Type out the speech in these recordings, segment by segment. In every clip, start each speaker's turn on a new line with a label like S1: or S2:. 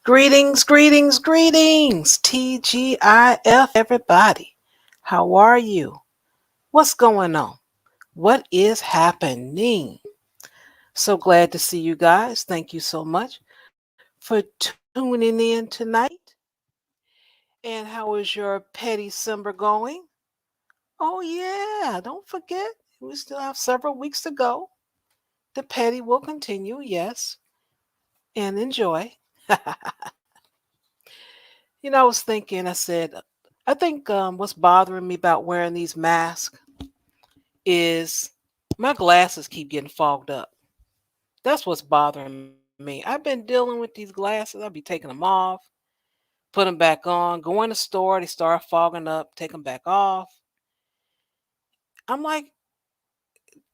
S1: Greetings, greetings, greetings, TGIF, everybody. How are you? What's going on? What is happening? So glad to see you guys. Thank you so much for tuning in tonight. And how is your petty December going? Oh, yeah, don't forget, we still have several weeks to go. The petty will continue, yes, and enjoy. I was thinking, I said, I think what's bothering me about wearing these masks is my glasses keep getting fogged up. That's what's bothering me. I've been dealing with these glasses. I'll be taking them off, put them back on, go in the store, they start fogging up, take them back off. I'm like,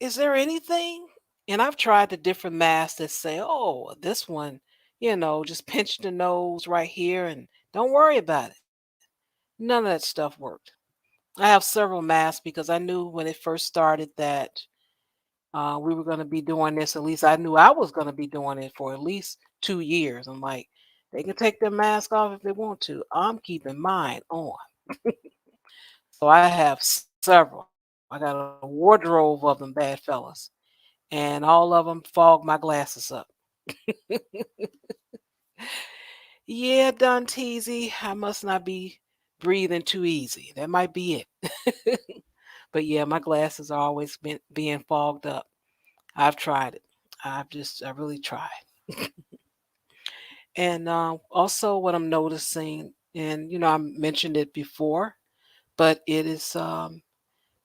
S1: is there anything? And I've tried the different masks that say, oh, this one, just pinch the nose right here and don't worry about it. None of that stuff worked. I have several masks because I knew when it first started that we were going to be doing this. At least I knew I was going to be doing it for at least 2 years. I'm like, they can take their mask off if they want to. I'm keeping mine on. So I have several. I got a wardrobe of them bad fellas. And all of them fog my glasses up. Yeah, Don Teasy, I must not be breathing too easy. That might be it. But yeah, my glasses are always been being fogged up. I've tried it. I really tried. And also, what I'm noticing, and I mentioned it before, but it is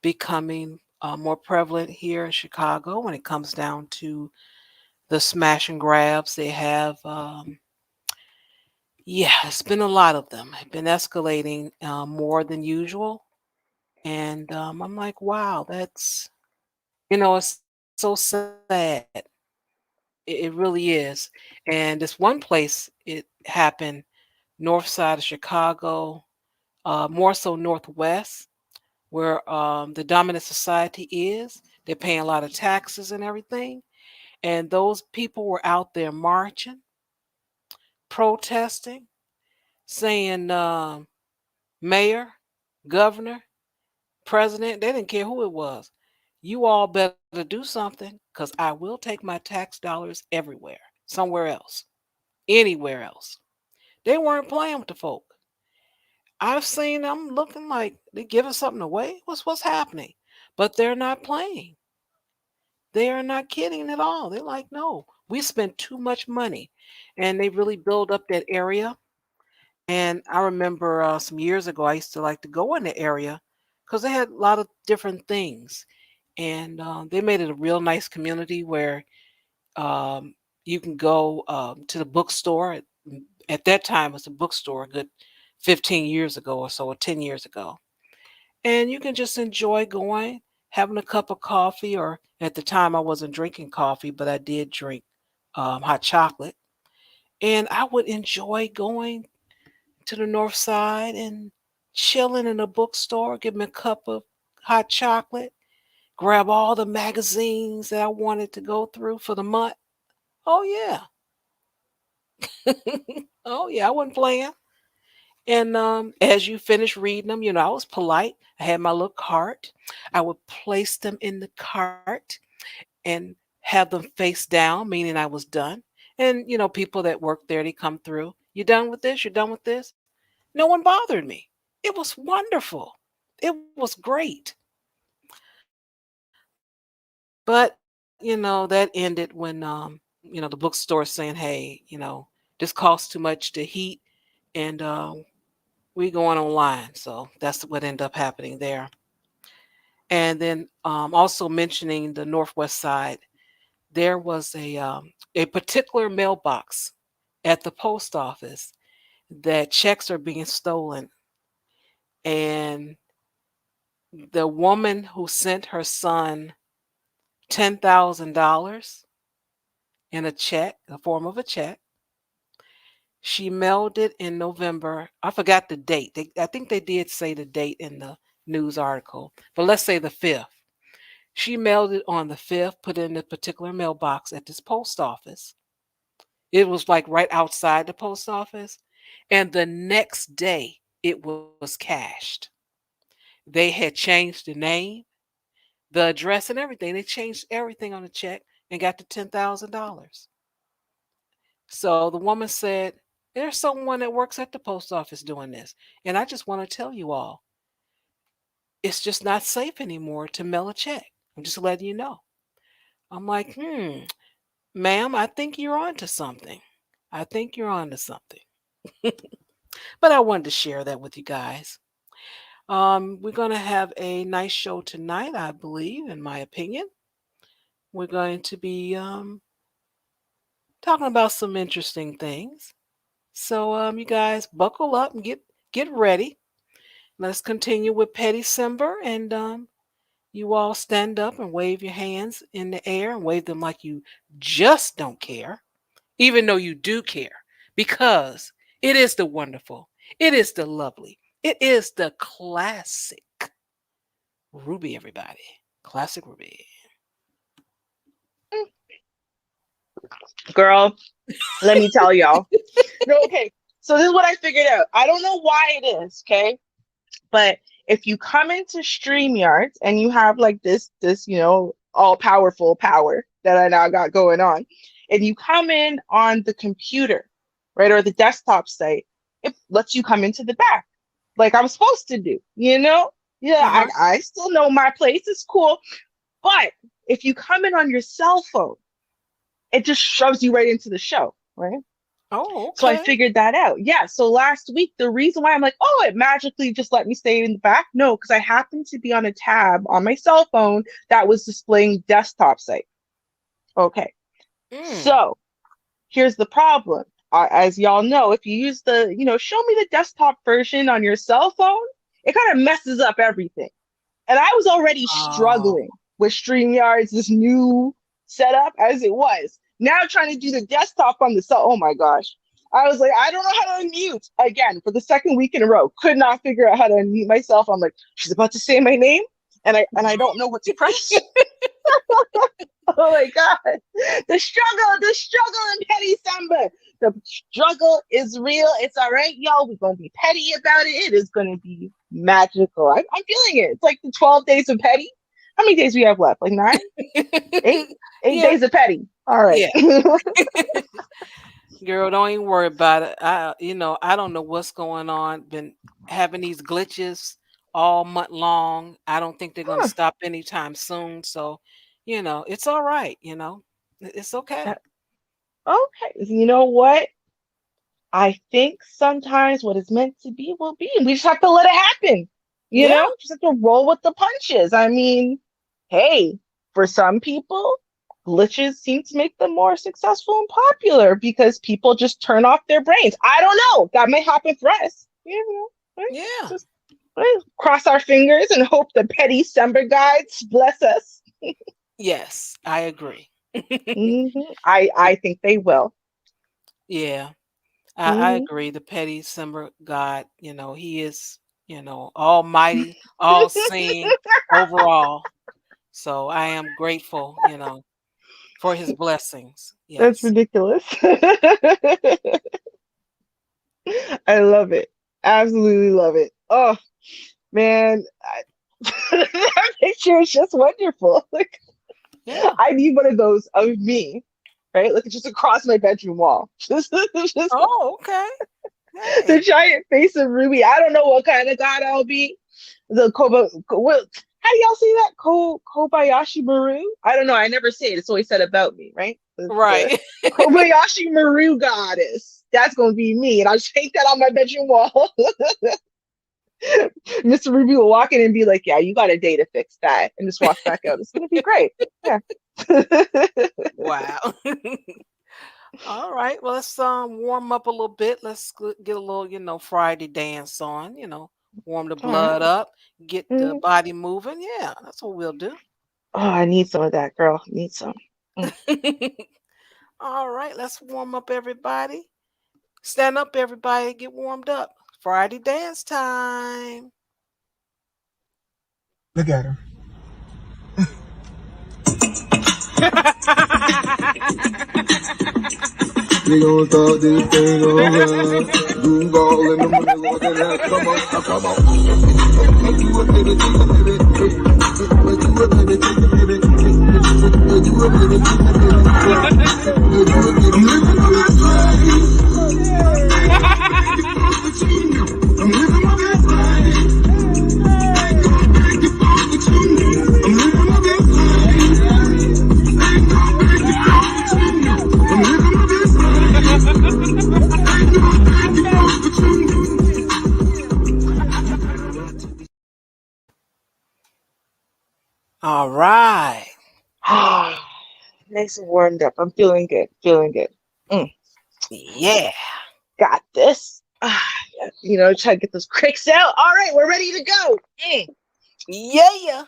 S1: becoming more prevalent here in Chicago when it comes down to the smash and grabs. They have, yeah, it's been a lot of them. It's been escalating more than usual. And I'm like, wow, it's so sad. It really is. And this one place, it happened north side of Chicago, more so northwest, where the dominant society is. They're paying a lot of taxes and everything. And those people were out there marching, protesting, saying, mayor, governor, president, they didn't care who it was. You all better do something because I will take my tax dollars everywhere, somewhere else, anywhere else. They weren't playing with the folk. I've seen them looking like they're giving something away. What's happening? But they're not playing. They are not kidding at all. They're like, no, we spent too much money. And they really build up that area. And I remember some years ago, I used to like to go in the area because they had a lot of different things. And they made it a real nice community where um, you can go to the bookstore. At that time, it was a bookstore a good 15 years ago or so, or 10 years ago. And you can just enjoy going, having a cup of coffee, or at the time I wasn't drinking coffee, but I did drink hot chocolate. And I would enjoy going to the north side and chilling in a bookstore, get me a cup of hot chocolate, grab all the magazines that I wanted to go through for the month. Oh yeah. Oh yeah, I wasn't playing. And as you finish reading them, I was polite. I had my little cart. I would place them in the cart and have them face down, meaning I was done. And people that work there, they come through. You done with this? You're done with this? No one bothered me. It was wonderful. It was great. But that ended when the bookstore saying, "Hey, this costs too much to heat, and we going online." So that's what ended up happening there. And then also mentioning the Northwest side, there was a particular mailbox at the post office that checks are being stolen. And the woman who sent her son $10,000 in a check, the form of a check, she mailed it in November. I forgot the date. I think they did say the date in the news article, but let's say the 5th. She mailed it on the 5th, put it in a particular mailbox at this post office. It was like right outside the post office. And the next day, it was cashed. They had changed the name, the address, and everything. They changed everything on the check and got the $10,000. So the woman said, there's someone that works at the post office doing this. And I just want to tell you all, it's just not safe anymore to mail a check. I'm just letting you know. I'm like, ma'am, I think you're onto something. I think you're onto something. But I wanted to share that with you guys. We're going to have a nice show tonight, I believe, in my opinion. We're going to be talking about some interesting things. So, you guys, buckle up and get ready. Let's continue with Petty Simber, and you all stand up and wave your hands in the air and wave them like you just don't care, even though you do care, because it is the wonderful, it is the lovely, it is the classic Ruby, everybody. Classic Ruby.
S2: Girl, let me tell y'all. No, okay. So this is what I figured out. I don't know why it is, okay? But if you come into StreamYard and you have like this, all powerful power that I now got going on, and you come in on the computer, right, or the desktop site, it lets you come into the back, like I'm supposed to do, you know? Yeah,
S1: Uh huh.
S2: I still know my place. It's cool. But if you come in on your cell phone, it just shoves you right into the show, right?
S1: Oh,
S2: So I
S1: okay.
S2: figured that out. Yeah. So last week, the reason why I'm like, oh, it magically just let me stay in the back. No, because I happened to be on a tab on my cell phone that was displaying desktop site. Okay.
S1: Mm.
S2: So here's the problem. As y'all know, if you use show me the desktop version on your cell phone, it kind of messes up everything. And I was already
S1: Oh.
S2: struggling with StreamYard's this new setup as it was. Now trying to do the desktop on the cell. Oh my gosh. I was like, I don't know how to unmute again for the second week in a row. Could not figure out how to unmute myself. I'm like, she's about to say my name, and I don't know what to press. Oh my god. The struggle in Petty Samba. The struggle is real. It's all right, y'all. We're gonna be petty about it. It is gonna be magical. I'm feeling it. It's like the 12 days of petty. How many days we have left? Like nine? Eight? Eight
S1: Yeah.
S2: days of petty. All right.
S1: Yeah. Girl, don't even worry about it. I don't know what's going on. Been having these glitches all month long. I don't think they're going to
S2: Huh.
S1: stop anytime soon. So, it's all right. It's okay.
S2: That- okay. You know what? I think sometimes what is meant to be will be, and we just have to let it happen.
S1: Yeah.
S2: Just have to roll with the punches. I mean, hey, for some people, glitches seem to make them more successful and popular because people just turn off their brains. I don't know. That may happen for us. Right?
S1: Yeah.
S2: Just right? Cross our fingers and hope the petty December guides bless us.
S1: Yes, I agree.
S2: I think they will.
S1: Yeah, I
S2: Hmm
S1: agree. The petty Simba God, he is, almighty, all seeing overall. So I am grateful, for his blessings.
S2: That's
S1: Yes.
S2: ridiculous. I love it. Absolutely love it. Oh man, that picture is just wonderful. Like
S1: Yeah.
S2: I need one of those of me, right? Like just across my bedroom wall. Just
S1: Oh, okay.
S2: the
S1: Hey.
S2: giant face of Ruby. I don't know what kind of god I'll be. The Koba. How do y'all say that? Kobayashi Maru? I don't know. I never say it. It's always said about me, right? The
S1: Right.
S2: Kobayashi Maru goddess. That's gonna be me, and I'll just paint that on my bedroom wall. Mr. Ruby will walk in and be like, "Yeah, you got a day to fix that," and just walk back out. It's gonna be great. Yeah.
S1: Wow. All right. Well, let's warm up a little bit. Let's get a little, Friday dance on. Warm the
S2: All right.
S1: blood up, get the
S2: Mhm.
S1: body moving. Yeah, that's what we'll do.
S2: Oh, I need some of that, girl. Need some. Mm.
S1: All right. Let's warm up everybody. Stand up, everybody. Get warmed up. Friday dance time.
S3: Look at her. We gon' talk this thing over. Duval in the middle of the night. Come on, come on. Make you a baby, take a baby. Make you a baby, take a baby. Make you a baby, take a baby. Make you a baby. I'm living my best life. I'm living my best life. Ain't gonna break the fall between you. I'm living my best life. Ain't gonna break the fall between you. I'm living my best
S1: All right.
S2: Nice and warmed up. I'm feeling good. Feeling good. Mm.
S1: Yeah.
S2: Got this. Try to get those cricks out. All right, we're ready to go. Mm.
S1: Yeah.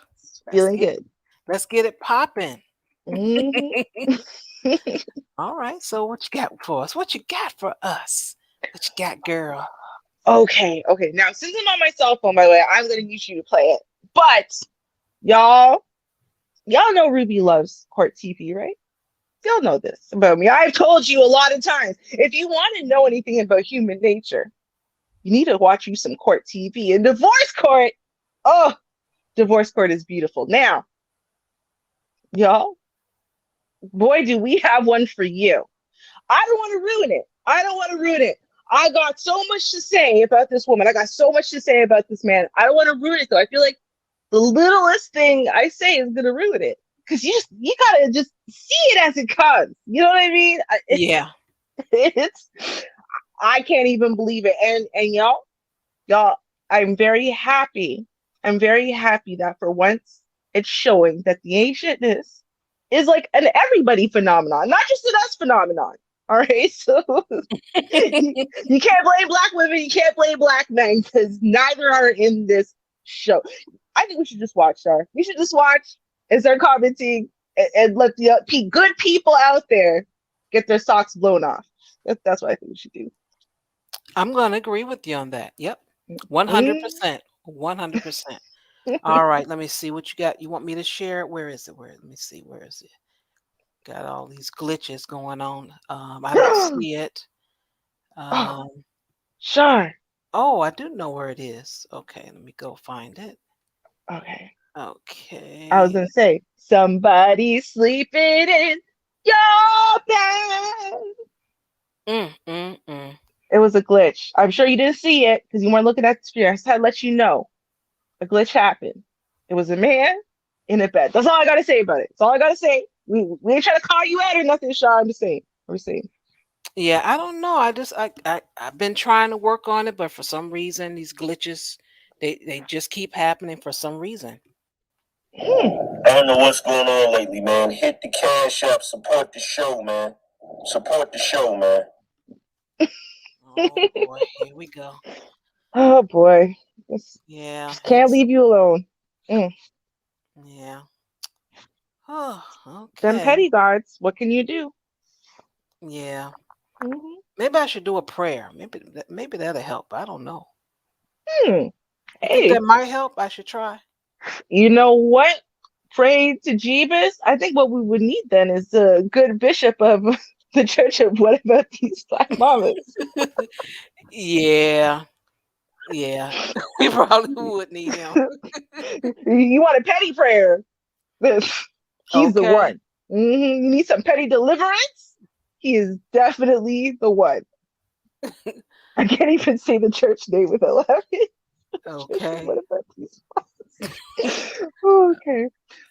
S1: Let's
S2: Feeling
S1: get
S2: good.
S1: let's get it popping.
S2: Hmm.
S1: All right. So what you got for us? What you got for us? What you got, girl?
S2: Okay. Now, since I'm on my cell phone, by the way, I'm gonna need you to play it. But y'all know Ruby loves court TV, right? Y'all know this about me. I've told you a lot of times. If you want to know anything about human nature, you need to watch you some court TV. And divorce court, oh, divorce court is beautiful. Now, y'all, boy, do we have one for you. I don't want to ruin it. I got so much to say about this woman. I got so much to say about this man. I don't want to ruin it though. I feel like the littlest thing I say is gonna ruin it. Because you gotta just see it as it comes. You know what I mean?
S1: Yeah.
S2: It's I can't even believe it. And y'all, I'm very happy. I'm very happy that for once it's showing that the ancientness is like an everybody phenomenon, not just an us phenomenon. All right, so you can't blame black women, you can't blame black men because neither are in this show. I think we should just watch, Char. We should just watch and start commenting and let the good people out there get their socks blown off. That's what I think we should do.
S1: I'm gonna agree with you on that. Yep.
S2: Mm.
S1: 100%. 100%. All right, let me see what you got. You want me to share it? Where is it? Let me see. Where is it? Got all these glitches going on. I don't see it.
S2: Oh,
S1: Um,
S2: Char.
S1: oh, I do know where it is. Okay, let me go find it.
S2: Okay. I was
S1: Okay.
S2: gonna say somebody sleeping in your bed.
S1: Mm.
S2: It was a glitch. I'm sure you didn't see it because you weren't looking at the screen. I just had to let you know a glitch happened. It was a man in a bed. That's all I gotta say about it. That's all I gotta say. We ain't trying to call you out or nothing, Sean. I'm just saying. I'm just saying.
S1: Yeah, I don't know. I've been trying to work on it, but for some reason these glitches they just keep happening for some reason.
S2: Hmm.
S4: I don't know what's going on lately, man. Hit the cash app, support the show, man. Support the show, man.
S1: Oh boy, here we go.
S2: Oh boy.
S1: Yeah,
S2: Just can't
S1: it's
S2: leave you alone. Mm.
S1: yeah. Oh,
S2: Them
S1: okay.
S2: petty guards. What can you do?
S1: Yeah.
S2: Hmm.
S1: Maybe I should do a prayer. Maybe that'll help. I don't know.
S2: Hmm.
S1: You think that
S2: Hey,
S1: might help? I should try.
S2: you know what? Pray to Jeebus. I think what we would need then is a good bishop of the Church of what about these black mamas?
S1: Yeah. Yeah. We probably would need him.
S2: You want a petty prayer? He's the
S1: Okay.
S2: one. You need some petty deliverance? He is definitely the one. I can't even say the church name without laughing. Church of
S1: Okay.
S2: what about these okay.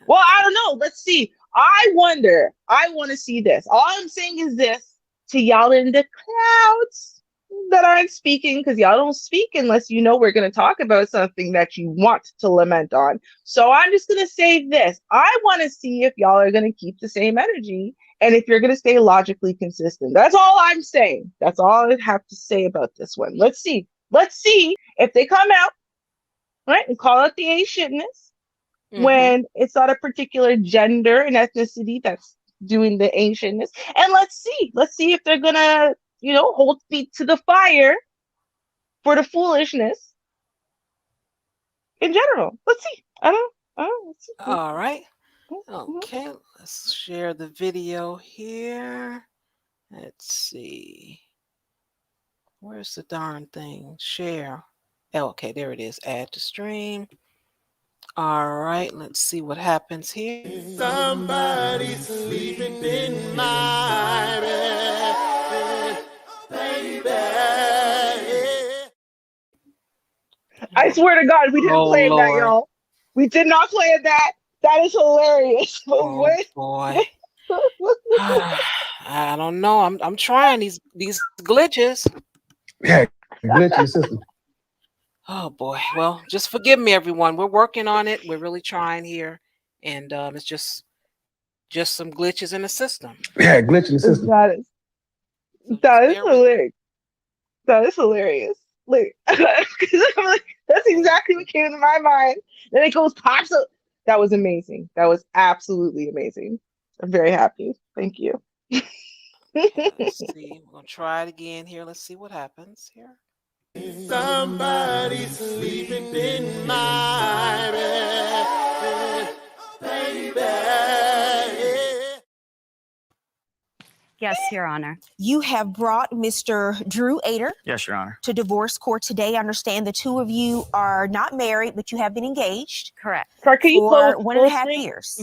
S2: Well, I don't know. Let's see. I wonder. I want to see this. All I'm saying is this to y'all in the clouds. that aren't speaking because y'all don't speak unless you know we're going to talk about something that you want to lament on. So I'm just going to say this. I want to see if y'all are going to keep the same energy and if you're going to stay logically consistent. That's all I'm saying. That's all I have to say about this one. Let's see. Let's see if they come out, right, and call out the A shitness when it's not a particular gender and ethnicity that's doing the ancientness. And let's see if they're gonna, hold feet to the fire for the foolishness in general. Let's see. I don't know. Let's see.
S1: All right. Okay, let's share the video here. Let's see. Where's the darn thing? Share. Oh, okay, there it is. Add to stream. All right, let's see what happens here.
S3: Somebody's sleeping in my bed, baby.
S2: I swear to God, we didn't play that, y'all. We did not play that. That is hilarious.
S1: Oh boy. I don't know. I'm trying these glitches.
S3: Yeah, glitch in the system.
S1: Oh boy. Well, just forgive me, everyone. We're working on it. We're really trying here, and it's just some glitches in the system.
S3: Yeah, glitch in the system.
S2: That is hilarious. That is hilarious. Like, that's exactly what came into my mind. Then it pops up. That was amazing. That was absolutely amazing. I'm very happy. Thank you.
S1: Let's see. We're gonna try it again here. Let's see what happens here.
S3: Somebody's sleeping in my bed, baby.
S5: Yes, Your Honor.
S6: You have brought Mr. Drew Ader.
S7: Yes, Your Honor.
S6: To divorce court today. I understand the two of you are not married, but you have been engaged.
S5: Correct.
S6: For 1.5 years.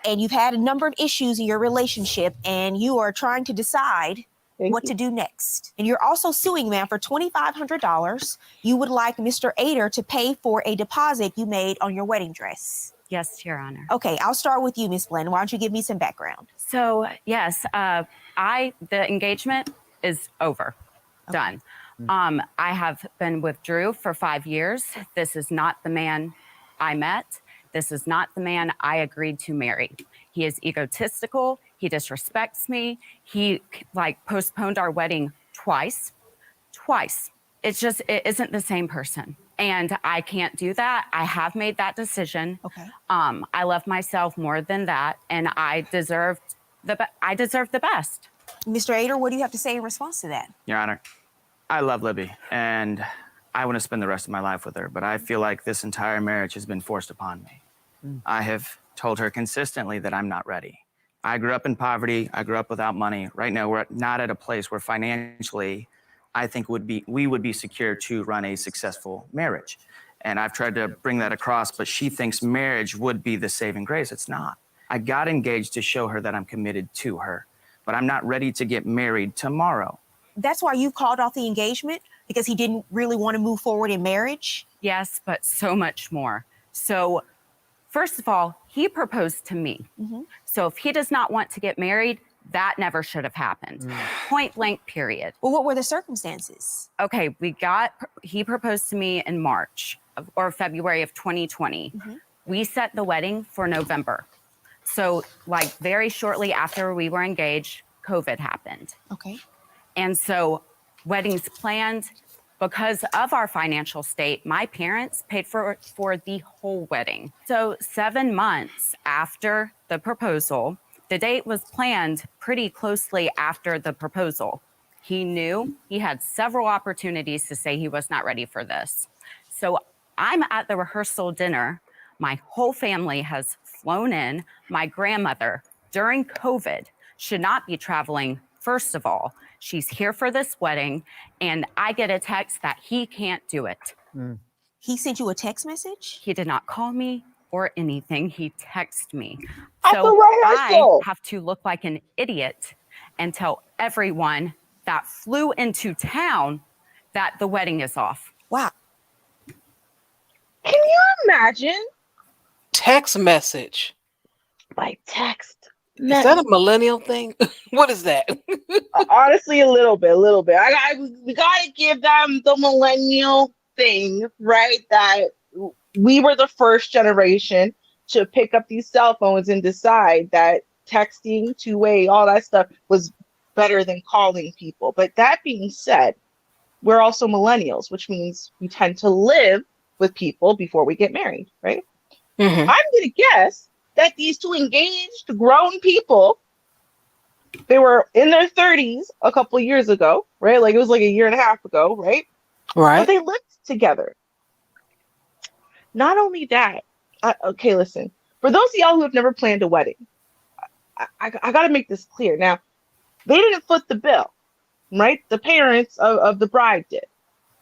S6: And you've had a number of issues in your relationship, and you are trying to decide what to do next. And you're also suing, ma'am, for $2,500. You would like Mr. Ader to pay for a deposit you made on your wedding dress.
S5: Yes, Your Honor.
S6: Okay, I'll start with you, Ms. Blend. Why don't you give me some background?
S5: So, yes, the engagement is over. Done. I have been with Drew for 5 years. This is not the man I met. This is not the man I agreed to marry. He is egotistical. He disrespects me. He postponed our wedding twice. It isn't the same person. And I can't do that. I have made that decision.
S6: Okay.
S5: I love myself more than that, and I deserve the best.
S6: Mr. Ader, what do you have to say in response to that?
S7: Your Honor, I love Libby, and I want to spend the rest of my life with her, but I feel like this entire marriage has been forced upon me. I have told her consistently that I'm not ready. I grew up in poverty. I grew up without money. Right now, we're not at a place where financially I think we would be secure to run a successful marriage. And I've tried to bring that across, but she thinks marriage would be the saving grace. It's not. I got engaged to show her that I'm committed to her, but I'm not ready to get married tomorrow.
S6: That's why you called off the engagement? Because he didn't really want to move forward in marriage?
S5: Yes, but so much more. So, first of all, he proposed to me. So if he does not want to get married, that never should have happened. Point blank, period.
S6: Well, what were the circumstances?
S5: Okay, he proposed to me in March or February of 2020. We set the wedding for November. So very shortly after we were engaged, COVID happened.
S6: Okay.
S5: And so weddings planned. Because of our financial state, my parents paid for the whole wedding. So 7 months after the proposal, the date was planned pretty closely after the proposal. He knew he had several opportunities to say he was not ready for this. So I'm at the rehearsal dinner. My whole family has flown in. My grandmother, during COVID, should not be traveling, first of all. She's here for this wedding, and I get a text that he can't do it.
S6: He sent you a text message?
S5: He did not call me or anything. He texted me.
S2: So
S5: I have to look like an idiot and tell everyone that flew into town that the wedding is off.
S6: Wow.
S2: Can you imagine?
S1: Text message.
S2: By text.
S1: Is that a millennial thing? What is that?
S2: Honestly, a little bit. We gotta give them the millennial thing, right? That we were the first generation to pick up these cell phones and decide that texting, two-way, all that stuff was better than calling people. But that being said, we're also millennials, which means we tend to live with people before we get married, right?
S1: Mm-hmm.
S2: I'm gonna guess that these two engaged, grown people, they were in their 30s a couple of years ago, right? Like it was like a year and a half ago, right?
S1: Right.
S2: But they lived together. Not only that, okay, listen. For those of y'all who have never planned a wedding, I got to make this clear. Now, they didn't foot the bill, right? The parents of the bride did.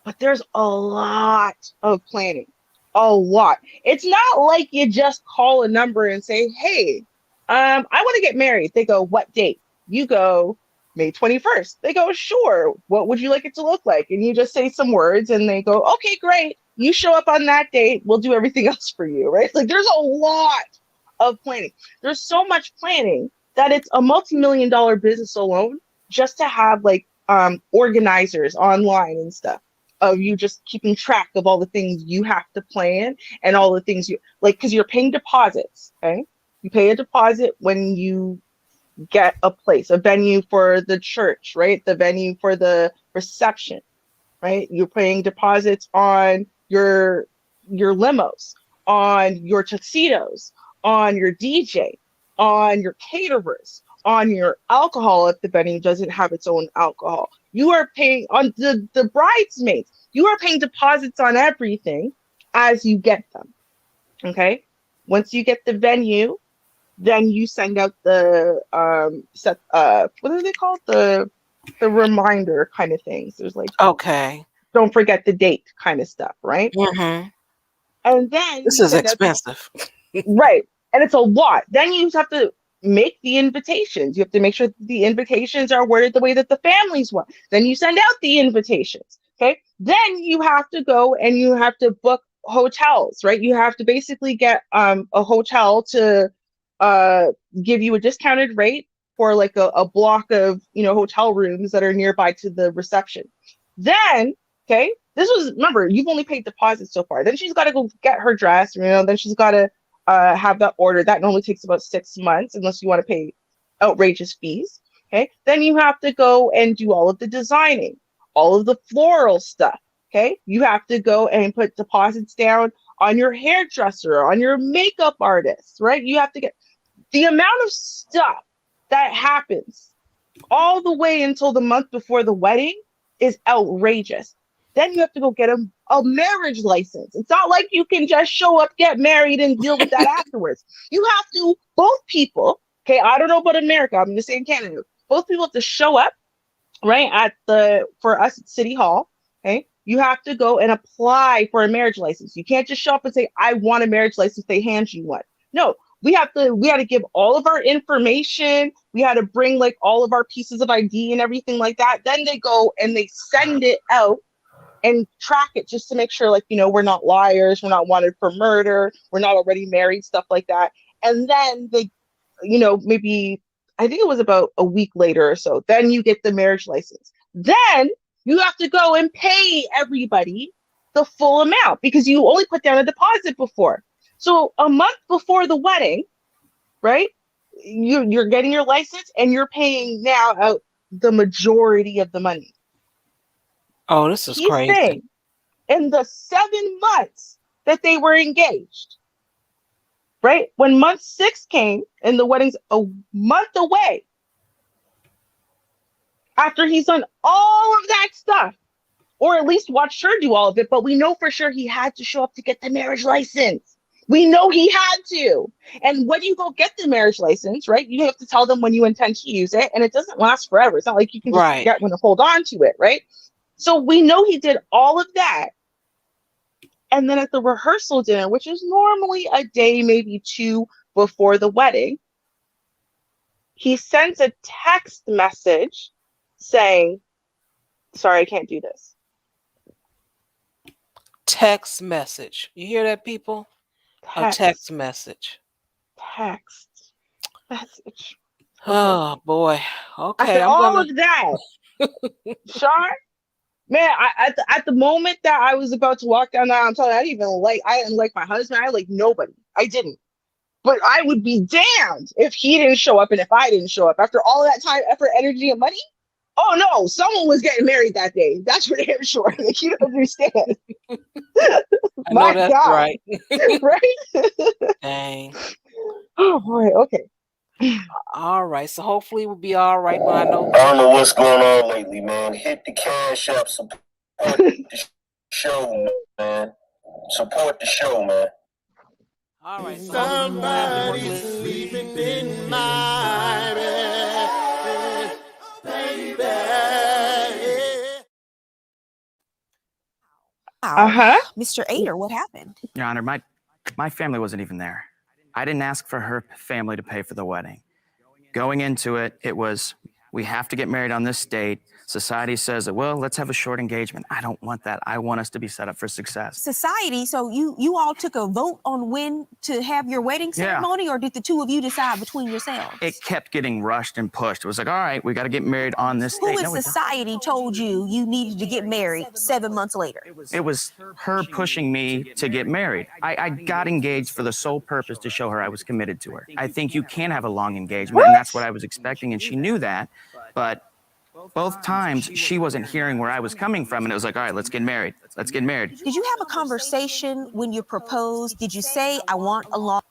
S2: But there's a lot of planning. A lot. It's not like you just call a number and say, hey, I want to get married. They go, what date? You go, May 21st. They go, sure. What would you like it to look like? And you just say some words and they go, okay, great. You show up on that date. We'll do everything else for you, right? Like there's a lot of planning. There's so much planning that it's a multi-million-dollar business alone just to have like organizers online and stuff of you just keeping track of all the things you have to plan and all the things you like, because you're paying deposits. Okay. You pay a deposit when you get a place, a venue for the church, right? The venue for the reception, right? You're paying deposits on your limos, on your tuxedos, on your DJ, on your caterers, on your alcohol if the venue doesn't have its own alcohol. You are paying on the bridesmaids. You are paying deposits on everything as you get them. Okay. Once you get the venue, then you send out the what are they called? The reminder kind of things. There's like,
S1: Okay.
S2: don't forget the date kind of stuff, right?
S1: Mm-hmm.
S2: And then
S1: This
S2: you
S1: is
S2: send out
S1: expensive.
S2: right. And it's a lot. Then you have to make the invitations. You have to make sure the invitations are worded the way that the families want. Then you send out the invitations. Okay. Then you have to go and you have to book hotels, right? You have to basically get a hotel to give you a discounted rate for like a block of, hotel rooms that are nearby to the reception. Then, okay, this was, remember, you've only paid deposits so far. Then she's got to go get her dress, then she's got to have that ordered. That normally takes about 6 months unless you want to pay outrageous fees. Okay. Then you have to go and do all of the designing, all of the floral stuff. Okay. You have to go and put deposits down on your hairdresser, on your makeup artist, right? You have to get the amount of stuff that happens all the way until the month before the wedding is outrageous. Then you have to go get a marriage license. It's not like you can just show up, get married, and deal with that afterwards. You have to, both people, okay, I don't know about America, I'm just saying Canada, both people have to show up, right, for us at City Hall, okay? You have to go and apply for a marriage license. You can't just show up and say, I want a marriage license, they hand you one. No, we had to give all of our information. We had to bring like all of our pieces of ID and everything like that. Then they go and they send it out and track it just to make sure, like, we're not liars, we're not wanted for murder, we're not already married, stuff like that. And then they, maybe, I think it was about a week later or so, then you get the marriage license. Then you have to go and pay everybody the full amount because you only put down a deposit before. So a month before the wedding, right, you're getting your license and you're paying now out the majority of the money.
S1: Oh, this is crazy.
S2: Saying in the 7 months that they were engaged, right? When month 6 came and the wedding's a month away, after he's done all of that stuff, or at least watched her do all of it, but we know for sure he had to show up to get the marriage license. We know he had to. And when you go get the marriage license, right, you have to tell them when you intend to use it, and it doesn't last forever. It's not like you can just get one and hold on to it, right? So we know he did all of that. And then at the rehearsal dinner, which is normally a day, maybe 2 before the wedding, he sends a text message saying, sorry, I can't do this.
S1: Text message. You hear that, people? A text message.
S2: Text message.
S1: Oh boy. Okay,
S2: After
S1: I'm
S2: all
S1: gonna.
S2: of that, Char, man, at the moment that I was about to walk down the aisle, I'm telling you, I didn't like my husband. I like nobody. I didn't. But I would be damned if he didn't show up and if I didn't show up after all that time, effort, energy, and money. Oh no, someone was getting married that day. That's for damn sure. Like, you don't understand.
S1: I know
S2: My
S1: that's
S2: God,
S1: right.
S2: right?
S1: Dang.
S2: Oh boy. Okay.
S1: All right. So hopefully we'll be all right. But I know.
S4: I don't know what's going on lately, man. Hit the Cash App, support the show, man. Support the show, man.
S1: All right. So
S3: Somebody sleeping in my bed, baby.
S2: Uh-huh.
S6: Mr. Ader, what happened?
S7: Your Honor, my family wasn't even there. I didn't ask for her family to pay for the wedding. Going into it, it was, we have to get married on this date. Society says that, well, let's have a short engagement. I don't want that. I want us to be set up for success.
S6: Society, so you all took a vote on when to have your wedding ceremony, or did the two of you decide between yourselves?
S7: It kept getting rushed and pushed. It was like, all right, we got to get married on this
S6: Who
S7: date.
S6: in
S7: No, we don't.
S6: society told you you needed to get married 7 months later?
S7: It was her pushing me to get married. I got engaged for the sole purpose to show her I was committed to her. I think you can have a long engagement, and that's what I was expecting, and she knew that. But both times, she wasn't hearing where I was coming from, and it was like, all right, let's get married. Let's get married.
S6: Did you have a conversation when you proposed? Did you say, I want a long...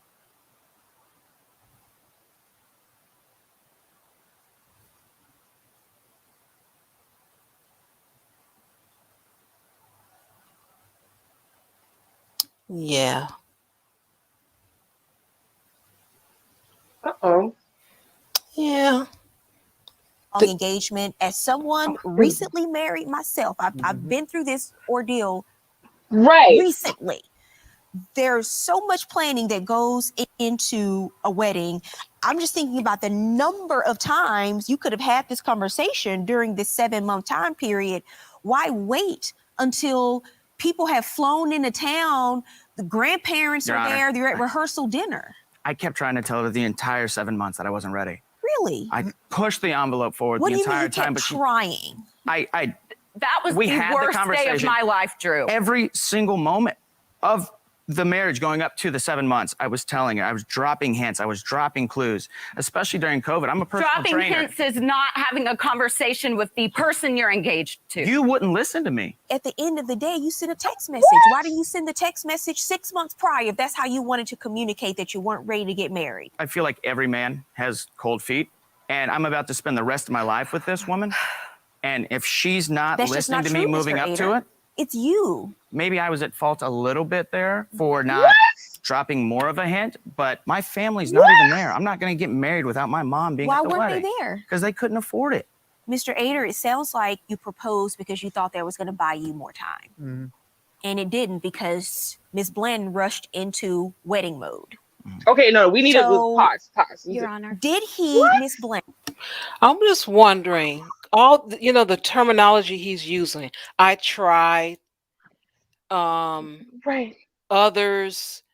S1: Yeah.
S2: Uh-oh.
S1: Yeah.
S6: long engagement? As someone recently married myself, I've been through this ordeal recently. There's so much planning that goes into a wedding. I'm just thinking about the number of times you could have had this conversation during this 7-month time period. Why wait until people have flown into town, the grandparents
S7: Your
S6: are
S7: Honor,
S6: there, they're at rehearsal dinner?
S7: I kept trying to tell her the entire 7 months that I wasn't ready.
S6: Really?
S7: I pushed the envelope forward
S6: What
S7: the
S6: do you mean
S7: entire
S6: you kept
S7: time, but
S6: trying?
S5: That was
S7: we
S5: the
S7: had the
S5: worst day of
S7: conversation.
S5: my life, Drew.
S7: Every single moment of the marriage going up to the 7 months, I was telling her, I was dropping hints, I was dropping clues, especially during COVID. I'm a personal
S5: Dropping
S7: trainer.
S5: hints is not having a conversation with the person you're engaged to.
S7: You wouldn't listen to me.
S6: At the end of the day, you sent a text message. Why didn't you send the text message 6 months prior if that's how you wanted to communicate that you weren't ready to get married?
S7: I feel like every man has cold feet, and I'm about to spend the rest of my life with this woman. And if she's not
S6: That's just
S7: listening
S6: not
S7: to
S6: true,
S7: me moving
S6: Mr.
S7: up to
S6: Ader.
S7: it,
S6: It's you.
S7: maybe I was at fault a little bit there for not dropping more of a hint, but my family's not even there. I'm not going to get married without my mom being
S6: Why
S7: at the
S6: weren't
S7: wedding.
S6: they there?
S7: Because they couldn't afford it.
S6: Mr. Ader, it sounds like you proposed because you thought that was going to buy you more time. And it didn't, because Ms. Bland rushed into wedding mode.
S2: Okay, no, we need to
S6: So,
S2: pause.
S5: Your Honor.
S6: Did he, Ms. Bland?
S1: I'm just wondering, the terminology he's using. I tried,
S2: Right.
S1: others,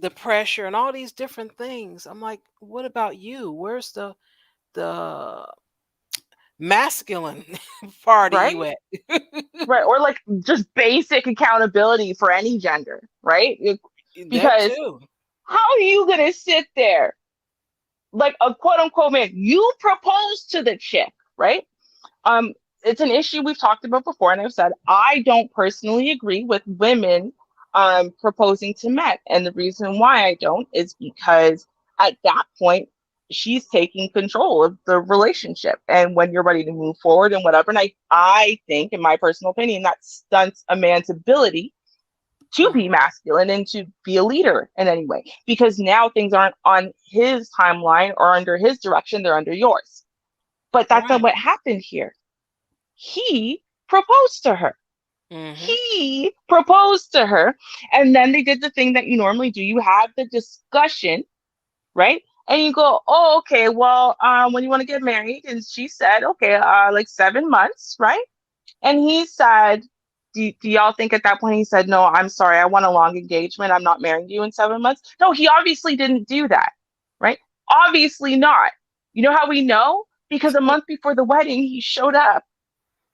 S1: the pressure, and all these different things. I'm like, what about you? Where's the masculine part of you at?
S2: Right. Or like just basic accountability for any gender, right?
S1: That
S2: Because
S1: too.
S2: how are you gonna sit there like a quote unquote man? You propose to the chick, right? It's an issue we've talked about before, and I've said I don't personally agree with women proposing to men. And the reason why I don't is because at that point she's taking control of the relationship, and when you're ready to move forward and whatever. And I think, in my personal opinion, that stunts a man's ability to be masculine and to be a leader in any way, because now things aren't on his timeline or under his direction, they're under yours. But that's not what happened here. He proposed to her. He proposed to her, and then they did the thing that you normally do. You have the discussion, right? And you go, oh, okay, well, when you want to get married? And she said, okay, like 7 months, right? And he said, do y'all think at that point he said, no, I'm sorry, I want a long engagement, I'm not marrying you in 7 months? No, he obviously didn't do that, right? Obviously not. You know how we know? Because a month before the wedding, he showed up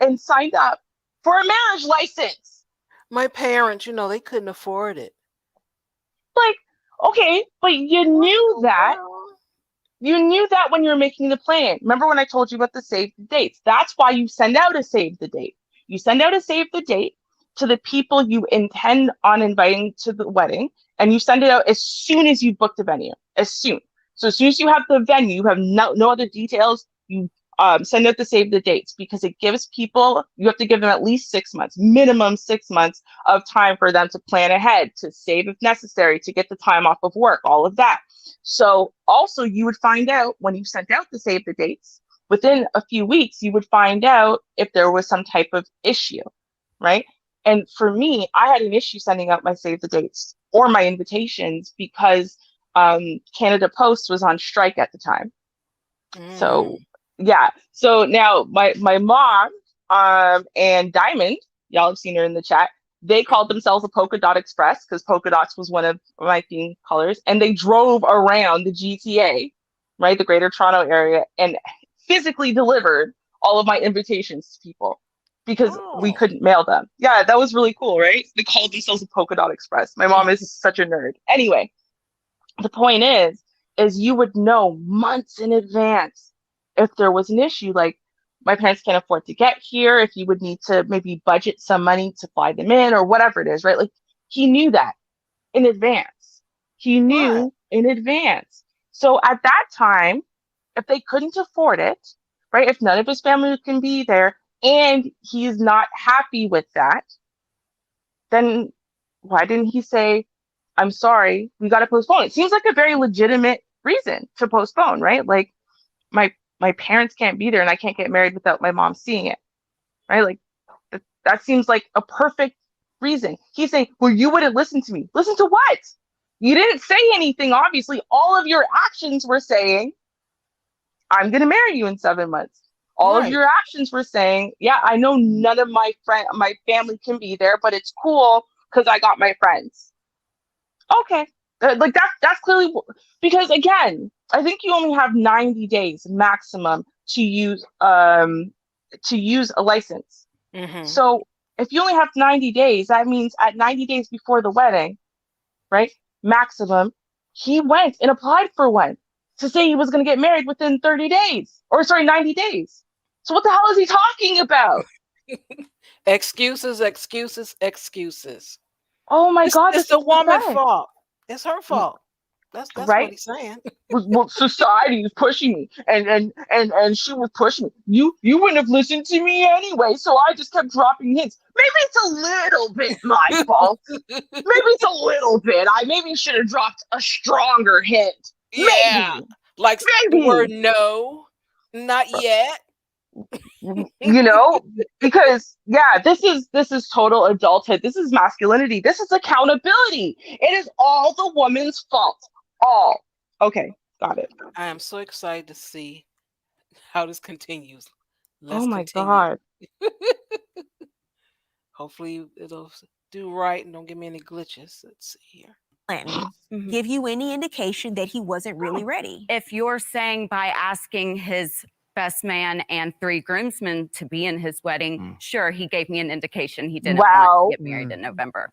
S2: and signed up for a marriage license.
S1: My parents, you know, they couldn't afford it.
S2: Like, okay, but you knew that. You knew that when you were making the plan. Remember when I told you about the save the dates? That's why you send out a save the date. You send out a save the date to the people you intend on inviting to the wedding, and you send it out as soon as you book the venue. As soon. So as soon as you have the venue, you have no other details. You send out the save the dates, because it gives people, you have to give them at least 6 months, minimum 6 months of time for them to plan ahead, to save if necessary, to get the time off of work, all of that. So also you would find out when you sent out the save the dates, within a few weeks, you would find out if there was some type of issue, right? And for me, I had an issue sending out my save the dates or my invitations because Canada Post was on strike at the time. So yeah. So now my mom and Diamond, y'all have seen her in the chat, they called themselves a Polka Dot Express because polka dots was one of my theme colors, and they drove around the GTA, right, the Greater Toronto area, and physically delivered all of my invitations to people because we couldn't mail them. Yeah, that was really cool, right? They called themselves a Polka Dot Express. My mom is such a nerd. Anyway, the point is you would know months in advance if there was an issue, like my parents can't afford to get here, if you would need to maybe budget some money to fly them in or whatever it is, right? Like he knew that in advance. He knew in advance. So at that time, if they couldn't afford it, right? If none of his family can be there and he's not happy with that, then why didn't he say, I'm sorry, we got to postpone? It seems like a very legitimate reason to postpone, right? Like my parents can't be there and I can't get married without my mom seeing it, right? Like that seems like a perfect reason. He's saying, well, you wouldn't listen to me. Listen to what? You didn't say anything, obviously. All of your actions were saying, I'm going to marry you in 7 months. All of your actions were saying, yeah, I know none of my family can be there, but it's cool because I got my friends. Okay. Like that's clearly, because again, I think you only have 90 days maximum to use a license. So if you only have 90 days, that means at 90 days before the wedding, right? Maximum, he went and applied for one to say he was going to get married within 30 days, or sorry, 90 days. So what the hell is he talking about?
S1: Excuses, excuses, excuses.
S2: Oh my God,
S1: it's the woman's fault. It's her fault. That's
S2: right?
S1: what he's saying.
S2: Well, society is pushing me, and she was pushing me. You wouldn't have listened to me anyway, so I just kept dropping hints. Maybe it's a little bit my fault. Maybe it's a little bit. I maybe should have dropped a stronger hint.
S1: Yeah,
S2: maybe.
S1: Like maybe. The word no, not yet.
S2: You know, because yeah, this is total adulthood. This is masculinity. This is accountability. It is all the woman's fault. All. Okay, got it.
S1: I am so excited to see how this continues.
S2: Let's continue. God.
S1: Hopefully it'll do right and don't give me any glitches. Let's see here.
S6: Give you any indication that he wasn't really ready?
S5: If you're saying by asking his best man and 3 groomsmen to be in his wedding, sure, he gave me an indication he didn't want to get married in November.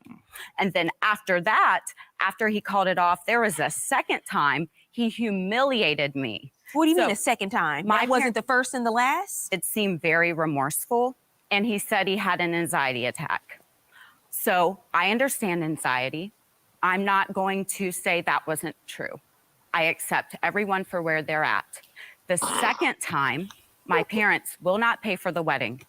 S5: And then after that, after he called it off, there was a second time he humiliated me.
S6: What do you mean a second time? That wasn't the first and the last?
S5: It seemed very remorseful, and he said he had an anxiety attack. So I understand anxiety. I'm not going to say that wasn't true. I accept everyone for where they're at. The second time, my parents will not pay for the wedding.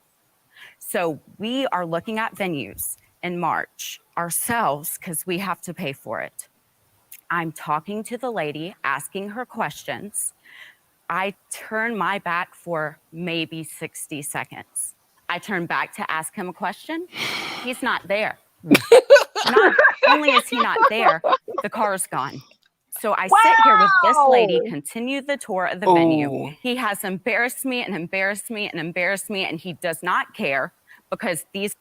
S5: So we are looking at venues in March ourselves because we have to pay for it. I'm talking to the lady, asking her questions. I turn my back for maybe 60 seconds. I turn back to ask him a question. He's not there. Not only is he not there, the car's gone. So I sit here with this lady, continue the tour of the venue. He has embarrassed me and embarrassed me and embarrassed me, and he does not care because these...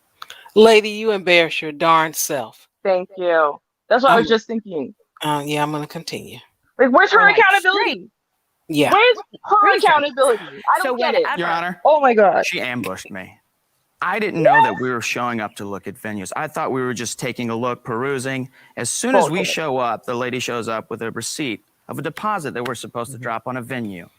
S1: Lady, you embarrass your darn self.
S2: Thank you. That's what I was just thinking.
S1: Yeah, I'm going to continue.
S2: Like, where's her accountability?
S1: Yeah.
S2: Where's her
S5: Reason.
S2: accountability? I don't get it.
S7: Your Honor,
S2: Oh my God.
S7: she ambushed me. I didn't know that we were showing up to look at venues. I thought we were just taking a look, perusing. As soon as we show up, the lady shows up with a receipt of a deposit that we're supposed to drop on a venue.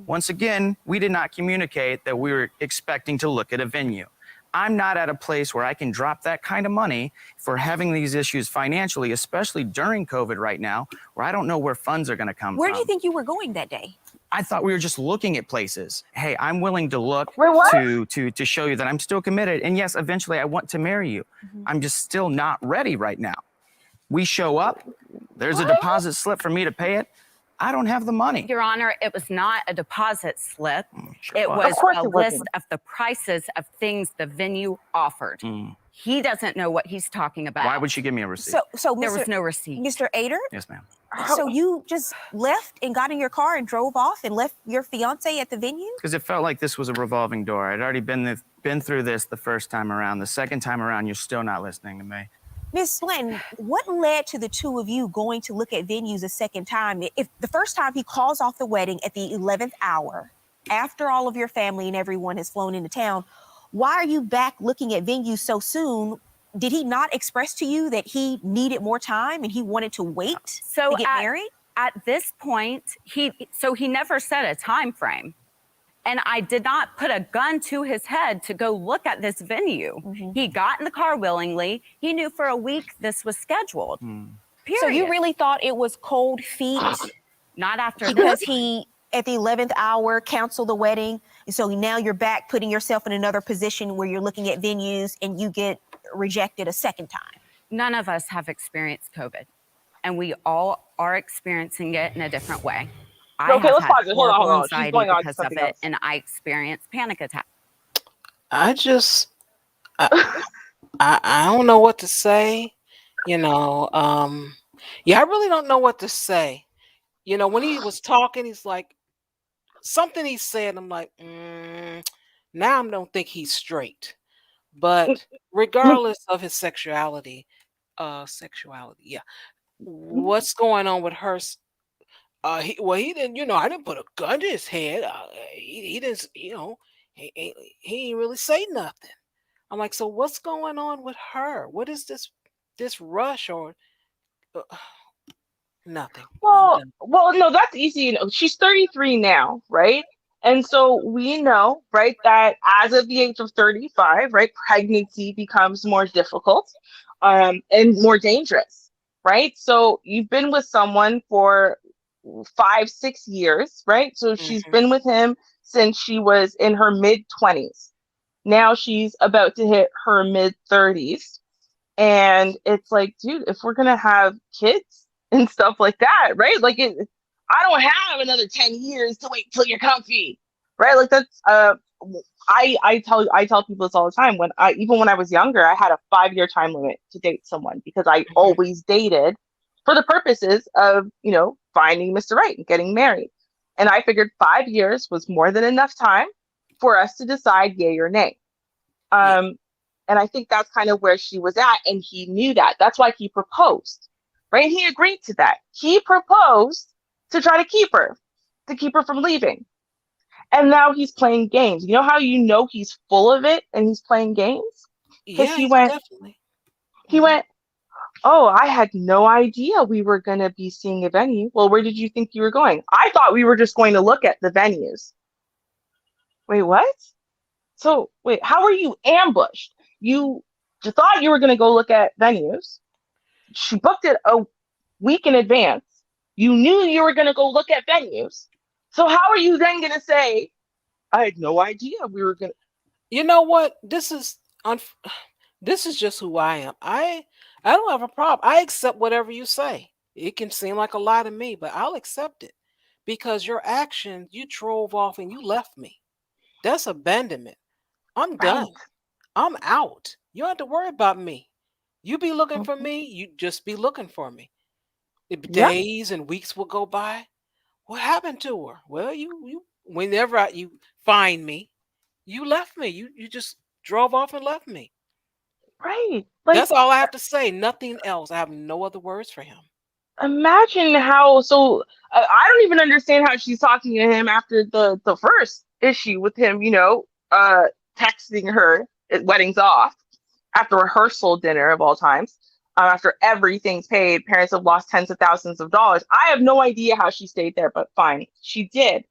S7: Once again, we did not communicate that we were expecting to look at a venue. I'm not at a place where I can drop that kind of money for having these issues financially, especially during COVID right now, where I don't know where funds are going to come from.
S6: Where do you think you were going that day?
S7: I thought we were just looking at places. Hey, I'm willing to look to show you that I'm still committed. And yes, eventually I want to marry you. I'm just still not ready right now. We show up, there's a deposit slip for me to pay it. I don't have the money.
S5: Your Honor, it was not a deposit slip.
S7: Sure
S5: It
S7: was.
S5: was a list of the prices of things the venue offered. He doesn't know what he's talking about.
S7: Why would she give me a receipt?
S6: So
S5: There was no receipt.
S6: Mr. Ader?
S7: Yes, ma'am.
S6: So you just left and got in your car and drove off and left your fiance at the venue?
S7: Because it felt like this was a revolving door. I'd already been through this the first time around. The second time around, you're still not listening to me.
S6: Miss Blanton, what led to the two of you going to look at venues a second time? If the first time he calls off the wedding at the 11th hour, after all of your family and everyone has flown into town, why are you back looking at venues so soon? Did he not express to you that he needed more time and he wanted to wait to get married?
S5: At this point, he never set a time frame. And I did not put a gun to his head to go look at this venue. He got in the car willingly. He knew for a week this was scheduled. Period.
S6: So you really thought it was cold feet?
S5: Not after
S6: Because
S5: this.
S6: he, at the 11th hour, canceled the wedding. And so now you're back putting yourself in another position where you're looking at venues and you get rejected a second time.
S5: None of us have experienced COVID. And we all are experiencing it in a different way.
S2: Okay, let's pause it. Hold on. She's
S5: Anxiety
S2: going on to
S5: because of
S2: something
S5: it,
S2: else.
S5: and I experienced panic attacks.
S1: I don't know what to say. I really don't know what to say. When he was talking, he's like, something he said, I'm like, now I don't think he's straight. But regardless of his sexuality, what's going on with her? He didn't, I didn't put a gun to his head. He didn't, he ain't really say nothing. I'm like, so what's going on with her? What is this rush or nothing?
S2: Well, no, that's easy. She's 33 now, right? And so we know, right, that as of the age of 35, right, pregnancy becomes more difficult and more dangerous, right? So you've been with someone for 5-6 years, right? So she's been with him since she was in her mid-20s. Now she's about to hit her mid-30s. And it's like, dude, if we're going to have kids and stuff like that, right? Like, I don't have another 10 years to wait till you're comfy, right? Like that's, I tell people this all the time. Even when I was younger, I had a 5-year time limit to date someone because I always dated for the purposes of, finding Mr. Right and getting married. And I figured 5 years was more than enough time for us to decide yay or nay. And I think that's kind of where she was at. And he knew that. That's why he proposed, right? He agreed to that. He proposed to try to keep her from leaving. And now he's playing games. You know how he's full of it and he's playing games? Because he went, oh, I had no idea we were going to be seeing a venue. Well, where did you think you were going? I thought we were just going to look at the venues. Wait, what? So, wait, how were you ambushed? You thought you were going to go look at venues. She booked it a week in advance. You knew you were going to go look at venues. So how are you then going to say, I had no idea we were going to...
S1: You know what? This is just who I am. I don't have a problem. I accept whatever you say. It can seem like a lie to me, but I'll accept it because your action, you drove off and you left me. That's abandonment. I'm done. I'm out. You don't have to worry about me. You be looking for me. You just be looking for me. Days and weeks will go by. What happened to her? Well, you whenever you find me, you left me. You just drove off and left me.
S2: Right.
S1: That's all I have to say. Nothing else. I have no other words for him.
S2: imagine how. So I don't even understand how she's talking to him after the first issue with him. Texting her at weddings off after rehearsal dinner of all times. After everything's paid, parents have lost tens of thousands of dollars. I have no idea how she stayed there, but fine, she did.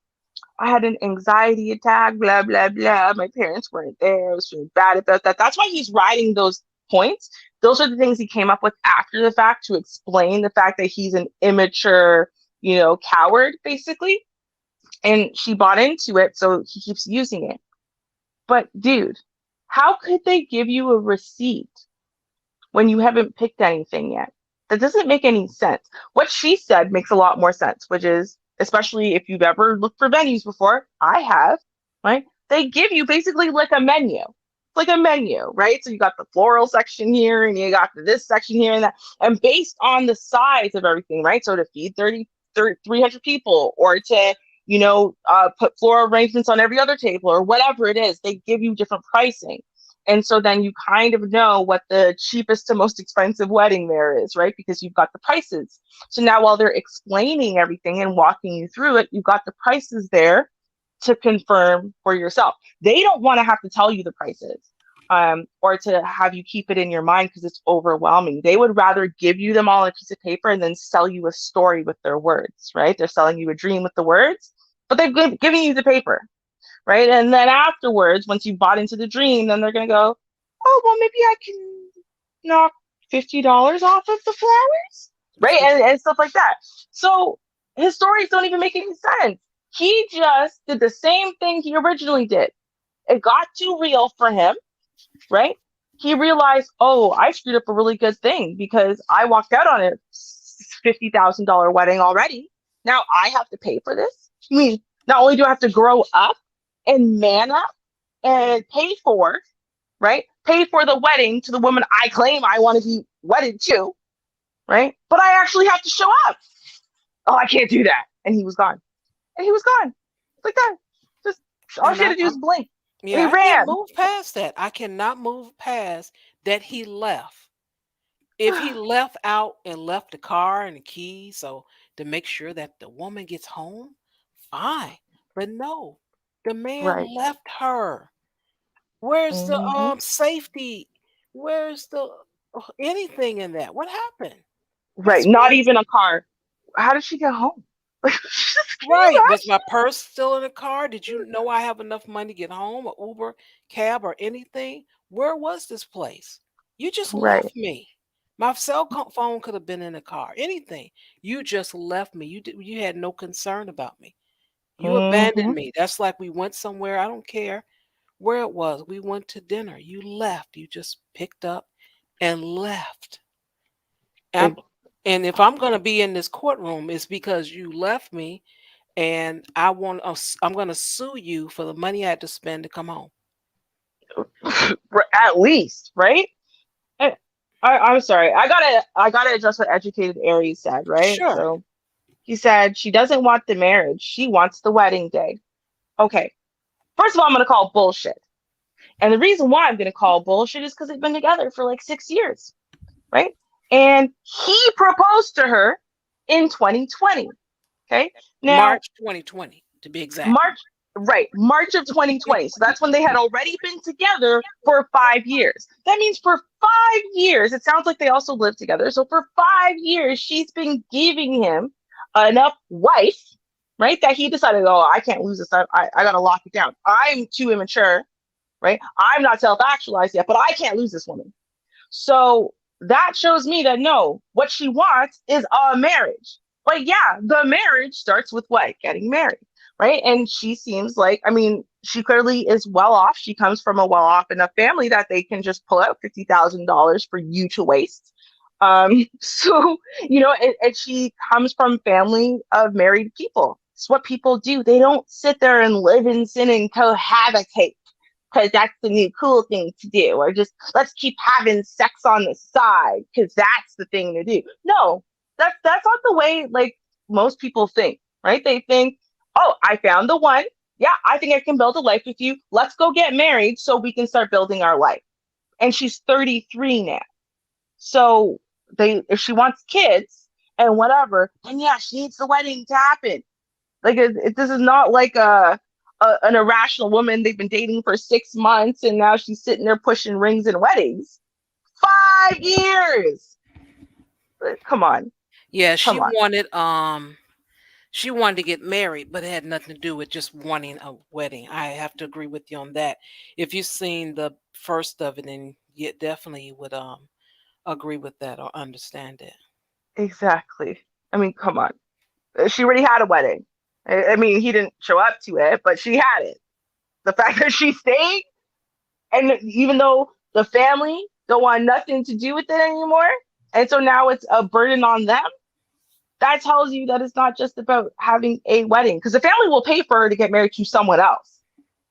S2: I had an anxiety attack, blah, blah, blah. My parents weren't there. I was feeling bad about that. That's why he's writing those points. Those are the things he came up with after the fact to explain the fact that he's an immature, coward, basically. And she bought into it, so he keeps using it. But dude, how could they give you a receipt when you haven't picked anything yet? That doesn't make any sense. What she said makes a lot more sense, which is, especially if you've ever looked for venues before, I have, right? They give you basically like a menu. Like a menu, right? So you got the floral section here and you got this section here and that. And based on the size of everything, right? So to feed 300 people or to, put floral arrangements on every other table or whatever it is, they give you different pricing. And so then you kind of know what the cheapest to most expensive wedding there is, right? Because you've got the prices. So now while they're explaining everything and walking you through it, you've got the prices there to confirm for yourself. They don't want to have to tell you the prices or to have you keep it in your mind because it's overwhelming. They would rather give you them all on a piece of paper and then sell you a story with their words, right? They're selling you a dream with the words, but they're giving you the paper. Right. And then afterwards, once you bought into the dream, then they're going to go, oh, well, maybe I can knock $50 off of the flowers. Right. And stuff like that. So his stories don't even make any sense. He just did the same thing he originally did. It got too real for him. Right. He realized, oh, I screwed up a really good thing because I walked out on a $50,000 wedding already. Now I have to pay for this. I mean, not only do I have to grow up and man up and pay for the wedding to the woman I claim I want to be wedded to, right? But I actually have to show up. Oh, I can't do that. And he was gone. Like that. Just all she had to do is blink.
S1: Yeah,
S2: and he ran.
S1: Can't move past that. I cannot move past that he left. If he left out and left the car and the keys, so to make sure that the woman gets home, fine. But no, the man left her. Where's the safety? Where's the anything in that? What happened?
S2: Right, not even a car. How did she get home?
S1: Right, was my purse still in the car? Did you know I have enough money to get home, or Uber, cab, or anything? Where was this place? You just left me. My cell phone could have been in the car. Anything. You just left me. You had no concern about me. You abandoned me. That's like we went somewhere. I don't care where it was. We went to dinner. You left. You just picked up and left. And if I'm going to be in this courtroom, it's because you left me, and I'm going to sue you for the money I had to spend to come home.
S2: At least, right? I'm sorry. I gotta address what Educated Aries said, right?
S1: Sure.
S2: So he said she doesn't want the marriage. She wants the wedding day. Okay. First of all, I'm gonna call bullshit. And the reason why I'm gonna call bullshit is because they've been together for like 6 years. Right? And he proposed to her in 2020. Okay. Now
S1: March 2020, to be exact.
S2: March of 2020. So that's when they had already been together for 5 years. That means for 5 years, it sounds like they also lived together. So for 5 years, she's been giving him enough wife, right? That he decided, oh, I can't lose this. I got to lock it down. I'm too immature, right? I'm not self-actualized yet, but I can't lose this woman. So that shows me that no, what she wants is a marriage. But yeah, the marriage starts with what? Getting married. Right. And she seems like, I mean, she clearly is well off. She comes from a well off enough family that they can just pull out $50,000 for you to waste. So, and she comes from family of married people. It's what people do. They don't sit there and live in sin and cohabitate because that's the new cool thing to do. Or just let's keep having sex on the side because that's the thing to do. No, that's not the way like most people think. Right. They think, oh, I found the one. Yeah, I think I can build a life with you. Let's go get married so we can start building our life. And she's 33 now. So if she wants kids, and whatever. And yeah, she needs the wedding to happen. Like this is not like an irrational woman. They've been dating for 6 months, and now she's sitting there pushing rings and weddings. 5 years. Come on.
S1: Yeah,
S2: Come on.
S1: she wanted to get married, but it had nothing to do with just wanting a wedding. I have to agree with you on that. If you've seen the first of it, then you definitely would agree with that or understand it.
S2: Exactly. I mean, come on. She already had a wedding. I mean, he didn't show up to it, but she had it. The fact that she stayed, and even though the family don't want nothing to do with it anymore, and so now it's a burden on them, that tells you that it's not just about having a wedding, because the family will pay for her to get married to someone else.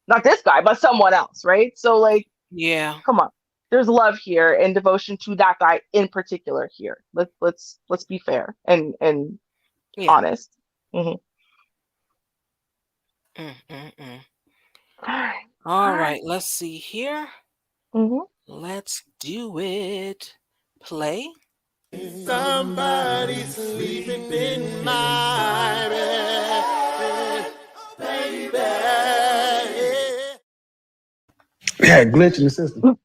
S2: Not this guy, but someone else, right? So, like,
S1: Yeah.
S2: come on. There's love here and devotion to that guy in particular here. Let's be fair and honest. Mm-hmm.
S1: All right, let's see here.
S2: Mm-hmm.
S1: Let's do it. Play.
S3: Somebody sleeping in my bed, baby. Yeah, glitch in the system.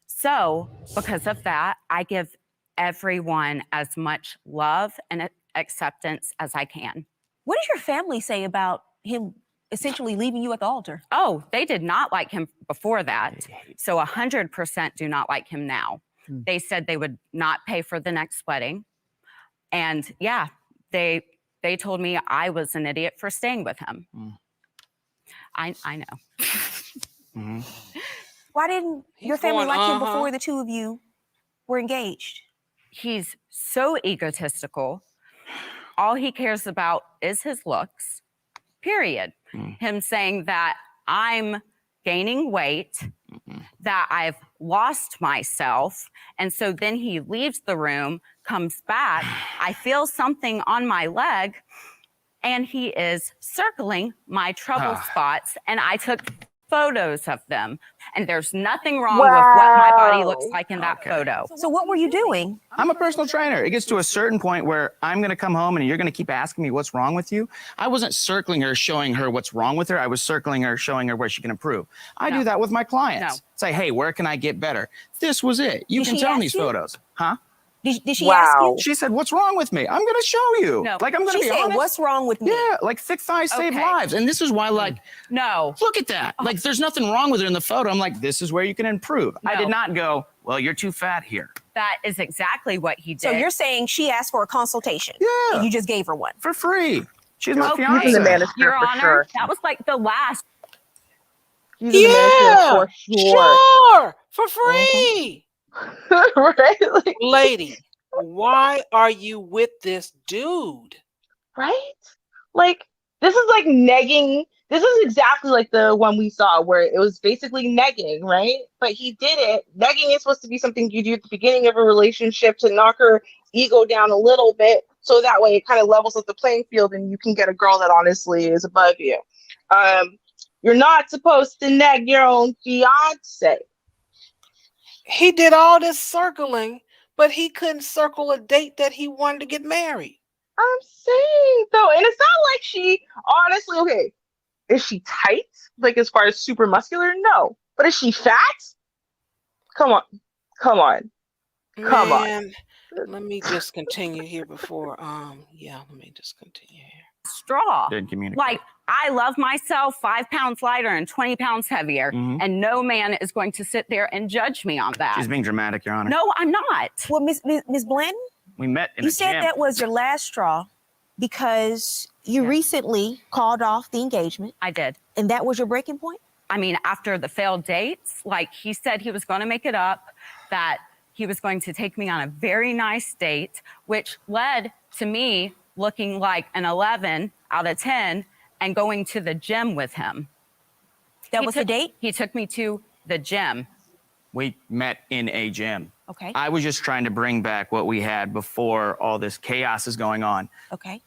S5: So, because of that, I give everyone as much love and acceptance as I can.
S6: What does your family say about him essentially leaving you at the altar?
S5: Oh, they did not like him before that. So 100% do not like him now. They said they would not pay for the next wedding. And yeah, they told me I was an idiot for staying with him. I know.
S7: Mm-hmm.
S6: Why didn't your family like him before the two of you were engaged?
S5: He's so egotistical. All he cares about is his looks, period. Him saying that I'm gaining weight, that I've lost myself. And so then he leaves the room, comes back, I feel something on my leg, and he is circling my trouble spots, and I took photos of them. And there's nothing wrong with what my body looks like in that photo.
S6: So what were you doing?
S7: I'm a personal trainer. It gets to a certain point where I'm going to come home and you're going to keep asking me what's wrong with you. I wasn't circling her, showing her what's wrong with her. I was circling her, showing her where she can improve. I do that with my clients. Say, hey, where can I get better? This was it. You can tell in these photos. Huh?
S6: Did she ask you?
S7: She said, what's wrong with me? I'm going to show you.
S5: No.
S7: Like, I'm going to be honest.
S6: She said, what's wrong with me?
S7: Yeah, like thick thighs save lives. And this is why, like,
S5: no.
S7: Look at that. Like, there's nothing wrong with her in the photo. I'm like, this is where you can improve.
S5: No.
S7: I did not go, well, you're too fat here.
S5: That is exactly what he did.
S6: So you're saying she asked for a consultation?
S7: Yeah.
S6: And you just gave her one?
S7: For free. She's my
S5: Okay.
S7: fiance.
S2: He's the manager
S5: Your
S2: for
S5: Honor,
S2: sure.
S5: that was like the last.
S2: He's the manager for
S1: sure. For free.
S2: Right? Like,
S1: Lady, why are you with this dude?
S2: right? Like, this is like negging. This is exactly like the one we saw where it was basically negging, right? But he did it. Negging is supposed to be something you do at the beginning of a relationship to knock her ego down a little bit, so that way it kind of levels up the playing field and you can get a girl that honestly is above you. You're not supposed to neg your own fiance.
S1: He did all this circling, but he couldn't circle a date that he wanted to get married.
S2: I'm saying though, and it's not like she honestly, okay, is she tight? Like as far as super muscular? No. But is she fat? Come on.
S1: Let me just continue here before let me just continue here.
S5: Straw.
S7: Didn't communicate.
S5: Like, I love myself 5 pounds lighter and 20 pounds heavier, and no man is going to sit there and judge me on that.
S7: She's being dramatic, Your Honor.
S5: No, I'm not.
S6: Well, Ms. Blanton,
S7: We met in
S6: you
S7: a
S6: said
S7: gym.
S6: that was your last straw because you recently called off the engagement.
S5: I did.
S6: And that was your breaking point?
S5: I mean, after the failed dates, like he said he was going to make it up, that he was going to take me on a very nice date, which led to me looking like an 11 out of 10 and going to the gym with him.
S6: That was the date?
S5: He took me to the gym.
S7: We met in a gym.
S6: Okay.
S7: I was just trying to bring back what we had before all this chaos is going on.
S6: Okay.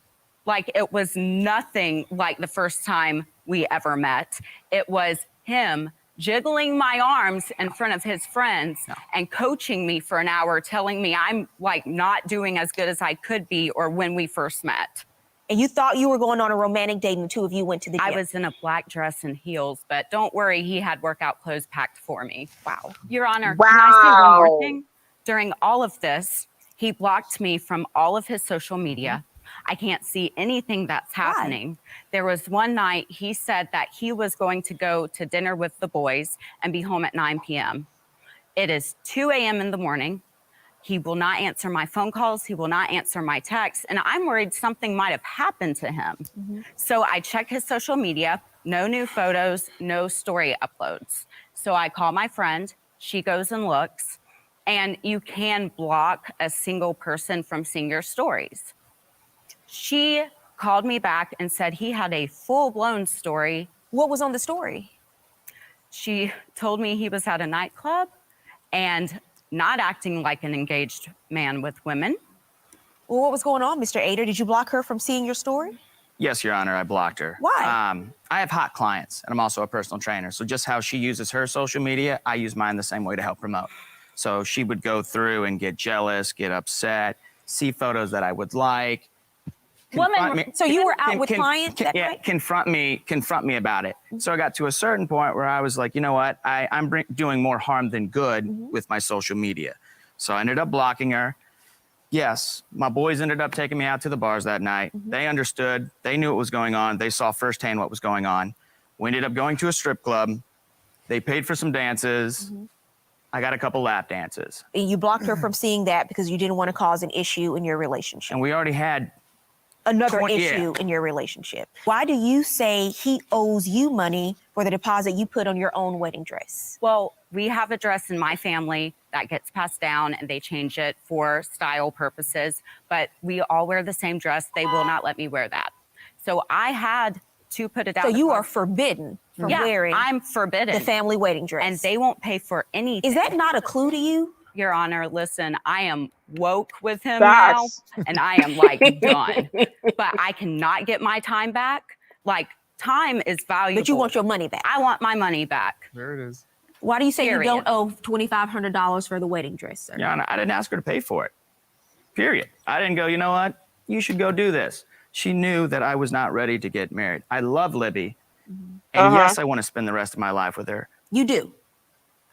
S5: Like, it was nothing like the first time we ever met. It was him jiggling my arms in front of his friends and coaching me for an hour, telling me I'm like not doing as good as I could be or when we first met.
S6: And you thought you were going on a romantic date and the two of you went to the gym.
S5: I was in a black dress and heels, but don't worry, he had workout clothes packed for me.
S6: Wow.
S5: Your Honor,
S2: Wow.
S5: can I say one more thing? During all of this, he blocked me from all of his social media. I can't see anything that's happening. There was one night he said that he was going to go to dinner with the boys and be home at 9 p.m. It is 2 a.m. in the morning. He will not answer my phone calls. He will not answer my texts. And I'm worried something might have happened to him. So I checked his social media, no new photos, no story uploads. So I call my friend. She goes and looks. And you can block a single person from seeing your stories. She called me back and said he had a full-blown story.
S6: What was on the story?
S5: She told me he was at a nightclub and not acting like an engaged man with women.
S6: Well, what was going on, Mr. Ader? Did you block her from seeing your story?
S7: Yes, Your Honor, I blocked her.
S6: Why?
S7: I have hot clients, and I'm also a personal trainer. So just how she uses her social media, I use mine the same way to help promote. So she would go through and get jealous, get upset, see photos that I would like.
S6: So you were out with clients that night?
S7: Confront me about it. So I got to a certain point where I was like, you know what? I'm doing more harm than good with my social media. So I ended up blocking her. Yes, my boys ended up taking me out to the bars that night. They understood. They knew what was going on. They saw firsthand what was going on. We ended up going to a strip club. They paid for some dances. I got a couple lap dances.
S6: And you blocked her from seeing that because you didn't want to cause an issue in your relationship.
S7: And we already had
S6: another issue in your relationship. Why do you say he owes you money for the deposit you put on your own wedding dress?
S5: Well, we have a dress in my family that gets passed down and they change it for style purposes, but we all wear the same dress. They will not let me wear that. So I had to put it down.
S6: So you are forbidden from wearing
S5: I'm forbidden.
S6: the family wedding dress.
S5: And they won't pay for anything.
S6: Is that not a clue to you?
S5: Your Honor, listen, I am woke with him
S2: Facts.
S5: now, and I am like done. But I cannot get my time back. Like, time is valuable.
S6: But you want your money back.
S5: I want my money back.
S7: There it is.
S6: Why do you say
S5: Period.
S6: you don't owe $2,500 for the wedding dress, sir?
S7: Your Honor, I didn't ask her to pay for it. Period. I didn't go, you know what? You should go do this. She knew that I was not ready to get married. I love Libby. And yes, I want to spend the rest of my life with her.
S6: You do.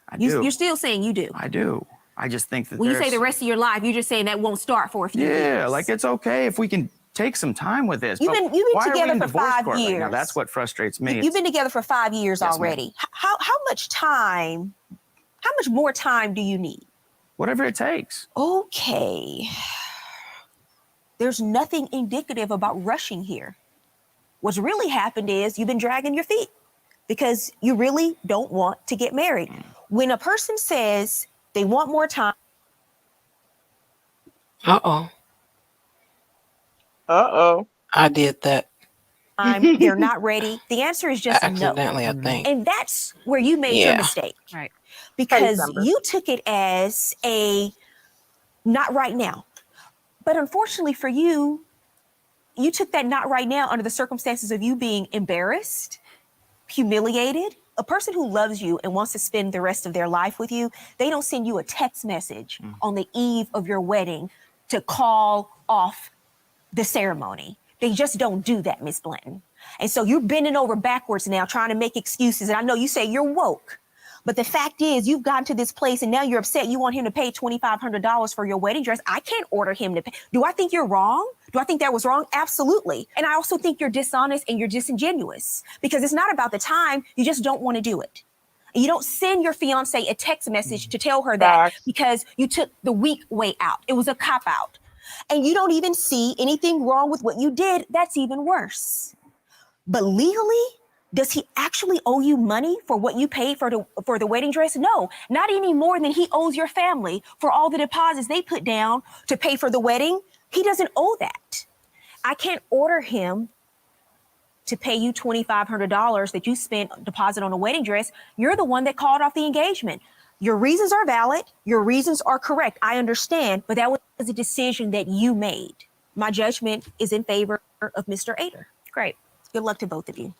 S7: I do.
S6: You're still saying you do.
S7: I do. I just think that
S6: When you say the rest of your life, you're just saying that won't start for a few years.
S7: Yeah, like it's okay if we can take some time with this.
S6: You've been together for 5 years.
S7: Right now? That's what frustrates me.
S6: You've been together for 5 years
S7: Yes,
S6: already. How much more time do you need?
S7: Whatever it takes.
S6: Okay. There's nothing indicative about rushing here. What's really happened is you've been dragging your feet because you really don't want to get married. When a person says they want more time.
S1: Uh-oh. I did that.
S6: They're not ready. The answer is just
S1: Accidentally,
S6: no.
S1: I think.
S6: And that's where you made your mistake.
S5: Right.
S6: Because you took it as a not right now. But unfortunately for you, you took that not right now under the circumstances of you being embarrassed, humiliated. A person who loves you and wants to spend the rest of their life with you, they don't send you a text message on the eve of your wedding to call off the ceremony. They just don't do that, Miss Blanton. And so you're bending over backwards now trying to make excuses. And I know you say you're woke, but the fact is you've gotten to this place and now you're upset. You want him to pay $2,500 for your wedding dress. I can't order him to pay. Do I think you're wrong? Do I think that was wrong? Absolutely. And I also think you're dishonest and you're disingenuous because it's not about the time. You just don't want to do it. You don't send your fiance a text message to tell her that because you took the weak way out. It was a cop out. And you don't even see anything wrong with what you did. That's even worse. But legally, does he actually owe you money for what you paid for the wedding dress? No, not any more than he owes your family for all the deposits they put down to pay for the wedding. He doesn't owe that. I can't order him to pay you $2,500 that you spent deposit on a wedding dress. You're the one that called off the engagement. Your reasons are valid. Your reasons are correct. I understand, but that was a decision that you made. My judgment is in favor of Mr. Ader.
S5: Great.
S6: Good luck to both of you.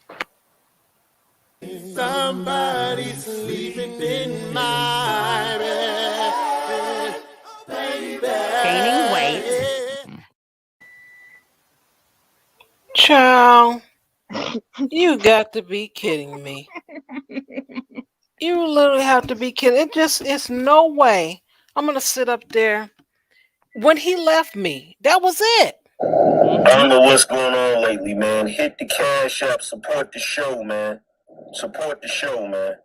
S3: Somebody sleeping in my bed, baby.
S5: Gaining weight.
S1: Child, you got to be kidding me. You literally have to be kidding. It's no way I'm going to sit up there. When he left me, that was it.
S4: I don't know what's going on lately, man. Hit the Cash App, support the show, man. Support the show, man.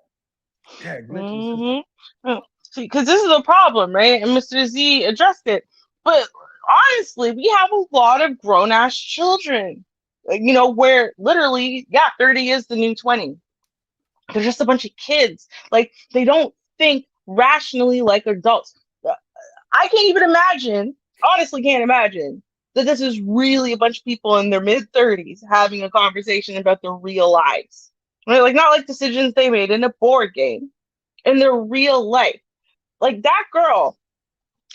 S2: See, because this is a problem, right? And Mr. Z addressed it. But honestly, we have a lot of grown ass children, where literally, 30 is the new 20. They're just a bunch of kids. Like, they don't think rationally like adults. I can't even imagine, honestly, can't imagine that this is really a bunch of people in their mid 30s having a conversation about their real lives. Right? Like, not like decisions they made in a board game, in their real life. Like, that girl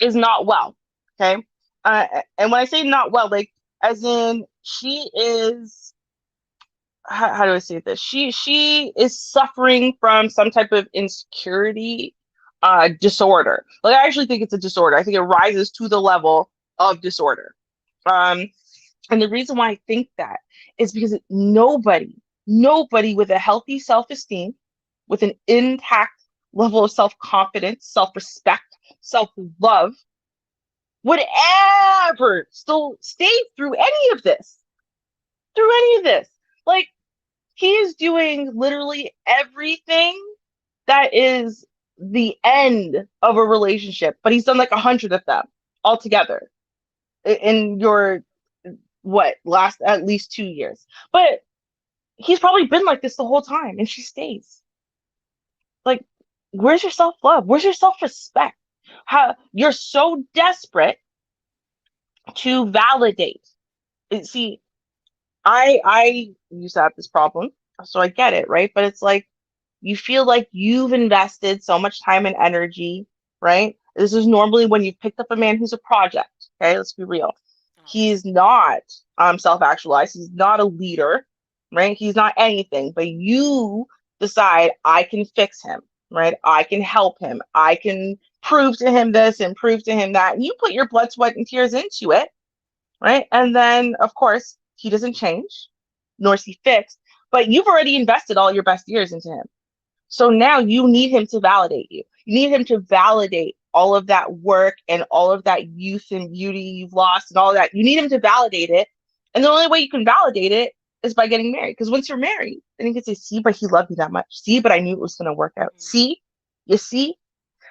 S2: is not well. Okay. And when I say not well, like, as in she is, how do I say this? She is suffering from some type of insecurity disorder. Like, I actually think it's a disorder. I think it rises to the level of disorder. And the reason why I think that is because nobody with a healthy self-esteem, with an intact level of self-confidence, self-respect, self-love, would ever still stay through any of this. Like, he is doing literally everything that is the end of a relationship, but he's done like 100 of them altogether in your last at least 2 years. But he's probably been like this the whole time, and she stays. Like, where's your self-love? Where's your self-respect? How you're so desperate to validate. See, I used to have this problem, so I get it, right? But it's like, you feel like you've invested so much time and energy, right? This is normally when you've picked up a man who's a project. Okay, let's be real. He's not self-actualized. He's not a leader, right? He's not anything. But you decide, I can fix him, right? I can help him. I can prove to him this and prove to him that. And you put your blood, sweat, and tears into it, right? And then, of course, he doesn't change, nor is he fixed. But you've already invested all your best years into him. So now you need him to validate you. You need him to validate all of that work and all of that youth and beauty you've lost and all that. You need him to validate it. And the only way you can validate it is by getting married. Because once you're married, then you can say, see, but he loved me that much. See, but I knew it was going to work out. See, you see,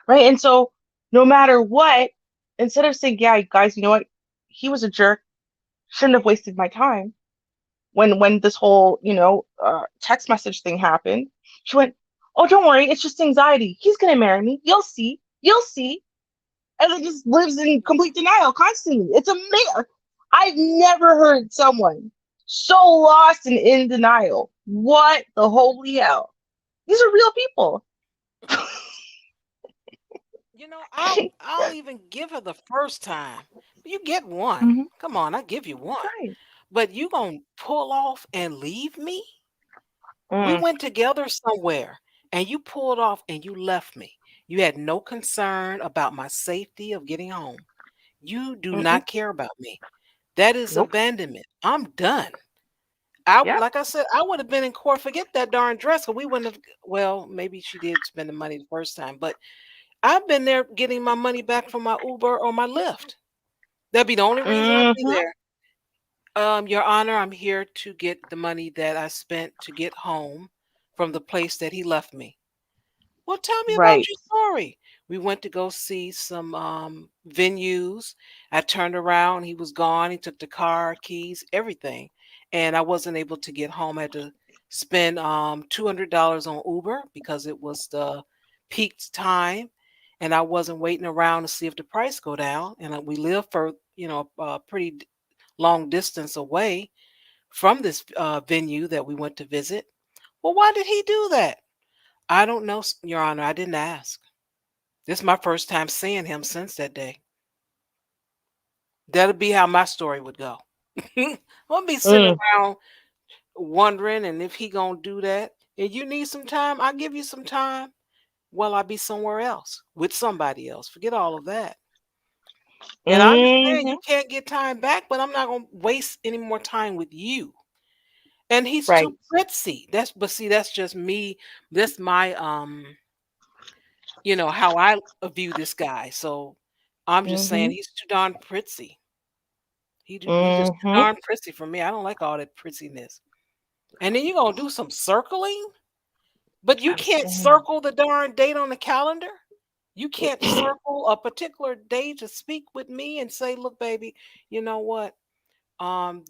S2: right? And so no matter what, instead of saying, yeah, guys, you know what? He was a jerk. Shouldn't have wasted my time. When this whole, text message thing happened, she went, oh, don't worry, it's just anxiety. He's going to marry me. You'll see. And it just lives in complete denial constantly. It's amazing. I've never heard someone so lost and in denial. What the holy hell? These are real people.
S1: I'll even give her the first time. You get one.
S2: Mm-hmm.
S1: Come on, I give you one.
S2: Right.
S1: But you gonna pull off and leave me? We went together somewhere, and you pulled off and you left me. You had no concern about my safety of getting home. You do not care about me. That is
S2: Nope.
S1: abandonment. I'm done.
S2: Yep.
S1: Like I said, I would have been in court. Forget that darn dress, because we wouldn't have. Well, maybe she did spend the money the first time, but I've been there getting my money back from my Uber or my Lyft. That'd be the only reason I'd be there. Your Honor, I'm here to get the money that I spent to get home from the place that he left me. Well, tell me about
S2: Right.
S1: your story. We went to go see some venues. I turned around, he was gone. He took the car, keys, everything. And I wasn't able to get home. I had to spend $200 on Uber because it was the peak time. And I wasn't waiting around to see if the price go down. And we live for, a pretty long distance away from this venue that we went to visit. Well, why did he do that? I don't know, Your Honor. I didn't ask. This is my first time seeing him since that day. That'll be how my story would go. I'll be sitting around wondering, and if he gonna do that, If you need some time, I'll give you some time while I be somewhere else with somebody else. Forget all of that. And I understand you can't get time back, but I'm not going to waste any more time with you. And he's too prissy. That's just me. That's my how I view this guy. So I'm just saying he's too darn prissy. He's just too darn prissy for me. I don't like all that prissiness. And then you're gonna do some circling, but you can't circle the darn date on the calendar. You can't circle a particular day to speak with me and say, "Look, baby, you know what? I'm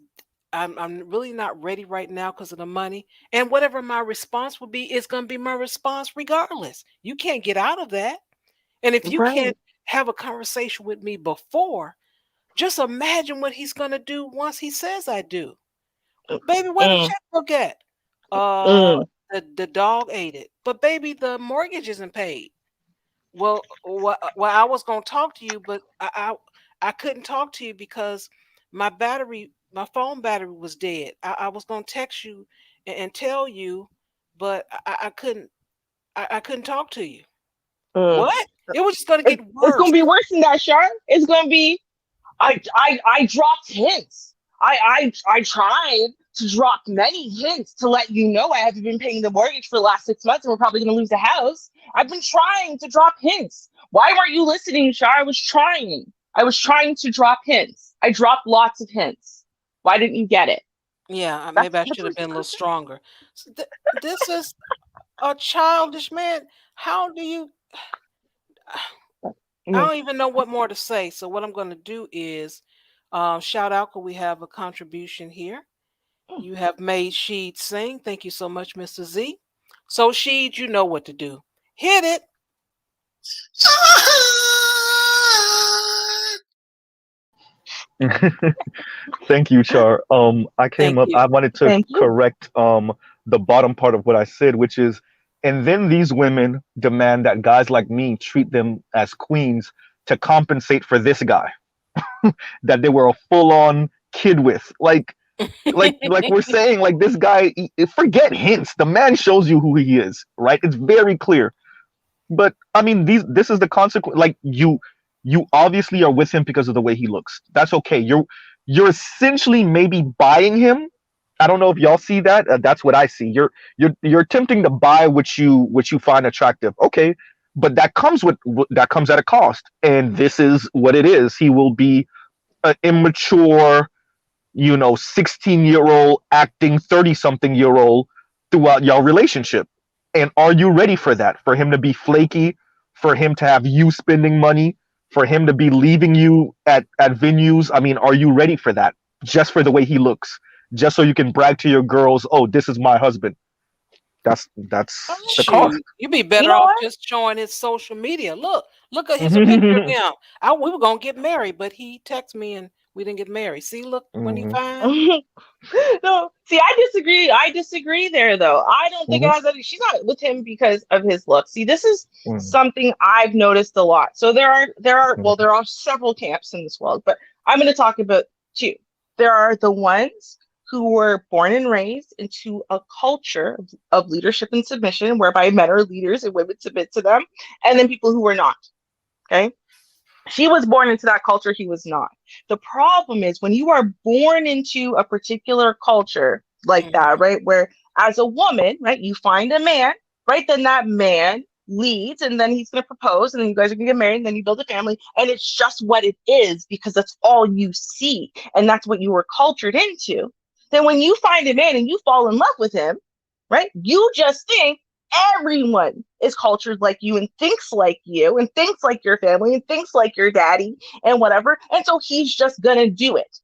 S1: really not ready right now because of the money." And whatever my response would be, is going to be my response regardless. You can't get out of that. And if you can't have a conversation with me before, just imagine what he's going to do once he says I do. Baby, where the checkbook at? The dog ate it. But baby, the mortgage isn't paid. Well, I was going to talk to you, but I couldn't talk to you because my phone battery was dead. I was going to text you and tell you, but I couldn't talk to you. What? It was just going to get worse.
S2: It's going to be worse than that, Char. It's going to be, I dropped hints. I tried to drop many hints to let you know I haven't been paying the mortgage for the last 6 months and we're probably going to lose the house. I've been trying to drop hints. Why weren't you listening, Char? I was trying to drop hints. I dropped lots of hints. Why didn't you get it?
S1: Yeah, maybe I should have been a little stronger. So this is a childish man. How do you... I don't even know what more to say. So what I'm going to do is shout out because we have a contribution here. You have made Sheed sing. Thank you so much, Mr. Z. So Sheed, you know what to do. Hit it.
S8: Thank you, Char. I came up. I wanted to correct the bottom part of what I said, which is, and then these women demand that guys like me treat them as queens to compensate for this guy that they were a full-on kid with. Like we're saying, like this guy, forget hints. The man shows you who he is, right? It's very clear. But I mean, this is the consequence. Like you obviously are with him because of the way he looks. That's okay. You're essentially maybe buying him. I don't know if y'all see that. That's what I see. You're attempting to buy what you find attractive. Okay, but that comes at a cost, and this is what it is. He will be an immature, 16-year-old acting 30-something-year-old throughout your relationship. And are you ready for that? For him to be flaky, for him to have you spending money, for him to be leaving you at venues? I mean, are you ready for that? Just for the way he looks, just so you can brag to your girls, "Oh, this is my husband." That's the cost.
S1: You'd be better off just showing his social media. Look at his picture of him. We were gonna get married, but he texted me and we didn't get married. See, look when he finds.
S2: No, see, I disagree there, though. I don't think it has any. She's not with him because of his looks. See, this is something I've noticed a lot. So there are several camps in this world, but I'm going to talk about two. There are the ones who were born and raised into a culture of leadership and submission, whereby men are leaders and women submit to them, and then people who were not. Okay. She was born into that culture. He was not. The problem is when you are born into a particular culture like that, right, where as a woman, right, you find a man, right, then that man leads and then he's going to propose and then you guys are going to get married and then you build a family and it's just what it is because that's all you see and that's what you were cultured into. Then when you find a man and you fall in love with him, right, you just think everyone is cultured like you and thinks like you and thinks like your family and thinks like your daddy and whatever. And so he's just going to do it.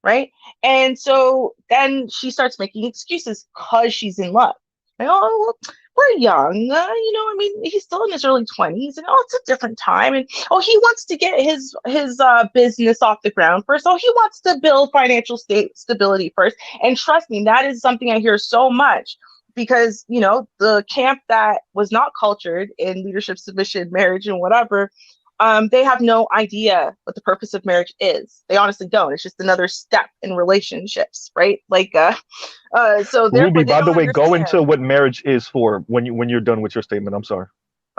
S2: Right. And so then she starts making excuses because she's in love. Like, oh, well, we're young. I mean, he's still in his early 20s and it's a different time. And he wants to get his business off the ground first. He wants to build financial stability first. And trust me, that is something I hear so much. Because, the camp that was not cultured in leadership, submission, marriage, and whatever, they have no idea what the purpose of marriage is. They honestly don't. It's just another step in relationships, right? Like, so therefore,
S8: Ruby,
S2: they
S8: by
S2: don't
S8: the way, go
S2: understand.
S8: into what marriage is for when you're done with your statement. I'm sorry.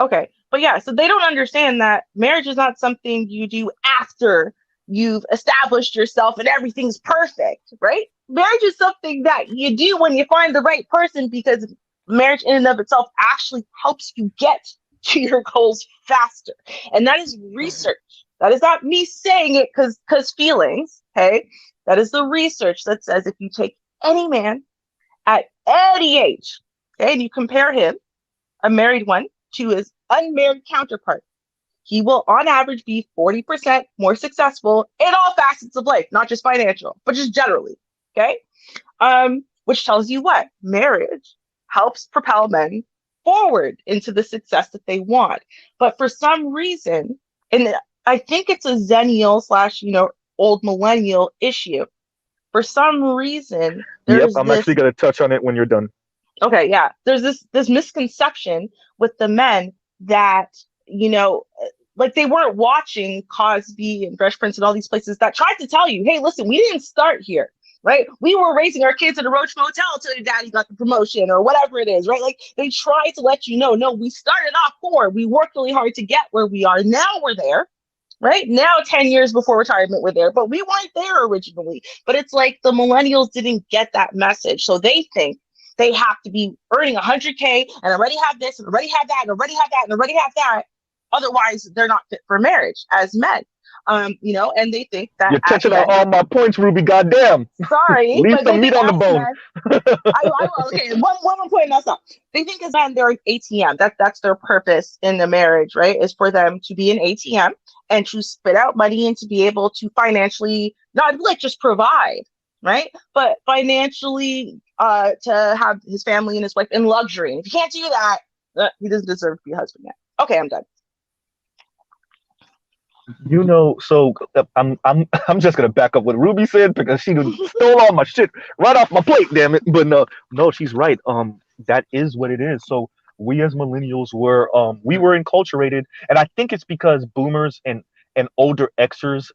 S2: Okay, but yeah, so they don't understand that marriage is not something you do after you've established yourself and everything's perfect, right? Marriage is something that you do when you find the right person, because marriage in and of itself actually helps you get to your goals faster. And that is research. That is not me saying it because feelings, okay? That is the research that says if you take any man at any age, okay, and you compare him, a married one, to his unmarried counterpart, he will on average be 40% more successful in all facets of life, not just financial, but just generally. Okay. Which tells you what? Marriage helps propel men forward into the success that they want. But for some reason, and I think it's a Zennial / old millennial issue. For some reason,
S8: Yep,
S2: there's
S8: I'm
S2: this.
S8: actually gonna touch on it when you're done.
S2: Okay, yeah. There's this misconception with the men that, like they weren't watching Cosby and Fresh Prince and all these places that tried to tell you, hey, listen, we didn't start here, right? We were raising our kids in a Roach Motel until your daddy got the promotion or whatever it is, right? Like they try to let you know, no, we started off poor. We worked really hard to get where we are. Now we're there. Right now, 10 years before retirement, we're there, but we weren't there originally. But it's like the millennials didn't get that message. So they think they have to be earning 100K and already have this and already have that and already have that and already have that. Otherwise, they're not fit for marriage as men. And they think that
S8: you're touching on all my points, Ruby. Goddamn.
S2: Sorry,
S8: leave
S2: but
S8: some meat on the bone.
S2: Okay, one more point and I'll stop. They think as men they're an ATM. That's their purpose in the marriage, right? Is for them to be an ATM and to spit out money and to be able to financially not like just provide, right? But financially to have his family and his wife in luxury. And if you can't do that, he doesn't deserve to be a husband yet. Okay, I'm done.
S8: So I'm just gonna back up what Ruby said because she stole all my shit right off my plate, damn it. But no, she's right. That is what it is. So we as millennials were enculturated, and I think it's because boomers and older Xers,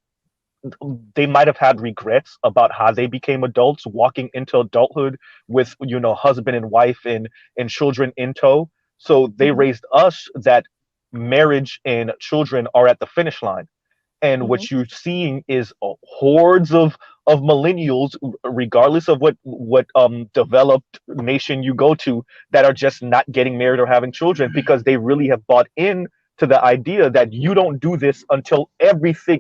S8: they might have had regrets about how they became adults, walking into adulthood with husband and wife and children in tow. So they raised us that marriage and children are at the finish line. And what you're seeing is hordes of millennials, regardless of what developed nation you go to, that are just not getting married or having children because they really have bought in to the idea that you don't do this until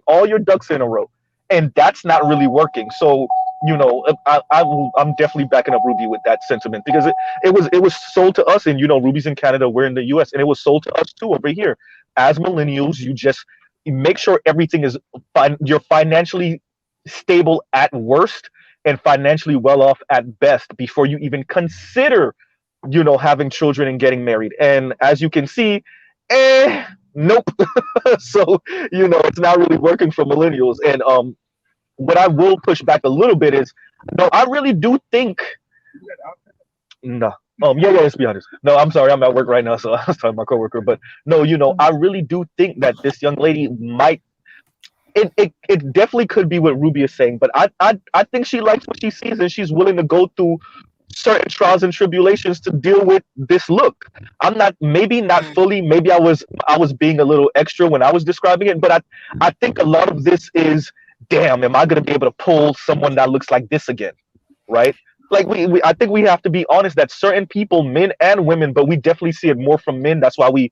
S8: all your ducks in a row, and that's not really working. So I'm definitely backing up Ruby with that sentiment because it was sold to us, and Ruby's in Canada, we're in the US, and it was sold to us too over here. As millennials, you just make sure everything is fine. You're financially stable at worst and financially well off at best before you even consider, having children and getting married. And as you can see, nope. So, it's not really working for millennials. And what I will push back a little bit is, no, I really do think, no. Yeah, let's be honest. No, I'm sorry, I'm at work right now, so I was talking to my coworker. But no, I really do think that this young lady might. It definitely could be what Ruby is saying, but I think she likes what she sees and she's willing to go through certain trials and tribulations to deal with this look. I'm not fully. Maybe I was being a little extra when I was describing it, but I think a lot of this is, damn, am I going to be able to pull someone that looks like this again, right? Like I think we have to be honest that certain people, men and women, but we definitely see it more from men. That's why we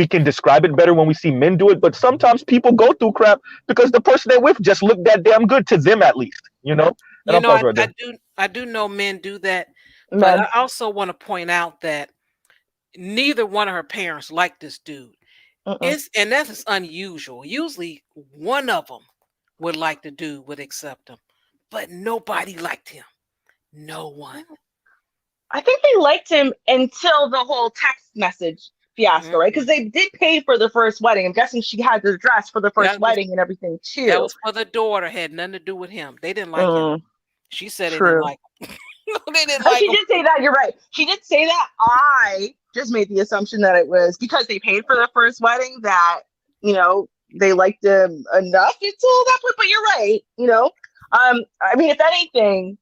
S8: can describe it better when we see men do it. But sometimes people go through crap because the person they're with just looked that damn good to them, at least, And
S1: I do know men do that, but I also want to point out that neither one of her parents liked this dude. And that is unusual. Usually one of them would like the dude, would accept him. But nobody liked him. No one.
S2: I think they liked him until the whole text message fiasco, right? Because they did pay for the first wedding. I'm guessing she had the dress for the first wedding and everything too.
S1: That was for the daughter. Had nothing to do with him. They didn't like him. She said they didn't like him. They didn't like
S2: she
S1: him.
S2: did say that. You're right. She did say that. I just made the assumption that it was because they paid for the first wedding that you know, they liked him enough until that point. But you're right, you know. I mean, if anything,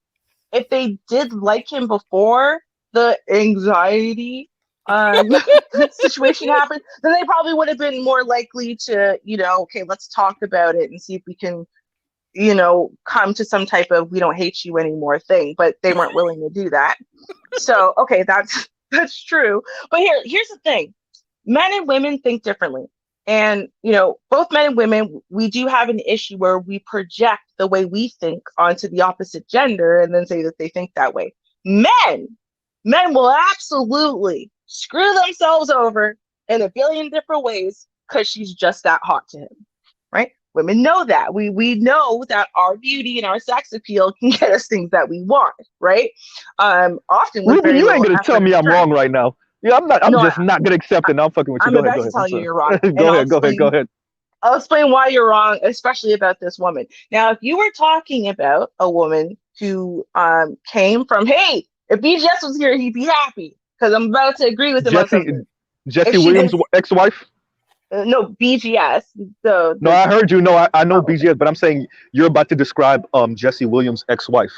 S2: if they did like him before the anxiety situation happened, then they probably would have been more likely to, you know, okay, let's talk about it and see if we can, you know, come to some type of we don't hate you anymore thing. But they weren't willing to do that. So, okay, that's true. But here's the thing. Men and women think differently. And, you know, both men and women, we do have an issue where we project the way we think onto the opposite gender and then say that they think that way. Men will absolutely screw themselves over in a billion different ways because she's just that hot to him, right? Women know that. We know that our beauty and our sex appeal can get us things that we want, right? Often with
S8: Ruby, you ain't gonna tell me I'm wrong right now. Yeah, I'm not. I'm just not gonna accept it. No, I'm fucking with you.
S2: I'm
S8: Go
S2: about
S8: ahead.
S2: to tell you you're wrong.
S8: Go ahead.
S2: I'll explain why you're wrong, especially about this woman. Now, if you were talking about a woman who came from, hey, if BGS was here, he'd be happy, because I'm about to agree with him on something.
S8: Jesse Williams' ex-wife?
S2: No, BGS.
S8: No, I heard you. No, I know BGS, but I'm saying you're about to describe Jesse Williams' ex-wife.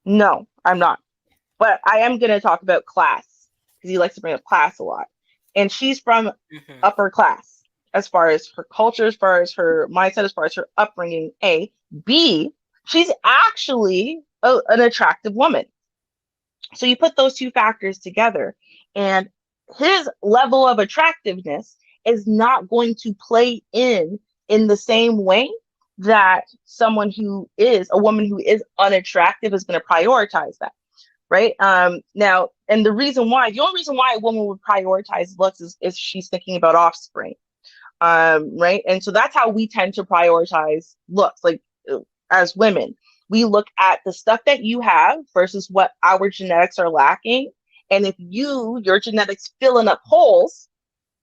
S2: No, I'm not. But I am going to talk about class, because he likes to bring up class a lot. And she's from upper class, as far as her culture, as far as her mindset, as far as her upbringing, A. B, she's actually an attractive woman. So you put those two factors together, and his level of attractiveness is not going to play in the same way that someone who is a woman who is unattractive is going to prioritize that. Right. Now, and the only reason why a woman would prioritize looks is she's thinking about offspring. Right. And so that's how we tend to prioritize looks. Like, as women, we look at the stuff that you have versus what our genetics are lacking. And if your genetics filling up holes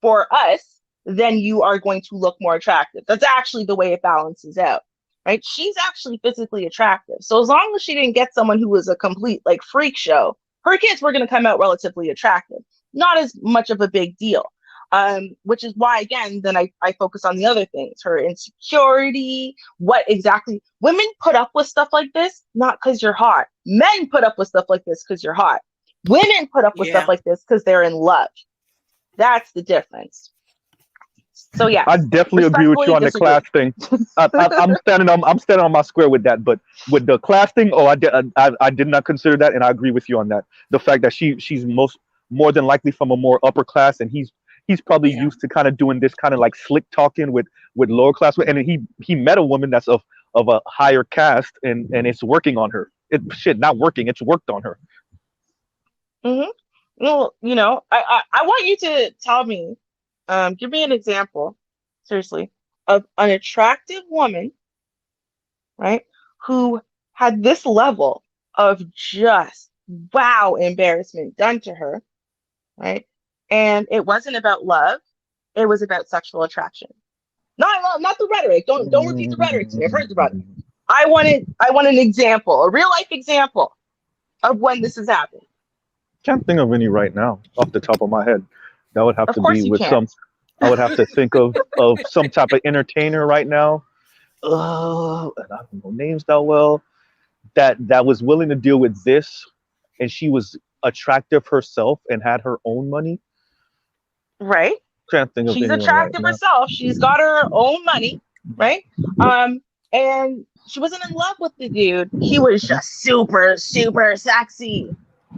S2: for us, then you are going to look more attractive. That's actually the way it balances out. Right? She's actually physically attractive. So as long as she didn't get someone who was a complete like freak show, her kids were going to come out relatively attractive. Not as much of a big deal. Which is why, again, then I focus on the other things, her insecurity, what exactly women put up with stuff like this, not because you're hot. Men put up with stuff like this because you're hot. Women put up with stuff like this because they're in love. That's the difference. So yeah,
S8: I definitely agree with you on the class thing. I'm standing on my square with that. But with the class thing, I did not consider that, and I agree with you on that. The fact that she's more than likely from a more upper class, and he's probably used to kind of doing this kind of like slick talking with lower class, and he met a woman that's of a higher caste, and it's working on her. Not working. It's worked on her.
S2: Mm-hmm. Well, you know, I want you to tell me. Give me an example, seriously, of an attractive woman, right, who had this level of just wow embarrassment done to her, right? And it wasn't about love; it was about sexual attraction. Not the rhetoric. Don't repeat the rhetoric to me. I've heard the rhetoric. I want an example, a real life example of when this has happened.
S8: Can't think of any right now off the top of my head. That would have to be with some. I would have to think of some type of entertainer right now. And I don't know names that well. That was willing to deal with this, and she was attractive herself and had her own money.
S2: Right.
S8: Can't think of
S2: She's attractive right herself. She's got her own money. Right. And she wasn't in love with the dude. He was just super, super sexy.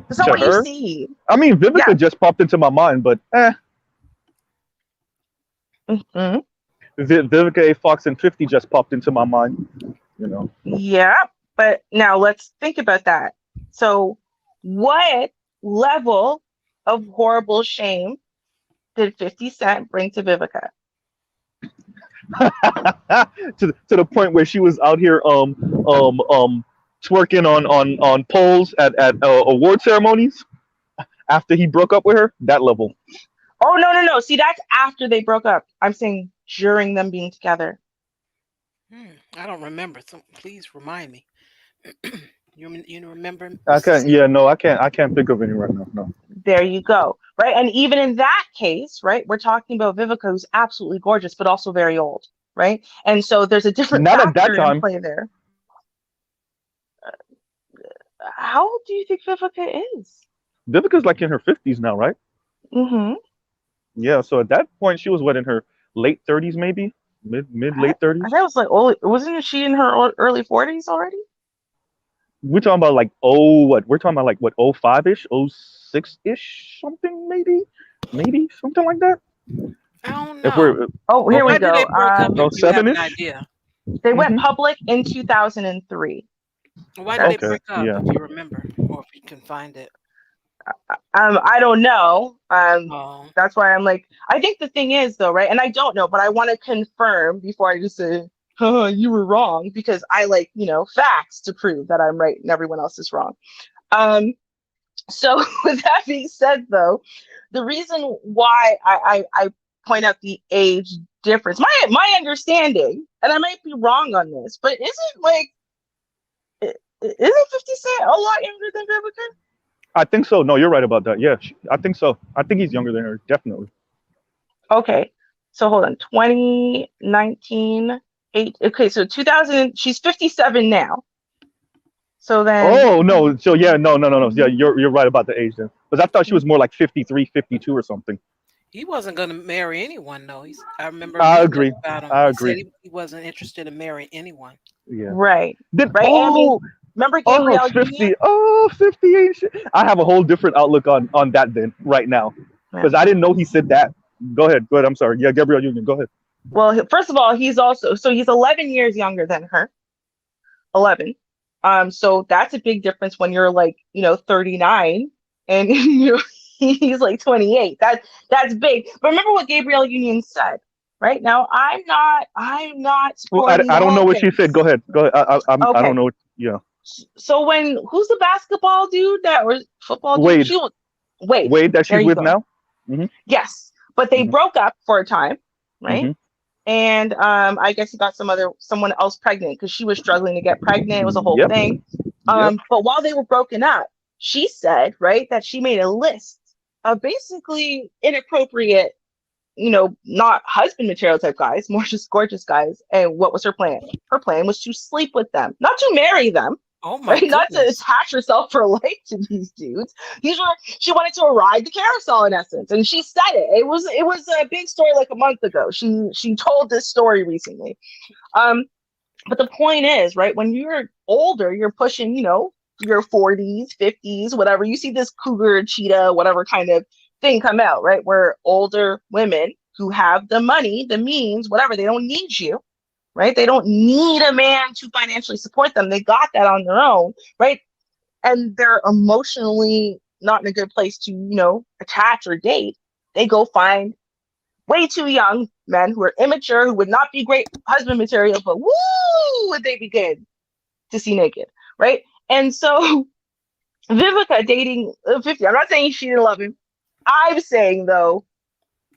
S2: That's not what you see.
S8: I mean, Vivica just popped into my mind, but
S2: Mm-hmm.
S8: Vivica A. Fox and 50 just popped into my mind. You know.
S2: Yeah, but now let's think about that. So, what level of horrible shame did 50 Cent bring to Vivica?
S8: to the point where she was out here twerking on poles at award ceremonies after he broke up with her. That level.
S2: Oh no. See, that's after they broke up. I'm saying during them being together.
S1: I don't remember. So please remind me. You remember?
S8: I can't. Yeah, no, I can't. I can't think of any right now. No.
S2: There you go. right? And even in that case, right, we're talking about Vivica, who's absolutely gorgeous, but also very old, right? And so there's a different
S8: Not at that
S2: factor in
S8: time.
S2: play there. How old do you think Vivica is?
S8: Vivica's like in her 50s now, right?
S2: Mm-hmm.
S8: Yeah. So at that point, she was what, in her late 30s, maybe mid late 30s.
S2: That was like, oh, wasn't she in her early 40s already?
S8: We're talking about like, oh, what? We're talking about like what, 05-ish, 06-ish, something, maybe something like that.
S1: I don't
S8: If
S1: know.
S8: we're
S2: Oh, here we
S1: Why did they
S2: go.
S1: break up if you have an
S8: 07-ish.
S1: idea?
S2: They went public in 2003.
S1: Why did they
S8: Okay.
S1: break up
S8: Yeah.
S1: if you remember or if you can find it?
S2: I don't know.
S1: Oh,
S2: That's why I'm like, I think the thing is though, right? And I don't know, but I want to confirm before I just say, oh, you were wrong, because I like, facts to prove that I'm right and everyone else is wrong. So with that being said though, the reason why I point out the age difference, my understanding, and I might be wrong on this, but isn't 50 Cent a lot younger than Vivica?
S8: I think so. No, you're right about that. Yeah, I think so. I think he's younger than her, definitely.
S2: Okay, so hold on, 2019, 8. Okay, so 2000. She's 57 now. So then.
S8: Oh no. So yeah, no. Yeah, you're right about the age then, because I thought she was more like 53, 52 or something.
S1: he wasn't going to marry anyone, though. I remember
S8: I
S1: reading
S8: agree.
S1: about him.
S8: I
S1: He said
S8: agree.
S1: he wasn't interested in marrying anyone.
S8: Yeah.
S2: Right.
S8: Then
S2: Right. And I mean, remember Gabrielle
S8: 50.
S2: Union?
S8: Oh, 50 ain't shit. I have a whole different outlook on that then right now, because I didn't know he said that. Go ahead. I'm sorry. Yeah, Gabrielle Union. Go ahead.
S2: Well, first of all, he's 11 years younger than her. 11. So that's a big difference when you're like, 39 and he's like 28. That's big. But remember what Gabrielle Union said, right? Now I'm not supporting
S8: I don't know what
S2: things.
S8: she said. Go ahead.
S2: Okay.
S8: I don't know. Yeah.
S2: So who's the basketball dude or football
S8: Wade.
S2: dude? Wade.
S8: Wade that she's with now?
S2: Mm-hmm. Yes. But they broke up for a time, right? Mm-hmm. And I guess he got someone else pregnant because she was struggling to get pregnant. It was a whole thing. But while they were broken up, she said, right, that she made a list of basically inappropriate, not husband material type guys, more just gorgeous guys. And what was her plan? Her plan was to sleep with them, not to marry them.
S1: Oh my goodness.
S2: Not to attach herself for life to these dudes. She wanted to ride the carousel in essence, and she said it. It was a big story like a month ago. She told this story recently. But the point is, right, when you're older, you're pushing, your 40s, 50s, whatever. You see this cougar, cheetah, whatever kind of thing come out, right? Where older women who have the money, the means, whatever, they don't need you. Right? They don't need a man to financially support them. They got that on their own, right? And they're emotionally not in a good place to, attach or date. They go find way too young men who are immature, who would not be great husband material, but woo, would they be good to see naked, right? And so Vivica dating 50, I'm not saying she didn't love him. I'm saying, though,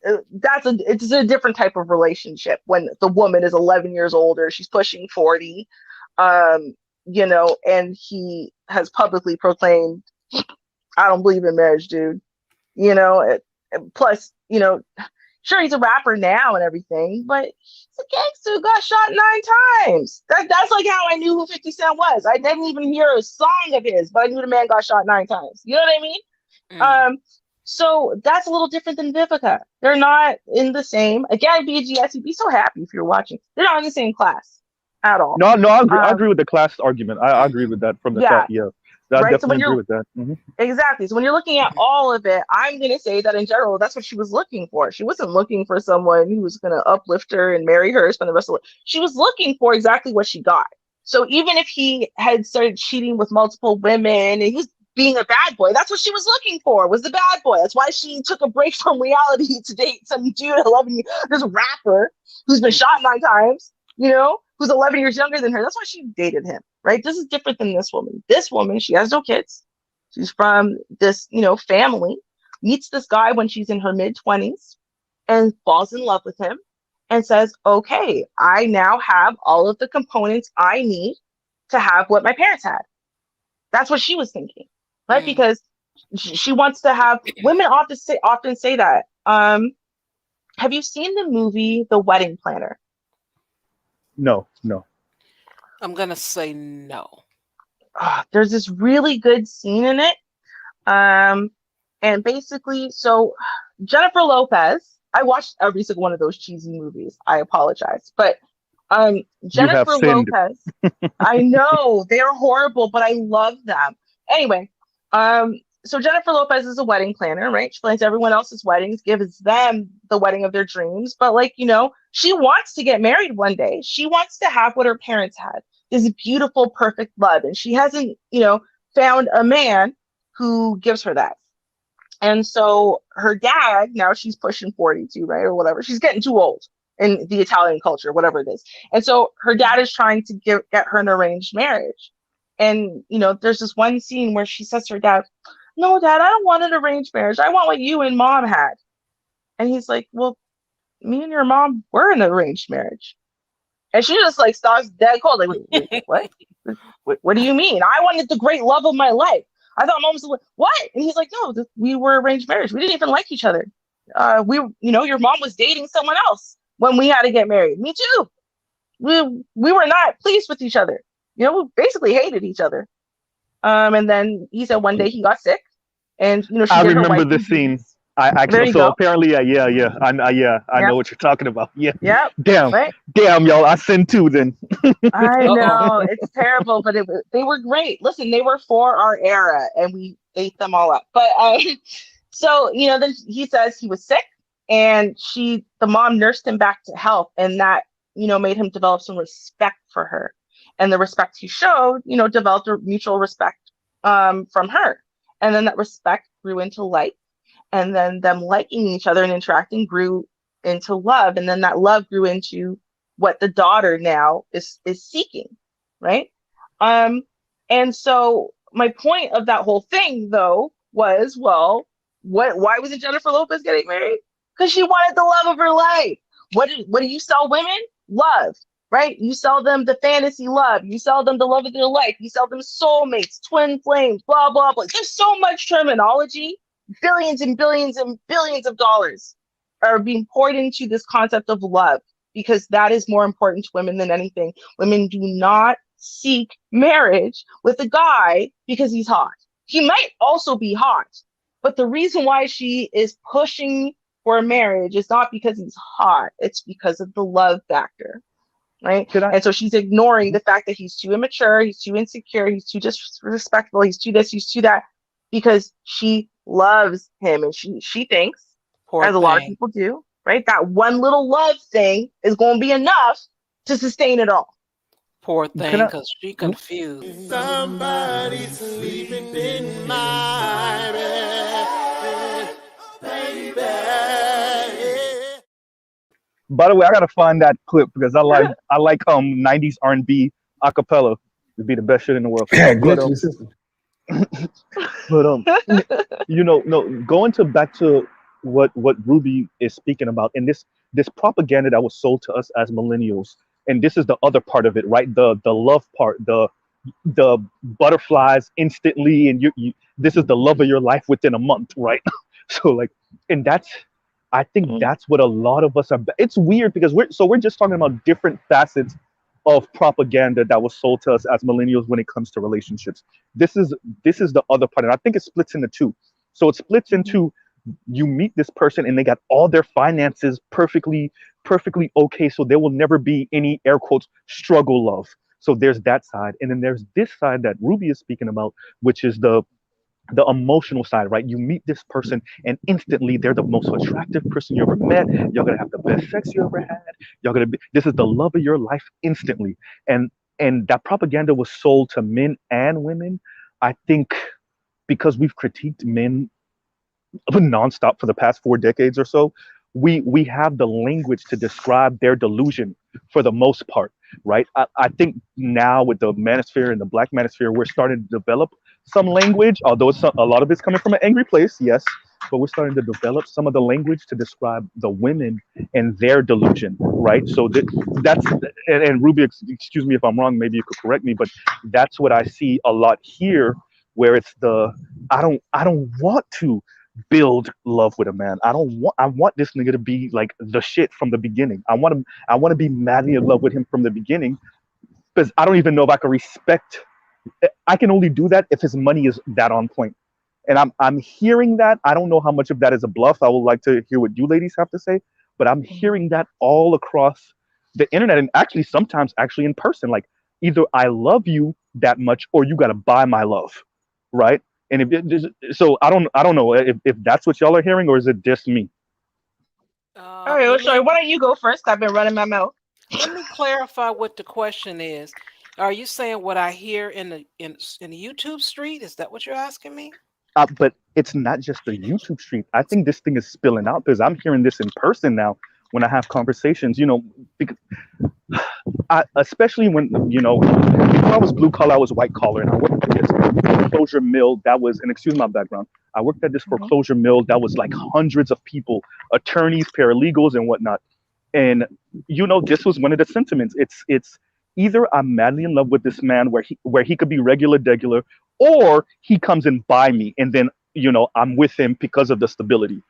S2: it's a different type of relationship when the woman is 11 years older, she's pushing 40, and he has publicly proclaimed, I don't believe in marriage, dude. Plus, sure, he's a rapper now and everything, but he's a gangster who got shot 9 times. That's like how I knew who 50 Cent was. I didn't even hear a song of his, but I knew the man got shot 9 times. You know what I mean? So that's a little different than Vivica. They're not in the same. Again, BGS, you'd be so happy if you're watching. They're not in the same class at all.
S8: No, I agree. I agree with the class argument. I agree with that from the top. Yeah, I definitely agree with that. Mm-hmm.
S2: Exactly. So when you're looking at all of it, I'm going to say that in general, that's what she was looking for. She wasn't looking for someone who was going to uplift her and marry her, spend the rest of it. She was looking for exactly what she got. So even if he had started cheating with multiple women and he was being a bad boy, that's what she was looking for, was the bad boy. That's why she took a break from reality to date some dude 11 years, this rapper who's been shot 9 times, who's 11 years younger than her. That's why she dated him, right? This is different than this woman. This woman, she has no kids. She's from this, family, meets this guy when she's in her mid-20s and falls in love with him and says, okay, I now have all of the components I need to have what my parents had. That's what she was thinking. Right? Because She wants to have women often say that. Have you seen the movie The Wedding Planner?
S8: No.
S1: I'm gonna say no.
S2: There's this really good scene in it. And basically, so Jennifer Lopez, I watched every single one of those cheesy movies. I apologize. But Jennifer Lopez, I know they're horrible, but I love them. Anyway, so Jennifer Lopez is a wedding planner, right? She plans everyone else's weddings, gives them the wedding of their dreams. But like, she wants to get married one day. She wants to have what her parents had, this beautiful, perfect love. And she hasn't, found a man who gives her that. And so her dad, now she's pushing 42, right? Or whatever. She's getting too old in the Italian culture, whatever it is. And so her dad is trying to get her an arranged marriage. And, there's this one scene where she says to her dad, "No, Dad, I don't want an arranged marriage. I want what you and Mom had." And he's like, "Well, me and your mom were in an arranged marriage." And she just like stops dead cold. Like, wait, what? What do you mean? I wanted the great love of my life. I thought Mom was like, what? And he's like, "No, we were arranged marriage. We didn't even like each other. Your mom was dating someone else when we had to get married. Me too. We were not pleased with each other. We basically hated each other." And then he said one day he got sick, and she
S8: I remember this scene. I actually, so apparently, I know what you're talking about. Yeah.
S2: Yep.
S8: Damn, y'all, I sinned too then.
S2: I know, it's terrible, but they were great. Listen, they were for our era, and we ate them all up. But so then he says he was sick, and the mom nursed him back to health, and that made him develop some respect for her, and the respect he showed, developed a mutual respect from her, and then that respect grew into like. And then them liking each other and interacting grew into love. And then that love grew into what the daughter now is seeking, right? And so my point of that whole thing, though, was, well, why wasn't Jennifer Lopez getting married? Because she wanted the love of her life. What do you sell women? Love, right? You sell them the fantasy love. You sell them the love of their life. You sell them soulmates, twin flames, blah, blah, blah. There's so much terminology. Billions and billions and billions of dollars are being poured into this concept of love, because that is more important to women than anything. Women do not seek marriage with a guy because he's hot. He might also be hot, but the reason why she is pushing for marriage is not because he's hot. It's because of the love factor, right? And so she's ignoring the fact that he's too immature, he's too insecure, he's too disrespectful, he's too this, he's too that, because she loves him, and she thinks, as a lot of people do, right, that one little love thing is going to be enough to sustain it all.
S1: Poor thing, because she confused.
S3: Somebody's sleeping in my bed, baby.
S8: By the way, I gotta find that clip because I like 90s R&B acapella. It'd be the best shit in the world.
S3: Yeah, glitch in the system.
S8: But going back to what Ruby is speaking about, and this propaganda that was sold to us as millennials, and this is the other part of it, right? The love part, the butterflies instantly, and you this is the love of your life within a month, right? So like, and I think that's what a lot of us are. It's weird because we're just talking about different facets of propaganda that was sold to us as millennials when it comes to relationships. This is the other part, and I think it splits into two. So it splits into, you meet this person and they got all their finances perfectly okay, so there will never be any, air quotes, struggle love. So there's that side, and then there's this side that Ruby is speaking about, which is the emotional side, right? You meet this person and instantly they're the most attractive person you ever met. You're gonna have the best sex you ever had. This is the love of your life instantly. And that propaganda was sold to men and women. I think because we've critiqued men nonstop for the past 4 decades or so, we have the language to describe their delusion for the most part, right? I think now with the manosphere and the Black manosphere, we're starting to develop some language, although a lot of it's coming from an angry place, yes, but we're starting to develop some of the language to describe the women and their delusion, right? So that's, and Ruby, excuse me if I'm wrong, maybe you could correct me, but that's what I see a lot here, where it's the I don't want to build love with a man. I want this nigga to be like the shit from the beginning. I want to be madly in love with him from the beginning, because I don't even know if I can respect. I can only do that if his money is that on point. And I'm hearing that. I don't know how much of that is a bluff. I would like to hear what you ladies have to say, but I'm hearing that all across the internet, and actually sometimes actually in person. Like, either I love you that much or you got to buy my love, right? And so I don't know if that's what y'all are hearing, or is it just me?
S2: All right, well, sorry. Why don't you go first? I've been running my mouth.
S1: Let me clarify what the question is. Are you saying what I hear in the YouTube street? Is that what you're asking me?
S8: But it's not just the YouTube street. I think this thing is spilling out, because I'm hearing this in person now when I have conversations. Because especially when, before I was blue collar, I was white collar, and I worked at this foreclosure mill that was, and excuse my background, I worked at this foreclosure mill that was like hundreds of people, attorneys, paralegals, and whatnot. And this was one of the sentiments. It's either I'm madly in love with this man where he could be regular degular, or he comes and buy me, and then I'm with him because of the stability.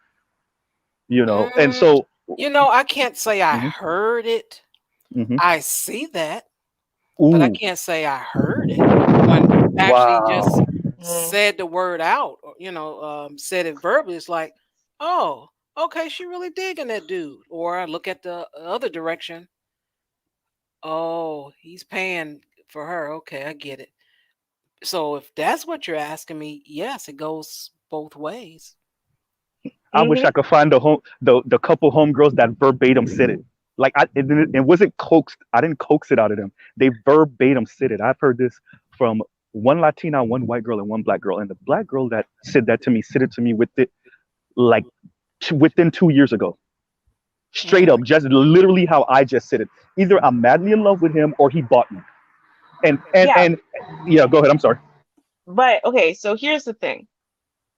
S8: And so
S1: I can't say I heard it. I see that, but I can't say I heard it. When actually just said the word out, or said it verbally, it's like, oh, okay, she really digging that dude. Or I look at the other direction. Oh, he's paying for her. Okay, I get it. So if that's what you're asking me, yes, it goes both ways.
S8: I wish I could find the couple homegirls that verbatim said it. Like, it wasn't coaxed. I didn't coax it out of them. They verbatim said it. I've heard this from one Latina, one white girl, and one black girl. And the black girl that said that to me said it to me like within 2 years ago. Straight up, just literally how I just said it. Either I'm madly in love with him or he bought me. And yeah, go ahead. I'm sorry.
S2: But okay, so here's the thing,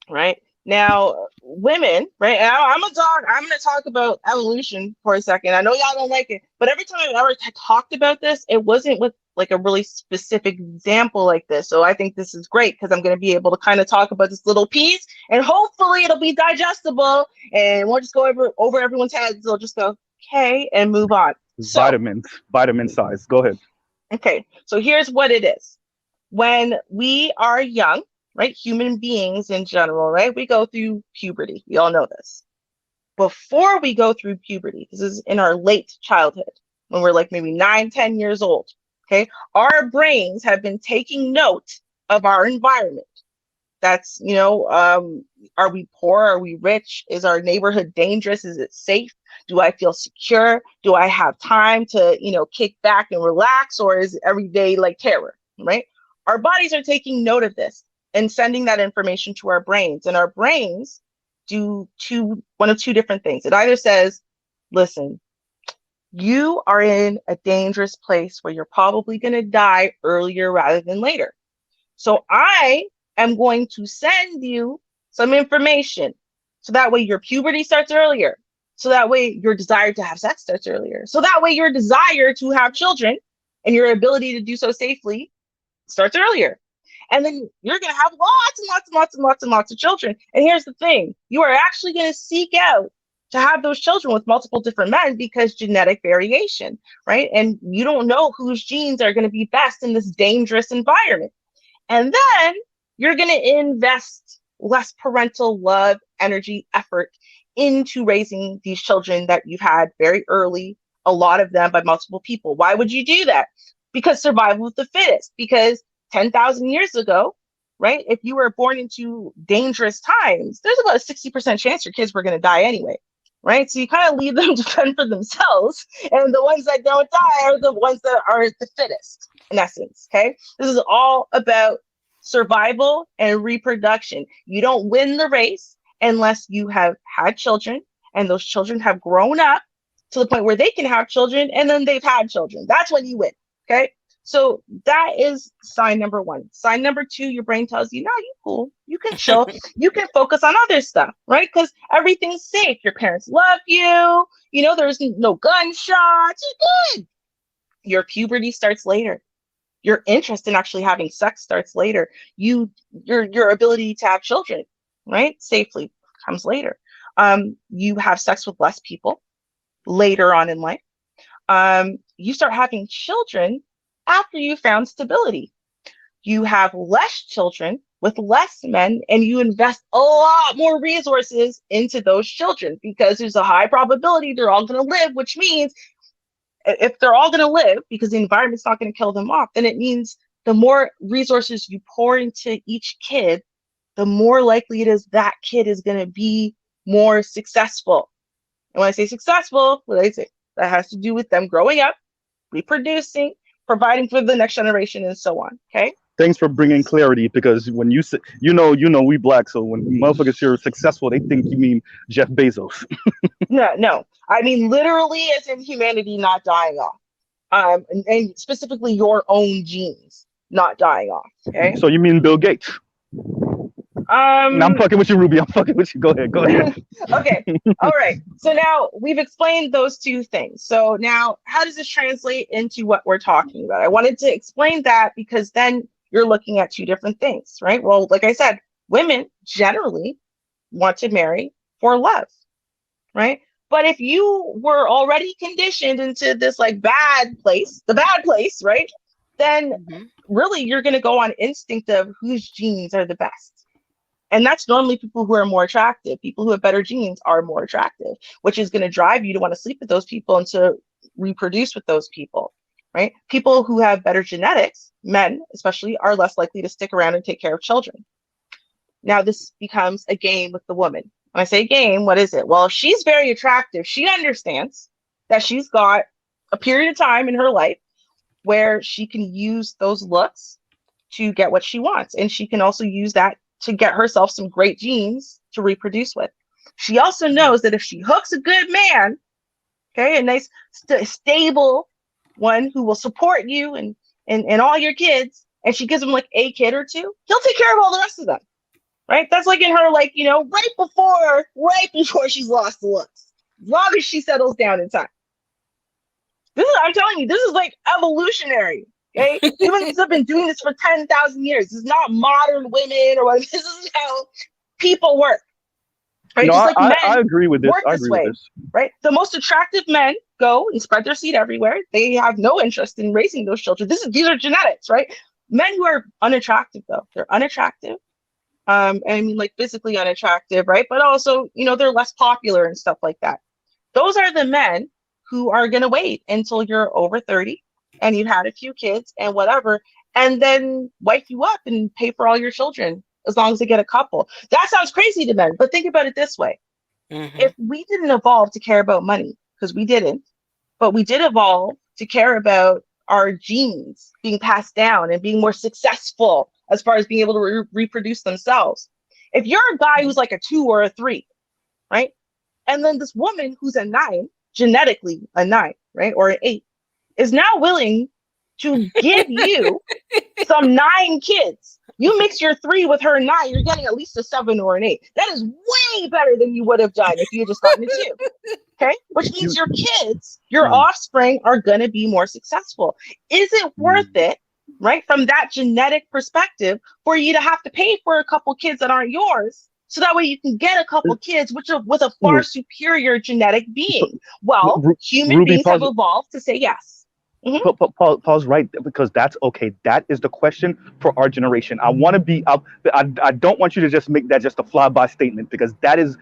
S2: right? Now, women, right? I'm a dog. I'm going to talk about evolution for a second. I know y'all don't like it, but every time I've ever talked about this, it wasn't with like a really specific example like this. So I think this is great, because I'm going to be able to kind of talk about this little piece, and hopefully it'll be digestible, and we'll just go over everyone's heads. They'll just go, okay, and move on.
S8: Vitamin size. Go ahead.
S2: Okay, so here's what it is. When we are young, right, human beings in general, right, we go through puberty. We all know this. Before we go through puberty, this is in our late childhood, when we're like maybe 9-10 years old, okay, our brains have been taking note of our environment. That's, are we poor? Are we rich? Is our neighborhood dangerous? Is it safe? Do I feel secure? Do I have time to, kick back and relax? Or is it every day like terror, right? Our bodies are taking note of this and sending that information to our brains. And our brains do one of two different things. It either says, listen, you are in a dangerous place where you're probably going to die earlier rather than later. So I am going to send you some information, so that way your puberty starts earlier. So that way your desire to have sex starts earlier. So that way your desire to have children and your ability to do so safely starts earlier. And then you're going to have lots and lots and lots and lots and lots of children. And here's the thing, you are actually going to seek out to have those children with multiple different men, because genetic variation, right? And you don't know whose genes are going to be best in this dangerous environment. And then you're going to invest less parental love, energy, effort into raising these children that you've had very early, a lot of them by multiple people. Why would you do that? Because survival of the fittest. Because 10,000 years ago, right, if you were born into dangerous times, there's about a 60% chance your kids were going to die anyway, right? So you kind of leave them to fend for themselves. And the ones that don't die are the ones that are the fittest, in essence, okay? This is all about survival and reproduction. You don't win the race unless you have had children, and those children have grown up to the point where they can have children, and then they've had children. That's when you win, okay? So that is sign number one. Sign number two, your brain tells you, no, you cool. You can chill. You can focus on other stuff, right? Because everything's safe. Your parents love you. There's no gunshots. You're good. Your puberty starts later. Your interest in actually having sex starts later. Your ability to have children, right, safely comes later. You have sex with less people later on in life. You start having children after you found stability. You have less children with less men, and you invest a lot more resources into those children because there's a high probability they're all going to live, which means if they're all going to live because the environment's not going to kill them off, then it means the more resources you pour into each kid, the more likely it is that kid is going to be more successful. And when I say successful, what I say, that has to do with them growing up, reproducing, providing for the next generation, and so on. Okay.
S8: Thanks for bringing clarity, because when you say, we black, so when motherfuckers hear successful, they think you mean Jeff Bezos.
S2: No. I mean literally as in humanity not dying off. And specifically your own genes not dying off. Okay.
S8: So you mean Bill Gates? No, I'm fucking with you, Ruby. I'm fucking with you. Go ahead.
S2: Okay. All right. So now we've explained those two things. So now how does this translate into what we're talking about? I wanted to explain that because then you're looking at two different things, right? Well, like I said, women generally want to marry for love, right? But if you were already conditioned into this like the bad place, right? Then really you're going to go on instinct of whose genes are the best. And that's normally people who are more attractive. People who have better genes are more attractive, which is going to drive you to want to sleep with those people and to reproduce with those people, right? People who have better genetics, men especially, are less likely to stick around and take care of children. Now this becomes a game with the woman. When I say game, what is it? Well, if she's very attractive, she understands that she's got a period of time in her life where she can use those looks to get what she wants. And she can also use that to get herself some great genes to reproduce with. She also knows that if she hooks a good man, okay, a nice stable one who will support you and all your kids, and she gives him like a kid or two, he'll take care of all the rest of them, right? That's like in her, like, right before she's lost the looks, as long as she settles down in time. I'm telling you, this is like evolutionary. Okay, humans have been doing this for 10,000 years. This is not modern women or what. This is how people work. Right?
S8: No,
S2: just like men
S8: I agree with this.
S2: Work this way, right? The most attractive men go and spread their seed everywhere. They have no interest in raising those children. These are genetics, right? Men who are unattractive, though, they're unattractive. I mean, like physically unattractive, right? But also, they're less popular and stuff like that. Those are the men who are going to wait until you're over 30 and you've had a few kids and whatever, and then wife you up and pay for all your children as long as they get a couple. That sounds crazy to men, but think about it this way. If we didn't evolve to care about money, because we didn't, but we did evolve to care about our genes being passed down and being more successful as far as being able to reproduce themselves. If you're a guy who's like a 2 or a 3, right? And then this woman who's a 9, genetically a 9, right? Or an 8, is now willing to give you some 9 kids. You mix your 3 with her 9, you're getting at least a 7 or an 8. That is way better than you would have done if you had just gotten a 2. Okay? Which means your kids, your offspring are going to be more successful. Is it worth it, right, from that genetic perspective, for you to have to pay for a couple kids that aren't yours, so that way you can get a couple kids with a far superior genetic being? Well, human beings have evolved to say yes.
S8: Pause right there, because that's okay. That is the question for our generation. I want to be up. I don't want you to just make that just a flyby statement, because that is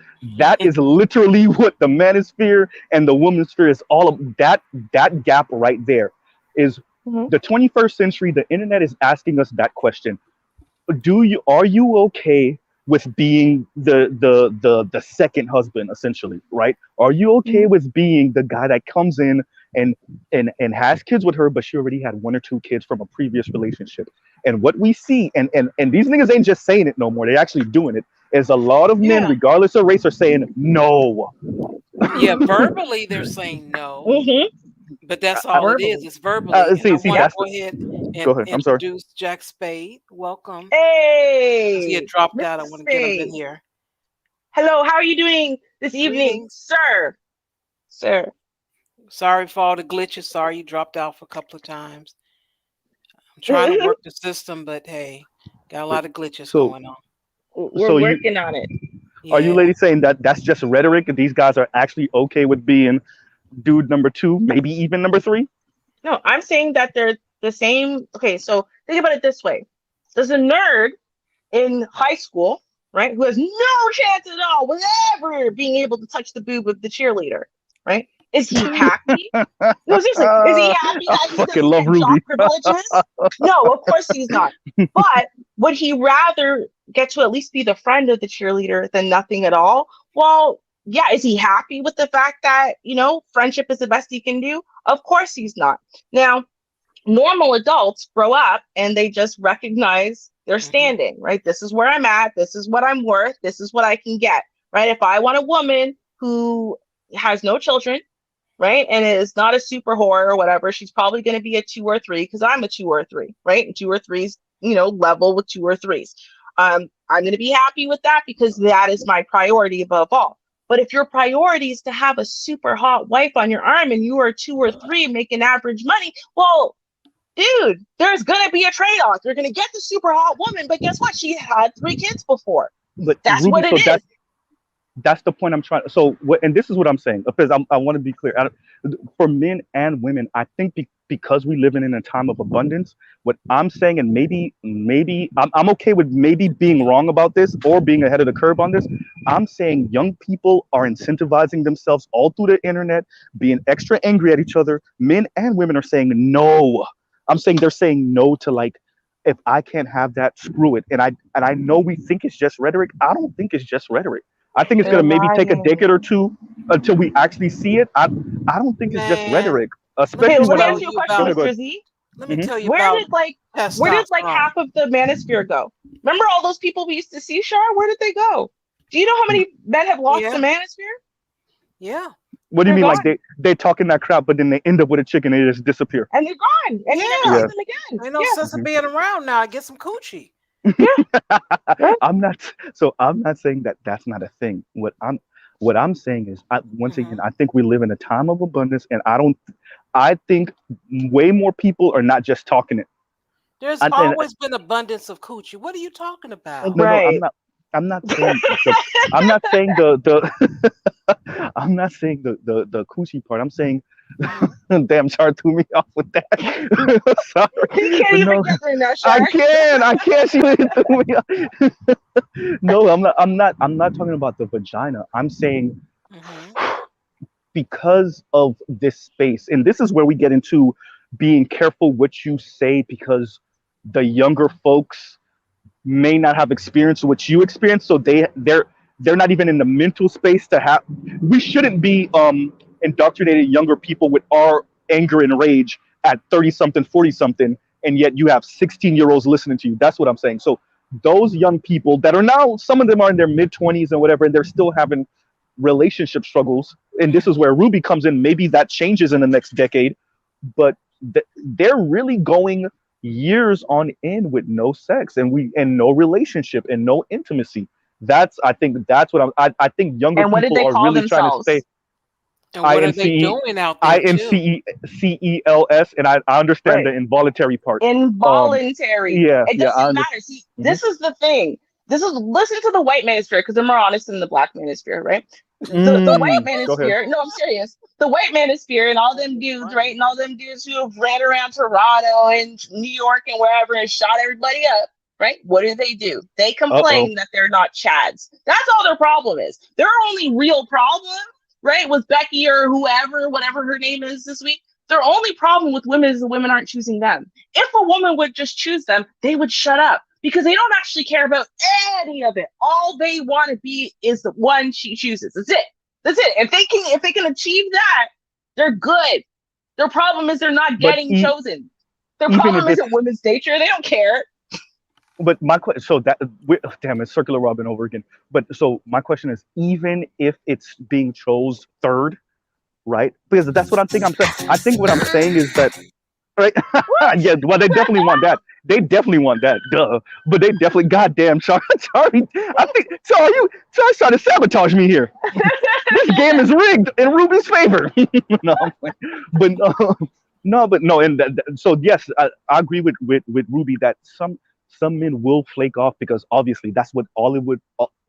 S8: literally what the manosphere and the womansphere is all of. That gap right there is the 21st century. The internet is asking us that question. Are you okay with being the second husband, essentially, right? Are you okay with being the guy that comes in and has kids with her, but she already had 1 or 2 kids from a previous relationship? And what we see, and these niggas ain't just saying it no more, they're actually doing it, is a lot of men, regardless of race, are saying no.
S1: Yeah, verbally they're saying no. But that's all it is. It's verbally. I want to go ahead and introduce Jack Spade. Welcome.
S2: Hey!
S1: He had dropped out. I want to get him in here.
S2: Hello, how are you doing this evening, sir? Sir.
S1: Sorry for all the glitches. Sorry you dropped out for a couple of times. Trying to work the system, but hey, got a lot of glitches going on.
S2: We're working on it.
S8: Are you ladies saying that that's just rhetoric? These guys are actually okay with being dude number 2, maybe even number 3?
S2: No, I'm saying that they're the same. Okay, so think about it this way. There's a nerd in high school, right, who has no chance at all with ever being able to touch the boob of the cheerleader, right? Is he happy? No, seriously, is he happy that he doesn't get job privileges? No, of course he's not. But would he rather get to at least be the friend of the cheerleader than nothing at all? Well, yeah, is he happy with the fact that, friendship is the best he can do? Of course he's not. Now, normal adults grow up and they just recognize their standing, right? This is where I'm at. This is what I'm worth. This is what I can get, right? If I want a woman who has no children, right, and is not a super whore or whatever, she's probably going to be a 2 or 3 because I'm a 2 or 3, right? And 2 or 3s, level with 2 or 3s. I'm going to be happy with that because that is my priority above all. But if your priority is to have a super hot wife on your arm and you are 2 or 3 making average money, well, dude, there's going to be a trade-off. You're going to get the super hot woman, but guess what? She had 3 kids before.
S8: But
S2: that's Ruby, what it is.
S8: That's the point I'm trying. So, and this is what I'm saying, because I want to be clear. For men and women, I think because we live in a time of abundance, what I'm saying, and maybe I'm okay with maybe being wrong about this or being ahead of the curve on this. I'm saying young people are incentivizing themselves all through the internet, being extra angry at each other. Men and women are saying no. I'm saying they're saying no to, like, if I can't have that, screw it. And I know we think it's just rhetoric. I don't think it's just rhetoric. I think it's going to maybe take a decade or 2 until we actually see it. I don't think it's just rhetoric. Especially
S2: let me ask you a question, Mr. Z.
S1: Let me tell you
S2: where did half of the manosphere go? Remember all those people we used to see, Char? Where did they go? Do you know how many men have lost the manosphere?
S1: Yeah.
S8: What do you mean? Gone. Like they're talking that crap, but then they end up with a chicken and they just disappear.
S2: And they're gone. And you never see them again.
S1: Ain't no sense of being around now. I get some coochie.
S8: I'm not saying that that's not a thing. What I'm saying is, once again, I think we live in a time of abundance, and I think way more people are not just talking it.
S1: There's always been abundance of coochie. What are you talking about?
S8: No, I'm not saying I'm not saying the I'm not saying the coochie part. I'm saying damn, Char threw me off with that. Sorry.
S2: You can't even get there now, Char.
S8: I can't. She really threw me off. No, I'm not talking about the vagina. I'm saying because of this space, and this is where we get into being careful what you say, because the younger folks may not have experienced what you experienced, so they're not even in the mental space to have. We shouldn't be indoctrinating younger people with our anger and rage at 30-something, 40-something, and yet you have 16-year-olds listening to you. That's what I'm saying. So those young people that are now, some of them are in their mid-20s and whatever, and they're still having relationship struggles, and this is where Ruby comes in. Maybe that changes in the next decade, but they're really going years on end with no sex and no relationship and no intimacy. I think that's what I think younger people are really trying to say.
S1: And what are they doing out there?
S8: INCELS, and I understand the involuntary part.
S2: Involuntary. It doesn't matter. See, this is the thing. Listen to the white manosphere, because they're more honest than the black manosphere, right? The white manosphere. No, I'm serious. The white manosphere and all them dudes, right? And all them dudes who have ran around Toronto and New York and wherever and shot everybody up, right? What do? They complain that they're not Chads. That's all their problem is. Their only real problem, right, with Becky or whoever, whatever her name is this week, their only problem with women is the women aren't choosing them. If a woman would just choose them, they would shut up, because they don't actually care about any of it. All they want to be is the one she chooses. That's it. If they can achieve that, they're good. Their problem is they're not getting chosen. Their problem isn't women's nature. They don't care.
S8: But my question, damn, it's circular Robin over again. But so my question is, even if it's being chose third, right? Because that's what I'm saying. I think what I'm saying is that, right? Yeah, well, they definitely want that. They definitely want that, duh. But they definitely, goddamn, sorry. I think, Char's trying to sabotage me here. This game is rigged in Ruby's favor. No, but No, but no, and so yes, I agree with Ruby that some men will flake off because obviously that's what all it would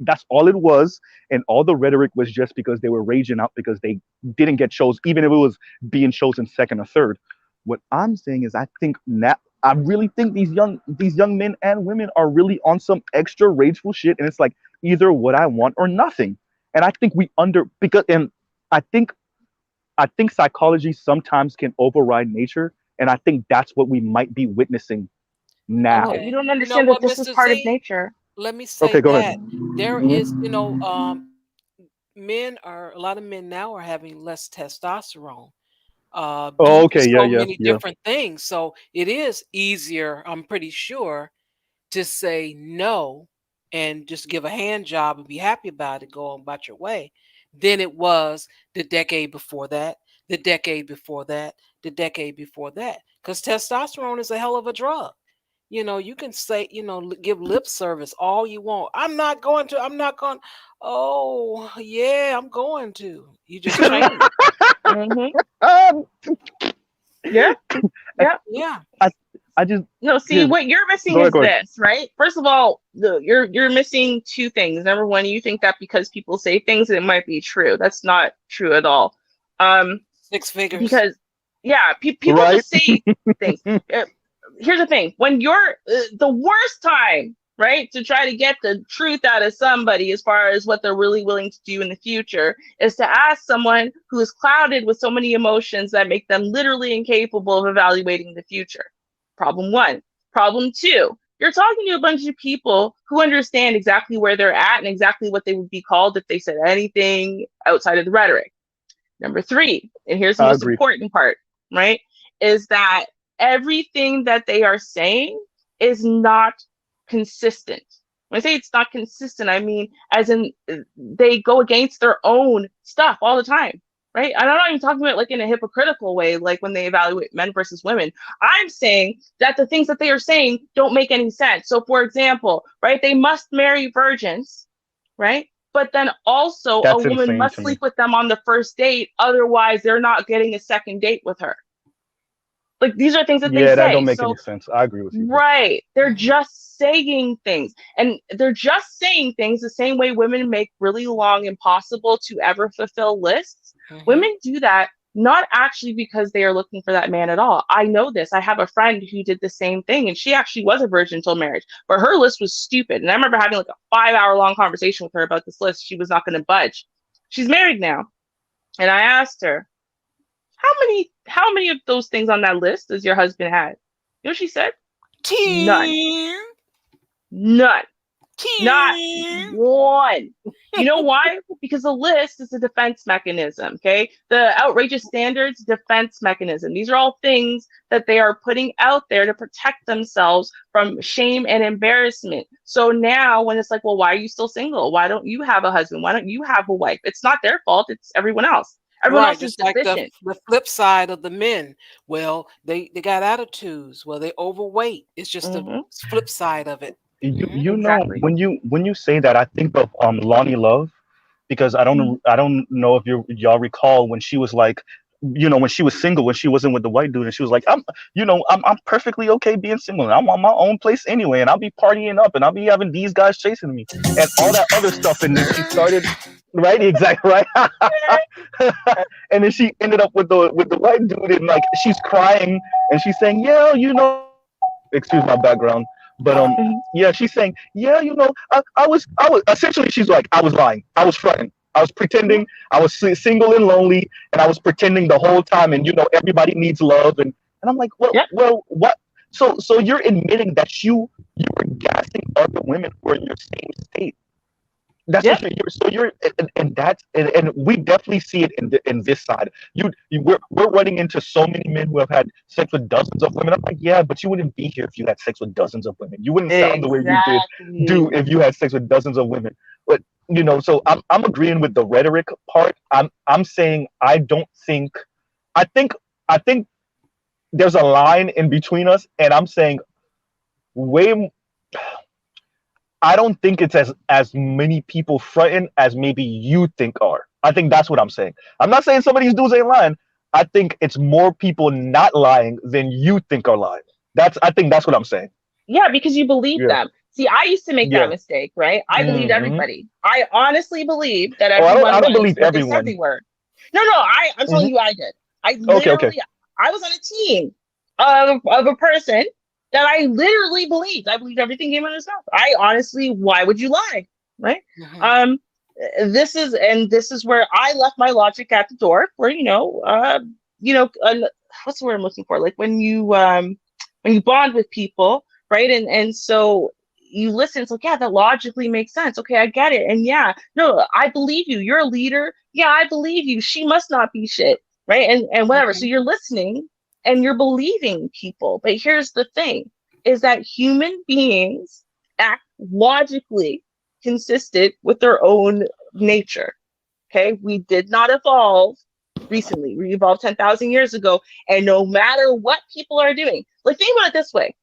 S8: that's all it was, and all the rhetoric was just because they were raging out because they didn't get chosen, even if it was being chosen second or third. What I'm saying is, I think now I really think these young men and women are really on some extra rageful shit, and it's like either what I want or nothing, and I think we under because and I think I think psychology sometimes can override nature, and I think that's what we might be witnessing
S2: No,
S8: now.
S2: you
S1: Okay.
S2: don't
S1: You know
S2: understand that
S1: what,
S2: this is
S1: Mr.
S2: part of
S1: Z?
S2: nature.
S1: Let me say
S8: Okay, go ahead.
S1: that there
S8: Mhm.
S1: is, a lot of men now are having less testosterone due
S8: Oh,
S1: to
S8: okay, yeah,
S1: so
S8: yeah,
S1: many
S8: yeah.
S1: different things. So it is easier, I'm pretty sure, to say no and just give a hand job and be happy about it, go on about your way, than it was the decade before that, the decade before that, the decade before that. Because testosterone is a hell of a drug. You can say, give lip service all you want. I'm not going. Oh, yeah, I'm going to. You just change.
S2: Mm-hmm.
S8: Um,
S2: Yeah.
S8: I,
S2: Yeah.
S1: Yeah.
S8: I, I just
S2: No, see,
S8: here.
S2: what you're missing
S8: Go ahead,
S2: is
S8: go ahead.
S2: this, right? First of all, you're missing two things. Number one, you think that because people say things, it might be true. That's not true at all. Um,
S1: Six figures.
S2: because yeah, people
S8: Right?
S2: just say things. Uh, Here's the thing: when you're the worst time, right, to try to get the truth out of somebody as far as what they're really willing to do in the future is to ask someone who is clouded with so many emotions that make them literally incapable of evaluating the future. Problem one. Problem two, you're talking to a bunch of people who understand exactly where they're at and exactly what they would be called if they said anything outside of the rhetoric. Number three, and here's the
S8: I
S2: most
S8: agree.
S2: important part, right? Is that everything that they are saying is not consistent. When I say it's not consistent, I mean as in they go against their own stuff all the time, right? And I'm not even talking about like in a hypocritical way, like when they evaluate men versus women. I'm saying that the things that they are saying don't make any sense. So, for example, right, they must marry virgins, right? But then also a
S8: That's
S2: woman
S8: insane
S2: must
S8: to me.
S2: sleep with them on the first date, otherwise they're not getting a second date with her. Like these are things that they
S8: Yeah, that don't
S2: say.
S8: make any
S2: So
S8: sense. I agree with you, bro.
S2: right, they're
S1: Mhm.
S2: just saying things, and they're just saying things the same way women make really long, impossible to ever fulfill lists.
S1: Mhm.
S2: Women do that not actually because they are looking for that man at all. I know this. I have a friend who did the same thing, and she actually was a virgin until marriage, but her list was stupid. And I remember having like a 5 hour long conversation with her about this list. She was not going to budge. She's married now, and I asked her, how many of those things on that list does your husband have? You know what she said? None.
S1: Tear,
S2: None. Not
S1: tear.
S2: one. You know why? Because the list is a defense mechanism, okay? The outrageous standards defense mechanism. These are all things that they are putting out there to protect themselves from shame and embarrassment. So now when it's like, well, why are you still single? Why don't you have a husband? Why don't you have a wife? It's not their fault, it's everyone else. Everyone
S1: Right,
S2: else is
S1: just like the
S2: deficient.
S1: the flip side of the men. Well, they got attitudes. Well, they overweight. It's just the
S2: Mm-hmm.
S1: flip side of it.
S8: You
S1: Hmm.
S8: you know
S2: Exactly.
S8: when you say that, I think of Lonnie Love, because I don't know if y'all recall when she was like, when she was single, when she wasn't with the white dude, and she was like, I'm perfectly okay being single, and I'm on my own place anyway, and I'll be partying up, and I'll be having these guys chasing me, and all that other stuff, and then she started, right, exactly, right, and then she ended up with the white dude, and like she's crying, and she's saying, yeah, excuse my background, but
S2: Mhm.
S8: yeah, she's saying, yeah, I was essentially, she's like, I was lying, I was fronting, I was
S2: Yeah.
S8: pretending, I was single and lonely, and I was pretending the whole time, and everybody needs love, and I'm like,
S2: Yeah.
S8: well, what? So you're admitting that you were gassing other women who are in your same state. That's
S2: Yeah.
S8: what you're and that's and we definitely see it in this side. We're running into so many men who have had sex with dozens of women. I'm like, yeah, but you wouldn't be here if you had sex with dozens of women. You wouldn't sound the way you do
S2: Exactly.
S8: if you had sex with dozens of women. But so I'm agreeing with the rhetoric part. I'm saying I think I think there's a line in between us, and I'm saying way I don't think it's as many people fronting as maybe you think are. I think that's what I'm saying. I'm not saying some of these dudes ain't lying. I think it's more people not lying than you think are lying. I think that's what I'm saying.
S2: Yeah, because you believe them. See, I used to make that
S8: Yeah.
S2: mistake, right? I believed everybody. I honestly believed that
S8: Oh,
S2: everyone
S8: I don't
S2: was
S8: believe
S2: what they said
S8: everyone.
S2: they were. No, I'm telling you, I did. I
S8: Okay, okay.
S2: literally, I was on a team of a person that I literally believed. I believed everything came out of his mouth. I honestly, why would you lie, right? This is where I left my logic at the door. Where what's the word I'm looking for? Like when you bond with people, right? And so you listen. It's like, yeah, that logically makes sense. Okay, I get it. And yeah, no, I believe you. You're a leader. Yeah, I believe you. She must not be shit, right? And whatever. So you're listening and you're believing people. But here's the thing: is that human beings act logically consistent with their own nature. Okay, we did not evolve recently. We evolved 10,000 years ago, and no matter what people are doing, like think about it this way: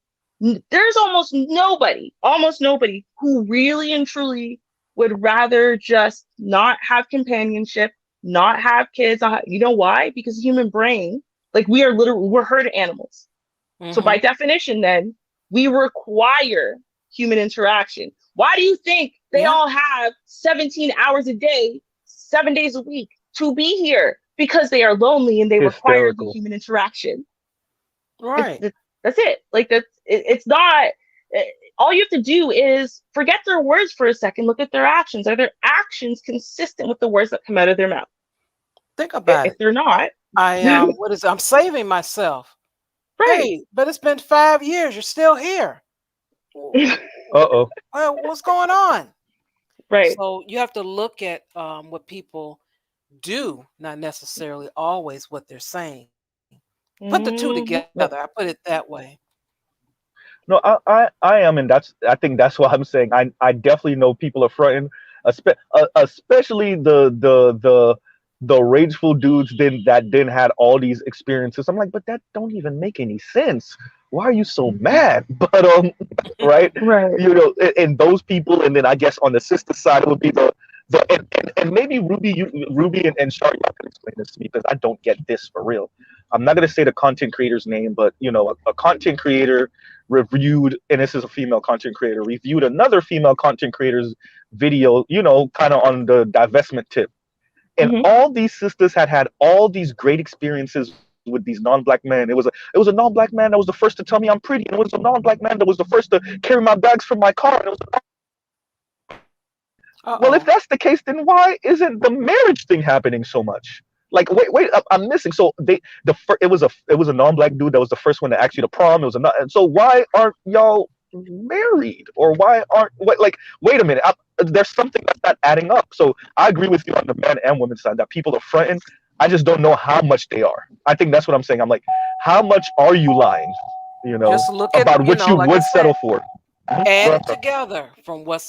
S2: there's almost nobody who really and truly would rather just not have companionship, not have kids. You know why? Because the human brain, like we're herd animals. So by definition, then we require human interaction. Why do you think they all have 17 hours a day, 7 days a week to be here? Because they are lonely and they require the human interaction.
S1: Right.
S2: That's it. Like it's not. All you have to do is forget their words for a second. Look at their actions. Are their actions consistent with the words that come out of their mouth?
S1: Think about it.
S2: If they're not,
S1: I'm saving myself.
S2: Right.
S1: Hey, but it's been 5 years. You're still here.
S8: Uh-oh.
S1: Well, what's going on?
S2: Right.
S1: So you have to look at what people do, not necessarily always what they're saying. Put the two together. I put it that way.
S8: No, I am, and I think that's why I'm saying I definitely know people are fronting, especially the rageful dudes that didn't had all these experiences. I'm like, but that don't even make any sense. Why are you so mad? But right, you know, and those people, and then I guess on the sister side it would be the and maybe Ruby and Shar, y'all can explain this to me because I don't get this for real. I'm not gonna say the content creator's name, but you know, a content creator reviewed, and this is a female content creator, reviewed another female content creator's video, you know, kind of on the divestment tip. And all these sisters had all these great experiences with these non-black men. It was a non-black man that was the first to tell me I'm pretty, and it was a non-black man that was the first to carry my bags from my car. And it was well, if that's the case, then why isn't the marriage thing happening so much? Like, wait, I'm missing. So it was a non-black dude that was the first one to ask you to prom. It was so why aren't y'all married, or why aren't wait a minute, there's something that's not adding up. So I agree with you on the man and woman side that people are fronting. I just don't know how much they are. I think that's what I'm saying. I'm like, how much are you lying? You know,
S1: just look
S8: about
S1: at,
S8: what you would settle for.
S1: Add it together from what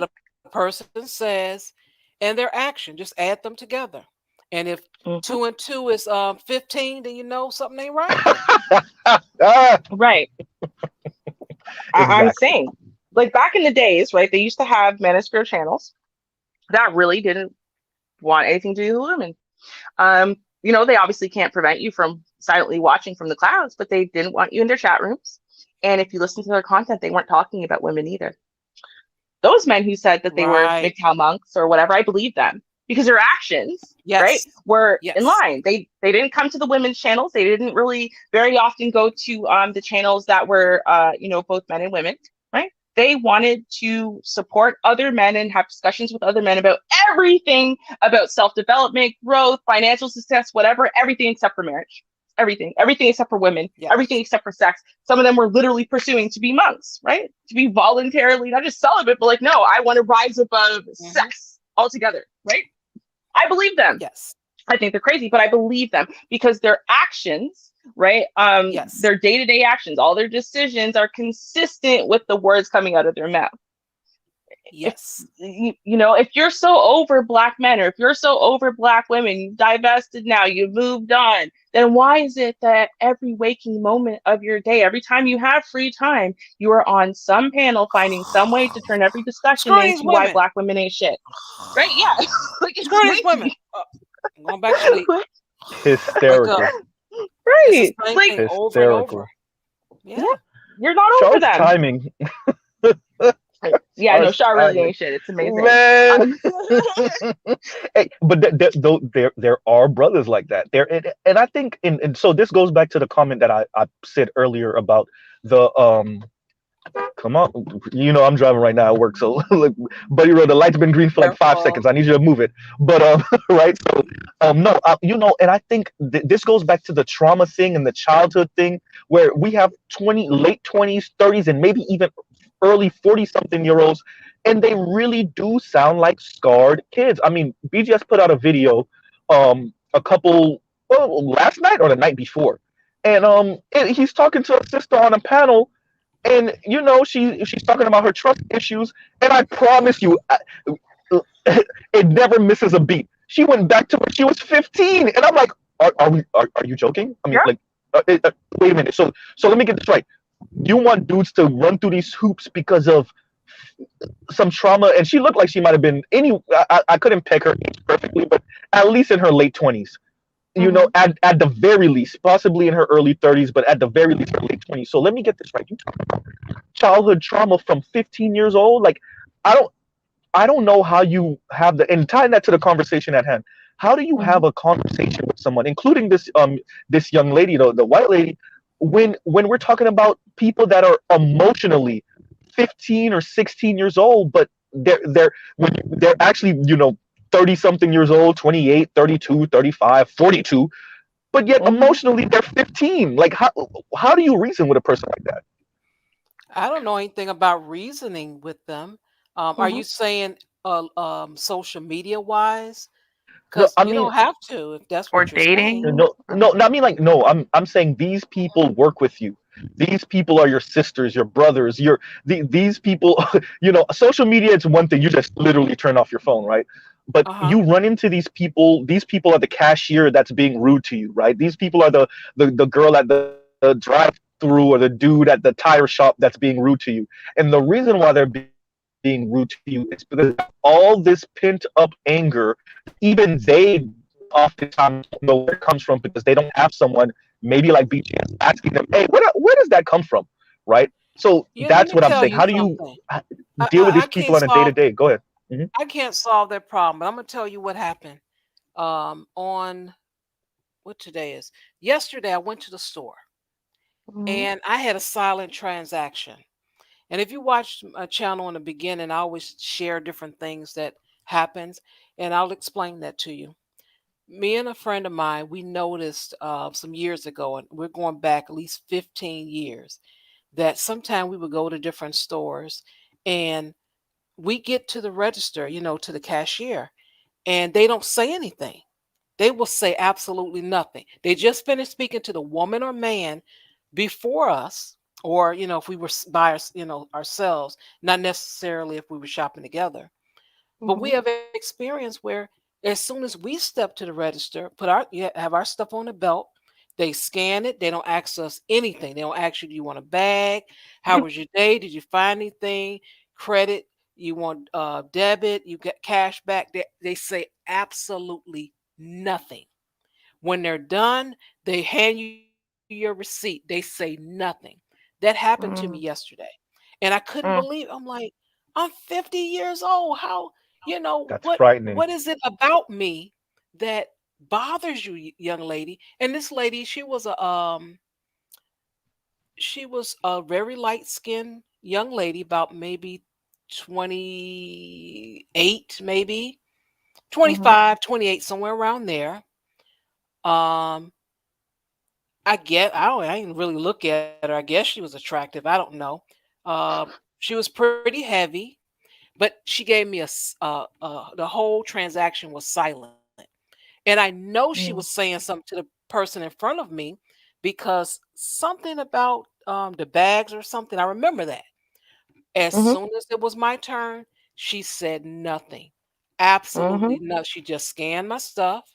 S1: a person says and their action. Just add them together. And if 2 and 2 is 15, then you know something ain't right.
S2: Right. I'm saying, like back in the days, right? They used to have manosphere channels that really didn't want anything to do with women. You know, they obviously can't prevent you from silently watching from the clouds, but they didn't want you in their chat rooms. And if you listen to their content, they weren't talking about women either. Those men who said that they were MGTOW monks or whatever, I believe them because their actions, right, were in line. They didn't come to the women's channels. They didn't really very often go to the channels that were, you know, both men and women, right? They wanted to support other men and have discussions with other men about everything, about self-development, growth, financial success, whatever, everything except for marriage. Everything except for women, everything except for sex. Some of them were literally pursuing to be monks, right? To be voluntarily, not just celibate, but like, no, I want to rise above sex altogether, right? I believe them.
S1: Yes.
S2: I think they're crazy, but I believe them because their actions, right? Their day-to-day actions, all their decisions are consistent with the words coming out of their mouth.
S1: Yes.
S2: You know, if you're so over Black men, or if you're so over Black women, you've divested now, you've moved on, then why is it that every waking moment of your day, every time you have free time, you are on some panel finding some way to turn every discussion into why Black women ain't shit? Right? Yeah. Like, it's
S1: Screw these women. I'm going back to sleep.
S8: Hysterical.
S1: It's the
S2: Right.
S1: same
S2: Like,
S1: thing over and over.
S8: Hysterical.
S2: yeah,
S1: Yeah.
S2: you're not over
S8: Charles
S2: them.
S8: timing.
S2: Yeah, no,
S8: Charles
S2: Shaw really
S8: timing.
S2: ain't shit. It's amazing.
S8: Man. Hey, but there are brothers like that. And I think and so this goes back to the comment that I said earlier about the come on, I'm driving right now at work, so look, buddy road, the light's been green for like 5 seconds.
S1: Careful.
S8: I need you to move it. But right, so no, and I think this goes back to the trauma thing and the childhood thing, where we have late 20s, 30s, and maybe even early 40 something year olds, and they really do sound like scarred kids. I mean, BGS put out a video, a couple, well, last night or the night before, and he's talking to a sister on a panel, and she's talking about her trust issues, and I promise you, it never misses a beat. She went back to when she was 15, and I'm like, are you joking? I mean,
S2: Yeah.
S8: like, wait a minute. So let me get this right. You want dudes to run through these hoops because of some trauma? And she looked like she might have been I couldn't peg her age perfectly, but at least in her late 20s. At the very least, possibly in her early 30s, but at the very least her late 20s. So let me get this right. You talk about childhood trauma from 15 years old. Like, I don't know how you have and tying that to the conversation at hand. How do you have a conversation with someone, including this young lady, the white lady, when we're talking about people that are emotionally 15 or 16 years old, but they're actually 30 something years old, 28, 32, 35, 42, but yet emotionally they're 15. Like, how do you reason with a person like that?
S1: I don't know anything about reasoning with them. Are you saying social media wise?
S8: No,
S1: Because
S8: I
S1: you
S8: mean,
S1: don't have to if that's
S2: Or
S1: what you're saying.
S2: dating.
S8: no, I mean, like, no, I'm saying these people work with you. These people are your sisters, your brothers, these people. Social media, it's one thing. You just literally turn off your phone, right? But
S1: Uh-huh.
S8: you run into these people. These people are the cashier that's being rude to you, right? These people are the girl at the drive-through, or the dude at the tire shop that's being rude to you. And the reason why they're being rude to you is because they have all this pent-up anger. Even they oftentimes don't know where it comes from, because they don't have someone maybe like BGS asking them, "Hey, where does that come from?" Right? So
S1: Yeah, let
S8: that's
S1: me
S8: what I'm
S1: tell
S8: saying.
S1: you
S8: How do you
S1: something.
S8: deal with these
S1: I
S8: people
S1: can't
S8: on a day to
S1: solve
S8: day? Go ahead. Hmm.
S1: I can't solve their problem, but I'm gonna tell you what happened. On what today is. Yesterday I went to the store and I had a silent transaction. And if you watched my channel in the beginning, I always share different things that happens, and I'll explain that to you. Me and a friend of mine, we noticed some years ago, and we're going back at least 15 years, that sometime we would go to different stores and we get to the register, to the cashier, and they don't say anything. They will say absolutely nothing. They just finished speaking to the woman or man before us, or if we were by ourselves, not necessarily if we were shopping together. But we have experience where as soon as we step to the register, have our stuff on the belt, they scan it. They don't ask us anything. They don't ask you, do you want a bag? How was your day? Did you find anything? Credit? You want debit? You get cash back? They say absolutely nothing. When they're done, they hand you your receipt. They say nothing. That happened to me yesterday. And I couldn't believe, I'm like, I'm 50 years old. How,
S8: That's
S1: what
S8: frightening.
S1: is it about me that bothers you, young lady? And this lady, she was a very light-skinned young lady, about maybe 28, maybe 25, 28, somewhere around there. Um, I didn't really look at her. I guess she was attractive. I don't know. She was pretty heavy, but she gave me the whole transaction was silent. And I know she was saying something to the person in front of me, because something about the bags or something. I remember that. As soon as it was my turn, she said nothing. Absolutely nothing. She just scanned my stuff.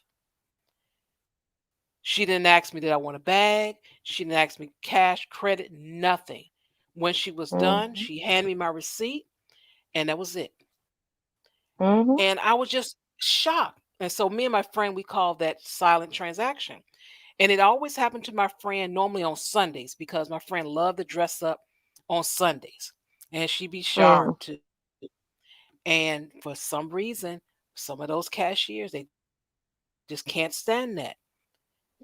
S1: She didn't ask me, did I want a bag? She didn't ask me cash, credit, nothing. When she was done, she handed me my receipt, and that was it. And I was just shocked. And so me and my friend, we call that silent transaction. And it always happened to my friend normally on Sundays because my friend loved to dress up on Sundays. And she'd be sharp too. And for some reason, some of those cashiers, they just can't stand that.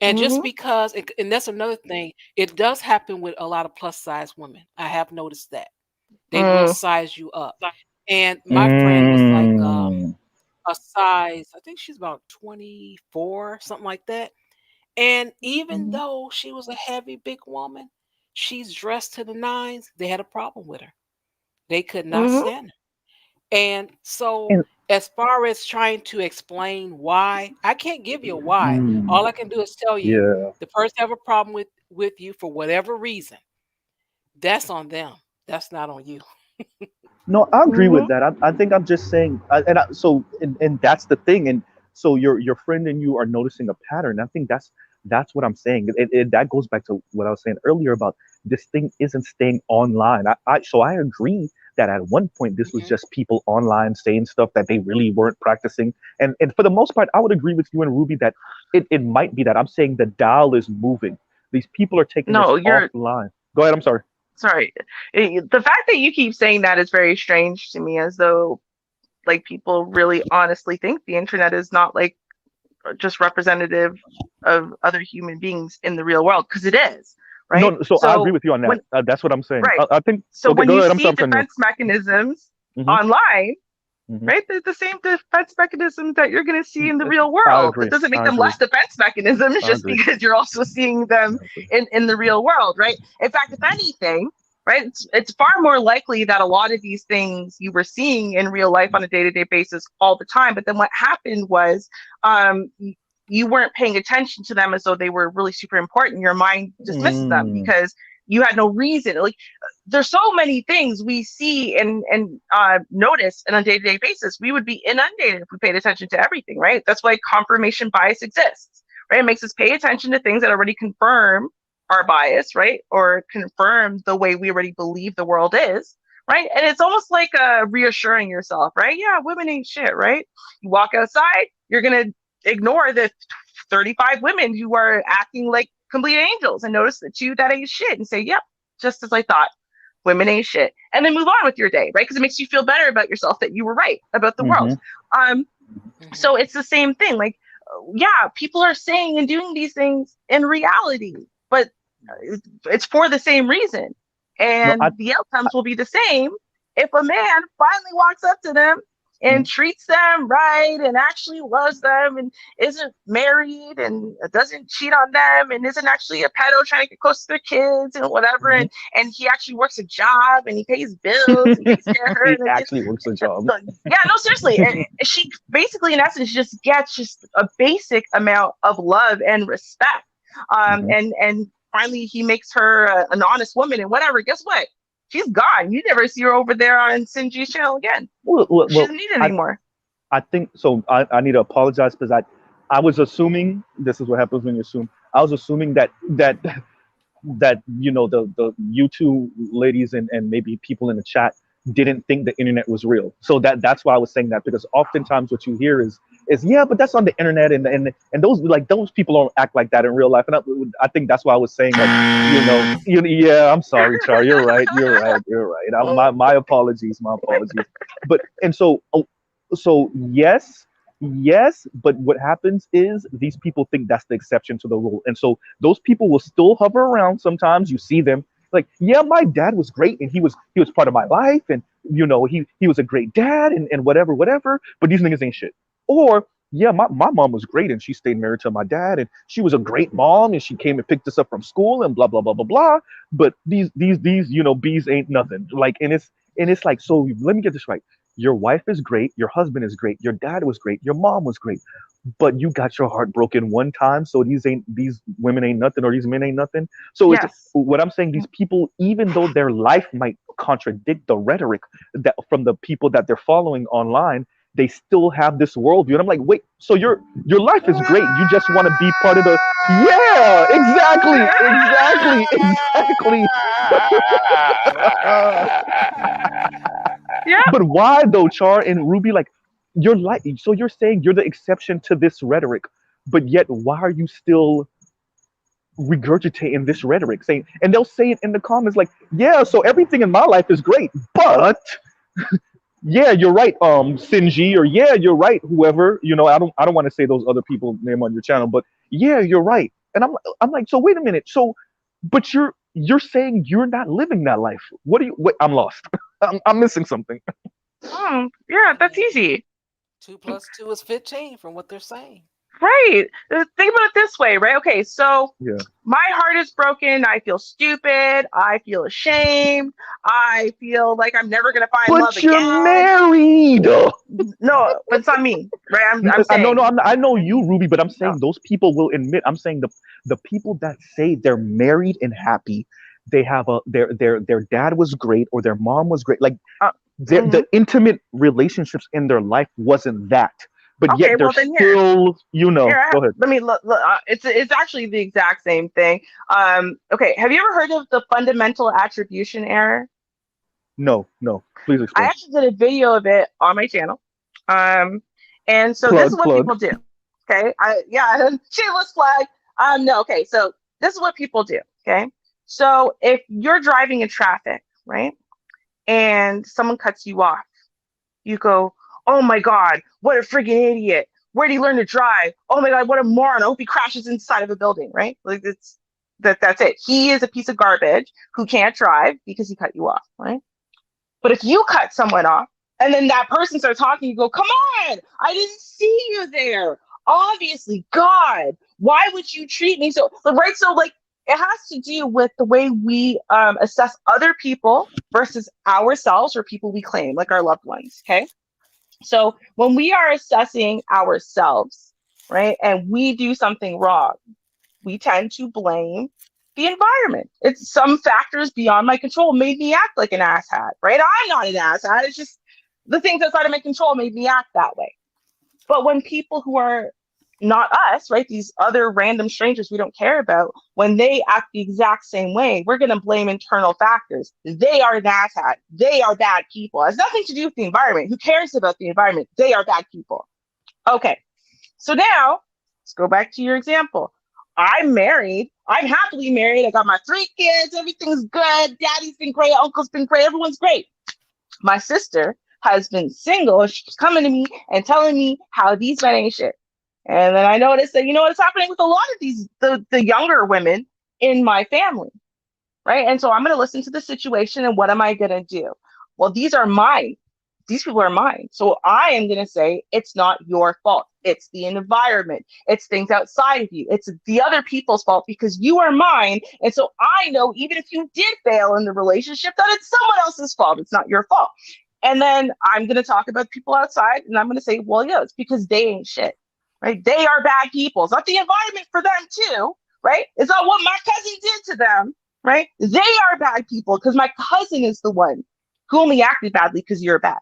S1: And just because, and that's another thing, it does happen with a lot of plus size women. I have noticed that. They will size you up. And my friend was like a size, I think she's about 24, something like that. And even though she was a heavy, big woman, she's dressed to the nines, they had a problem with her. They could not stand her. And so, as far as trying to explain why, I can't give you a why. All I can do is tell you the person have a problem with you for whatever reason. That's on them. That's not on you.
S8: No, I agree with that. I think I'm just saying, and that's the thing. And so your friend and you are noticing a pattern. I think that's what I'm saying. That goes back to what I was saying earlier about this thing isn't staying online. So I agree that at one point this was just people online saying stuff that they really weren't practicing. And for the most part, I would agree with you and Ruby that it might be that. I'm saying the dial is moving. These people are taking this offline. Go ahead. I'm sorry.
S2: Sorry. The fact that you keep saying that is very strange to me, as though like people really honestly think the internet is not like just representative of other human beings in the real world, because it is, right?
S8: No, so I agree with you on that. That's what I'm saying.
S2: Right.
S8: I think
S2: so.
S8: Okay,
S2: when you see defense mechanisms online, right? They're the same defense mechanisms that you're going to see in the real world. It doesn't make them less defense mechanisms just because you're also seeing them in the real world, right? In fact, if anything, right, it's far more likely that a lot of these things you were seeing in real life on a day-to-day basis all the time. But then what happened was you weren't paying attention to them as though they were really super important. Your mind dismisses them because you had no reason. Like, there's so many things we see and notice on a day-to-day basis. We would be inundated if we paid attention to everything, right? That's why confirmation bias exists, right? It makes us pay attention to things that already confirm our bias, right? Or confirm the way we already believe the world is, right? And it's almost like reassuring yourself, right? Yeah, women ain't shit, right? You walk outside, you're going to ignore the 35 women who are acting like complete angels and notice the 2 that ain't shit and say, yep, just as I thought, women ain't shit. And then move on with your day, right? Because it makes you feel better about yourself that you were right about the world. So it's the same thing. Like, yeah, people are saying and doing these things in reality, but it's for the same reason. And the outcomes will be the same if a man finally walks up to them and treats them right and actually loves them and isn't married and doesn't cheat on them and isn't actually a pedo trying to get close to their kids and whatever. And he actually works a job and he pays bills and takes care of her.
S8: He actually works a job.
S2: Yeah, no, seriously. And she basically, in essence, just gets just a basic amount of love and respect. And finally, he makes her an honest woman and whatever. Guess what? She's gone. You never see her over there on Sinji's channel again. She doesn't need it anymore.
S8: I think so. I need to apologize because I was assuming this is what happens when you assume. I was assuming that you know the YouTube ladies and maybe people in the chat didn't think the internet was real. So that's why I was saying that, because oftentimes what you hear is yeah, but that's on the internet and those people don't act like that in real life. And I think that's why I was saying that, yeah, I'm sorry, Char, you're right. My apologies. But and so yes, but what happens is these people think that's the exception to the rule, and so those people will still hover around. Sometimes you see them like, yeah, my dad was great and he was part of my life, and he was a great dad and whatever, but these niggas ain't shit. Or yeah, my mom was great and she stayed married to my dad and she was a great mom and she came and picked us up from school and blah blah blah blah blah. But these bees ain't nothing. Like, and it's like, so let me get this right. Your wife is great, your husband is great, your dad was great, your mom was great, but you got your heart broken one time. So these women ain't nothing, or these men ain't nothing. So yes. It's what I'm saying. These people, even though their life might contradict the rhetoric that from the people that they're following online, they still have this worldview. And I'm like, wait, so your life is great. You just want to be part of the, yeah, exactly.
S2: Yeah.
S8: But why though, Char and Ruby? Like, you're like, so you're saying you're the exception to this rhetoric, but yet why are you still regurgitating this rhetoric? Saying, and they'll say it in the comments like, yeah, so everything in my life is great, but yeah, you're right, Sinji, or yeah, you're right, whoever, I don't want to say those other people's name on your channel, but yeah, you're right. And I'm like, so wait a minute, so, but you're saying you're not living that life. What do you? Wait, I'm lost. I'm missing something.
S2: Yeah, that's easy.
S1: 2 + 2 is 15 from what they're saying.
S2: Right. Think about it this way, right? Okay, so
S8: Yeah.
S2: my heart is broken. I feel stupid. I feel ashamed. I feel like I'm never gonna find love
S8: But you're
S2: again.
S8: married.
S2: No, but it's not me, right? I'm saying.
S8: No, I know you, Ruby, but I'm saying those people will admit. I'm saying the people that say they're married and happy, they have their dad was great or their mom was great. Like the intimate relationships in their life wasn't that. But
S2: okay,
S8: yet they're still, go ahead.
S2: Let me look. It's actually the exact same thing. Okay, have you ever heard of the fundamental attribution error?
S8: No, please explain.
S2: I actually did a video of it on my channel. And so this is what people do. Okay, shameless plug. No, okay, so this is what people do. Okay, so if you're driving in traffic, right, and someone cuts you off, you go, oh my God, what a friggin' idiot. Where did he learn to drive? Oh my God, what a moron. I hope he crashes inside of a building, right? Like that's it. He is a piece of garbage who can't drive because he cut you off, right? But if you cut someone off and then that person starts talking, you go, come on, I didn't see you there. Obviously, God, why would you treat me so, right? So like, it has to do with the way we assess other people versus ourselves or people we claim, like our loved ones, okay? So when we are assessing ourselves, right, and we do something wrong, we tend to blame the environment. It's some factors beyond my control made me act like an asshat, right? I'm not an asshat. It's just the things outside of my control made me act that way. But when people who are not us, right, these other random strangers we don't care about, when they act the exact same way, we're going to blame internal factors. They are an asshat. They are bad people. It has nothing to do with the environment. Who cares about the environment? They are bad people. Okay, so now let's go back to your example. I'm married. I'm happily married. I got my 3 kids. Everything's good. Daddy's been great. Uncle's been great. Everyone's great. My sister has been single. She's coming to me and telling me how these men ain't shit. And then I noticed that, what's happening with a lot of these, the younger women in my family, right? And so I'm going to listen to the situation and what am I going to do? Well, these are mine. These people are mine. So I am going to say it's not your fault. It's the environment. It's things outside of you. It's the other people's fault because you are mine. And so I know even if you did fail in the relationship, that it's someone else's fault. It's not your fault. And then I'm going to talk about people outside and I'm going to say, well, yeah, it's because they ain't shit. Right? They are bad people. It's not the environment for them too, right? It's not what my cousin did to them, right? They are bad people because my cousin is the one who only acted badly because you're bad,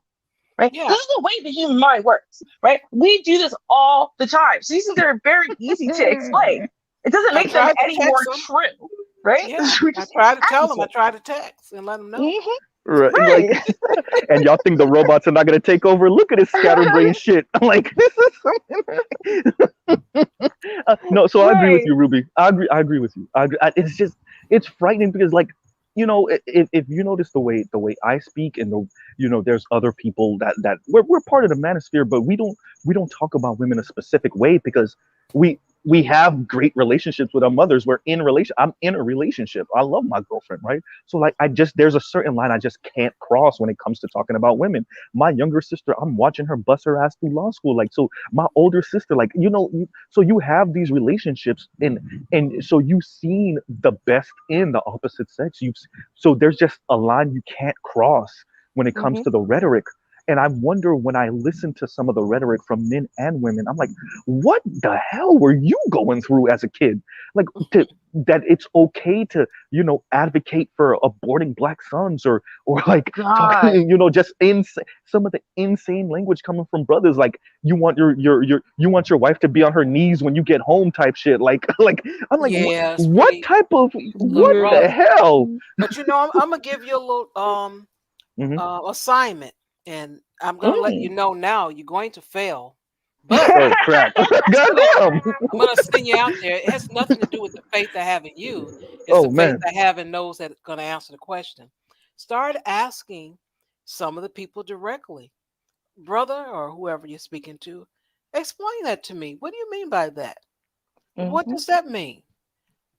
S2: right? Yeah. This is the way the human mind works, right? We do this all the time. So these things are very easy to explain. It doesn't make them any more true, right?
S1: Yeah. I try to tell them. I try to text and let them know.
S2: Mm-hmm.
S8: Right. Like, and y'all think the robots are not going to take over? Look at this scatterbrain shit. I'm like, this is something. No, so I agree with you, Ruby. I agree with you. It's frightening because, like, if you notice the way I speak, and there's other people that we're part of the manosphere, but we don't talk about women a specific way because we have great relationships with our mothers. I'm in a relationship. I love my girlfriend, right? So like there's a certain line I just can't cross when it comes to talking about women. My younger sister, I'm watching her bust her ass through law school. Like, so my older sister, like, so you have these relationships and so you've seen the best in the opposite sex. So there's just a line you can't cross when it comes to the rhetoric. And I wonder, when I listen to some of the rhetoric from men and women, I'm like, what the hell were you going through as a kid? Like, that it's okay to, advocate for aborting black sons or like, talking, just some of the insane language coming from brothers. Like, you want your wife to be on her knees when you get home type shit. Like I'm like,
S1: yeah,
S8: what the hell?
S1: But I'm gonna give you a little assignment. And I'm going to let you know now you're going to fail. But
S8: Oh crap! Goddamn!
S1: I'm going to send you out there. It has nothing to do with the faith I have in you. It's
S8: Oh
S1: the faith
S8: man.
S1: I have in those that are going to answer the question. Start asking some of the people directly, brother or whoever you're speaking to. Explain that to me. What do you mean by that? What does that mean?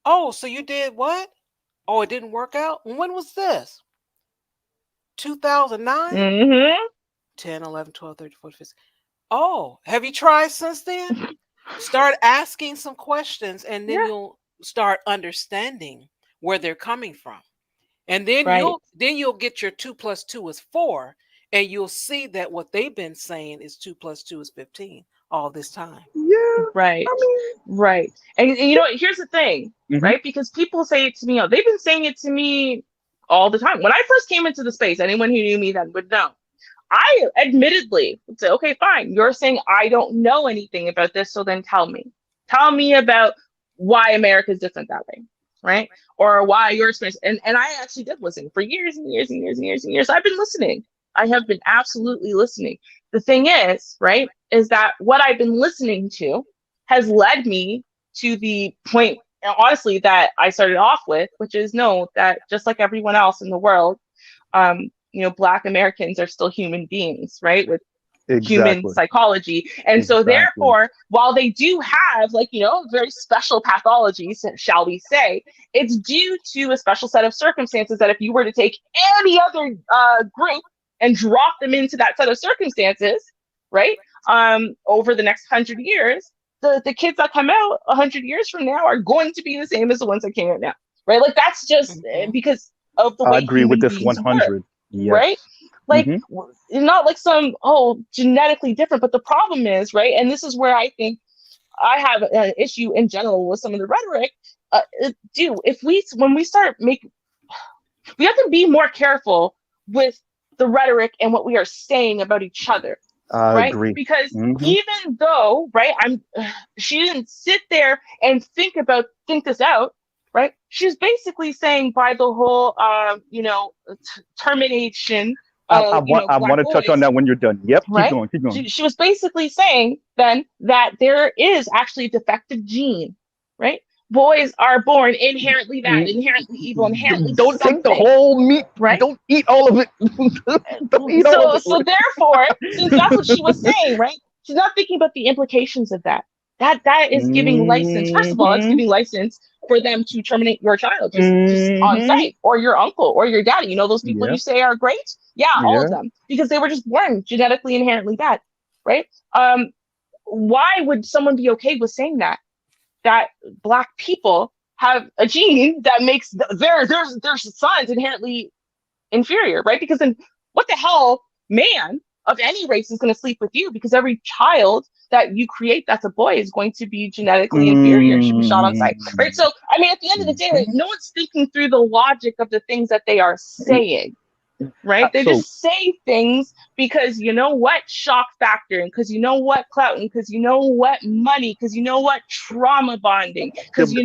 S1: Oh, so you did what? Oh, it didn't work out? When was this? 2009? 10, 11, 12, 13, 14, 15. Oh, have you tried since then? Start asking some questions and then you'll start understanding where they're coming from. And then you'll get your 2 + 2 is 4, and you'll see that what they've been saying is 2 + 2 is 15 all this time.
S8: Yeah.
S2: Right.
S8: I mean,
S2: Right. And you know what? Here's the thing, right? Because people say it to me, they've been saying it to me all the time. When I first came into the space, anyone who knew me then would know. I admittedly would say, okay, fine. You're saying I don't know anything about this, so then tell me. Tell me about why America is different that way, right? Or why your experience. And I actually did listen for years and years and years and years and years. I've been listening. I have been absolutely listening. The thing is, right, is that what I've been listening to has led me to the point, honestly, that I started off with, which is know that just like everyone else in the world, Black Americans are still human beings, right? With human psychology. And so therefore, while they do have very special pathologies, shall we say, it's due to a special set of circumstances that if you were to take any other group and drop them into that set of circumstances, right, over the next 100 years, the kids that come out 100 years from now are going to be the same as the ones that came out now, right? Like that's just because of the way
S8: I agree with this 100.
S2: Yes. Right? Like not like some genetically different, but the problem is, right? And this is where I think I have an issue in general with some of the rhetoric. When we start making, we have to be more careful with the rhetoric and what we are saying about each other.
S8: I
S2: agree. Because even though, right, she didn't sit there and think this out, right? She's basically saying by the whole, termination.
S8: I want to touch on that when you're done. Yep,
S2: right?
S8: Keep going.
S2: She was basically saying then that there is actually a defective gene, right? Boys are born inherently bad, inherently evil, inherently
S8: don't take the whole meat,
S2: right?
S8: Don't eat all of it. Don't eat all of it.
S2: So therefore, since that's what she was saying, right? She's not thinking about the implications of that. That is giving license. First of all, it's giving license for them to terminate your child just on site, or your uncle, or your daddy. Those people you say are great? Yeah, all of them. Because they were just born genetically inherently bad, right? Why would someone be okay with saying that Black people have a gene that makes their sons inherently inferior, right? Because then what the hell man of any race is going to sleep with you? Because every child that you create that's a boy is going to be genetically inferior, should be shot on sight, right? So I mean, at the end of the day, like, no one's thinking through the logic of the things that they are saying, right? They just say things because shock factor, and because clout, and because money, because trauma bonding, because you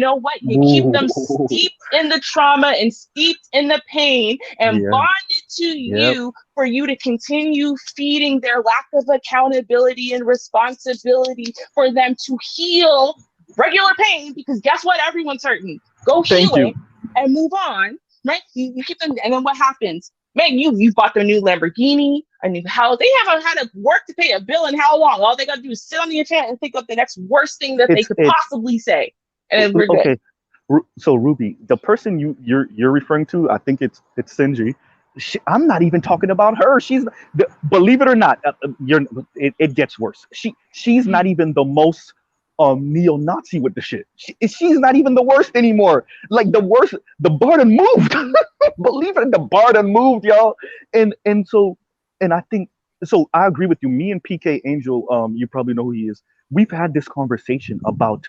S2: keep them steeped in the trauma and steeped in the pain and bonded to you for you to continue feeding their lack of accountability and responsibility for them to heal regular pain, because guess what? Everyone's hurting. Go heal it and move on, right? You keep them, and then what happens? Man, you bought their new Lamborghini, a new house. They haven't had to work to pay a bill in how long? All they got to do is sit on the internet and think of the next worst thing that they could possibly say, and we're good.
S8: So Ruby, the person you're referring to, I think it's Sinji. I'm not even talking about her. Believe it or not, it gets worse. She's not even the most neo-Nazi with the shit. She's not even the worst anymore. Like the worst, the bar done moved. Believe it, the bar done moved, y'all. And I think so. I agree with you. Me and PK Angel, you probably know who he is. We've had this conversation about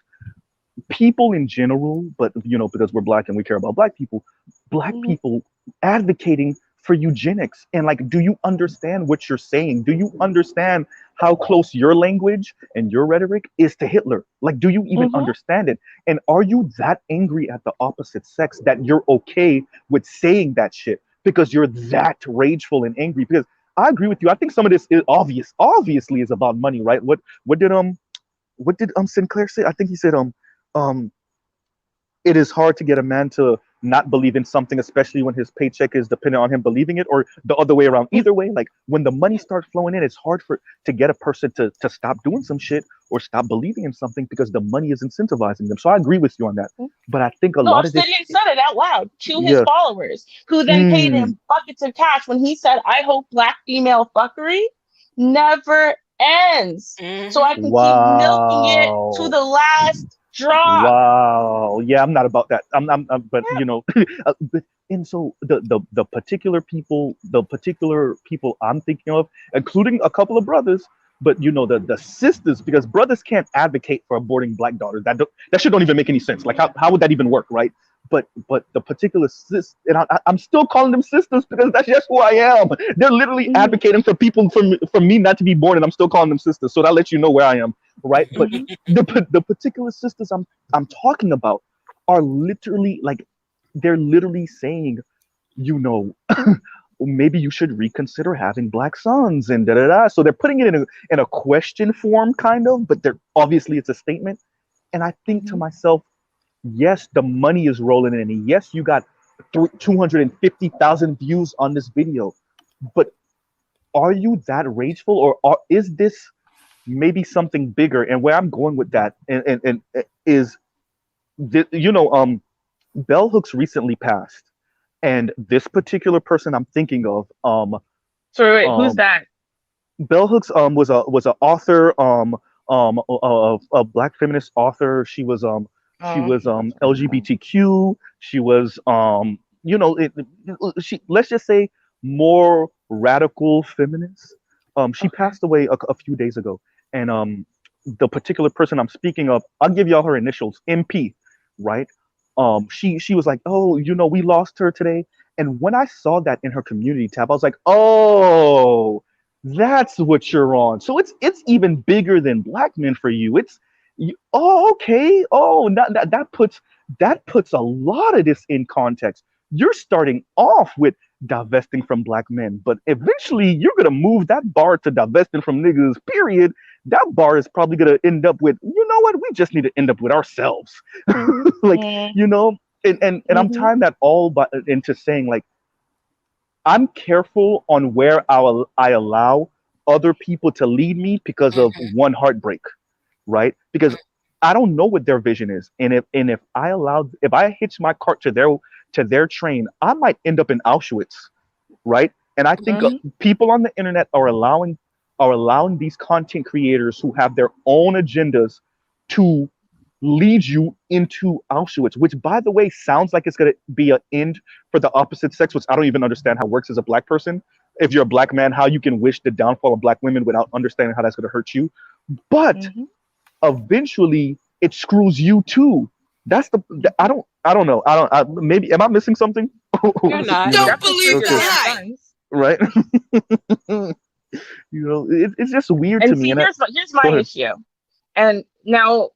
S8: people in general, but because we're Black and we care about Black people advocating for eugenics. And like, do you understand what you're saying? Do you understand how close your language and your rhetoric is to Hitler? Like, do you even understand it? And are you that angry at the opposite sex that you're okay with saying that shit because you're that rageful and angry? Because I agree with you. I think some of this is obviously is about money, right? What did Sinclair say? I think he said um it is hard to get a man to not believe in something, especially when his paycheck is dependent on him believing it, or the other way around. Either way, like when the money starts flowing in, it's hard to get a person to stop doing some shit or stop believing in something because the money is incentivizing them. So I agree with you on that. But I think a lot of this,
S2: Obsidian said it out loud to his
S8: yeah.
S2: followers, who then paid him buckets of cash when he said, "I hope black female fuckery never ends, so I can keep milking it to
S8: Wow.
S2: the last drop."
S8: Wow. Yeah, I'm not about that. But you know, and so the particular people I'm thinking of, including a couple of brothers, but you know, the sisters, because brothers can't advocate for aborting black daughters. That shit don't even make any sense. Like, how would that even work, right? But the particular sis, and I'm still calling them sisters because that's just who I am. They're literally advocating for people for me not to be born, and I'm still calling them sisters. So that lets you know where I am, right? But the particular sisters I'm talking about are literally like, they're literally saying, you know, maybe you should reconsider having black sons and da da da. So they're putting it in a question form, kind of, but they're obviously it's a statement. And I think to myself, yes, the money is rolling in, and yes, you got 250,000 views on this video, but are you that rageful, or is this maybe something bigger? And where I'm going with that, and is, you know, Bell Hooks recently passed, and this particular person I'm thinking of,
S2: So wait, who's that?
S8: Bell Hooks was a author, a black feminist author. She was LGBTQ. She was you know, she, let's just say, more radical feminist. She passed away a few days ago, and the particular person I'm speaking of, I'll give y'all her initials, MP, right? She was like, oh, you know, we lost her today. And when I saw that in her community tab, I was like, oh, that's what you're on. So it's even bigger than black men for you. Oh, okay. Oh, that puts a lot of this in context. You're starting off with divesting from black men, but eventually you're gonna move that bar to divesting from niggas. Period. That bar is probably gonna end up with, you know what? We just need to end up with ourselves. Like, you know, and I'm tying that all into saying, like, I'm careful on where I allow other people to lead me because of one heartbreak, right? Because I don't know what their vision is, and if I hitch my cart to their train, I might end up in Auschwitz, right? And I think people on the internet are allowing these content creators who have their own agendas to lead you into Auschwitz, which, by the way, sounds like it's going to be an end for the opposite sex, which I don't even understand how it works as a black person. If you're a black man, how you can wish the downfall of black women without understanding how that's going to hurt you. But eventually it screws you too. That's I don't know. Maybe, am I missing something?
S1: You're not.
S9: Don't believe the hype.
S8: Right. You know, it's just weird to me.
S2: And here's my issue. And now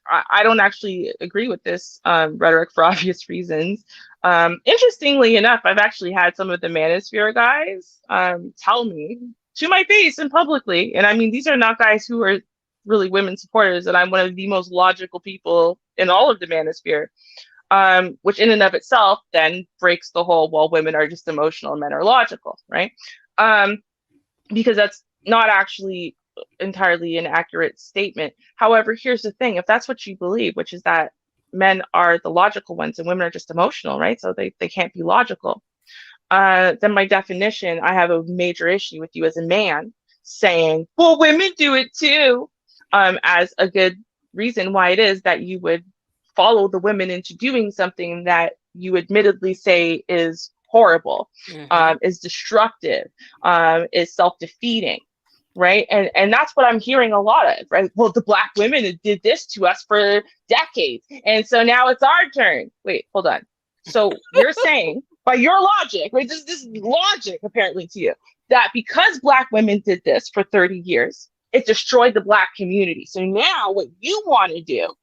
S2: I don't actually agree with this rhetoric for obvious reasons. Interestingly enough, I've actually had some of the manosphere guys tell me to my face and publicly, and I mean, these are not guys who are really women supporters, and I'm one of the most logical people in all of the manosphere, which in and of itself then breaks the whole, well, women are just emotional and men are logical, right? Because that's not actually entirely an accurate statement. However, here's the thing: if that's what you believe, which is that men are the logical ones and women are just emotional, right? So they can't be logical. Then by definition, I have a major issue with you as a man saying, well, women do it too, as a good reason why it is that you would follow the women into doing something that you admittedly say is horrible, is destructive, is self-defeating, right? And that's what I'm hearing a lot of, right? Well, the black women did this to us for decades, and so now it's our turn. Wait, hold on. So you're saying, by your logic, right? This logic apparently to you, that because black women did this for 30 years, it destroyed the black community. So now what you want to do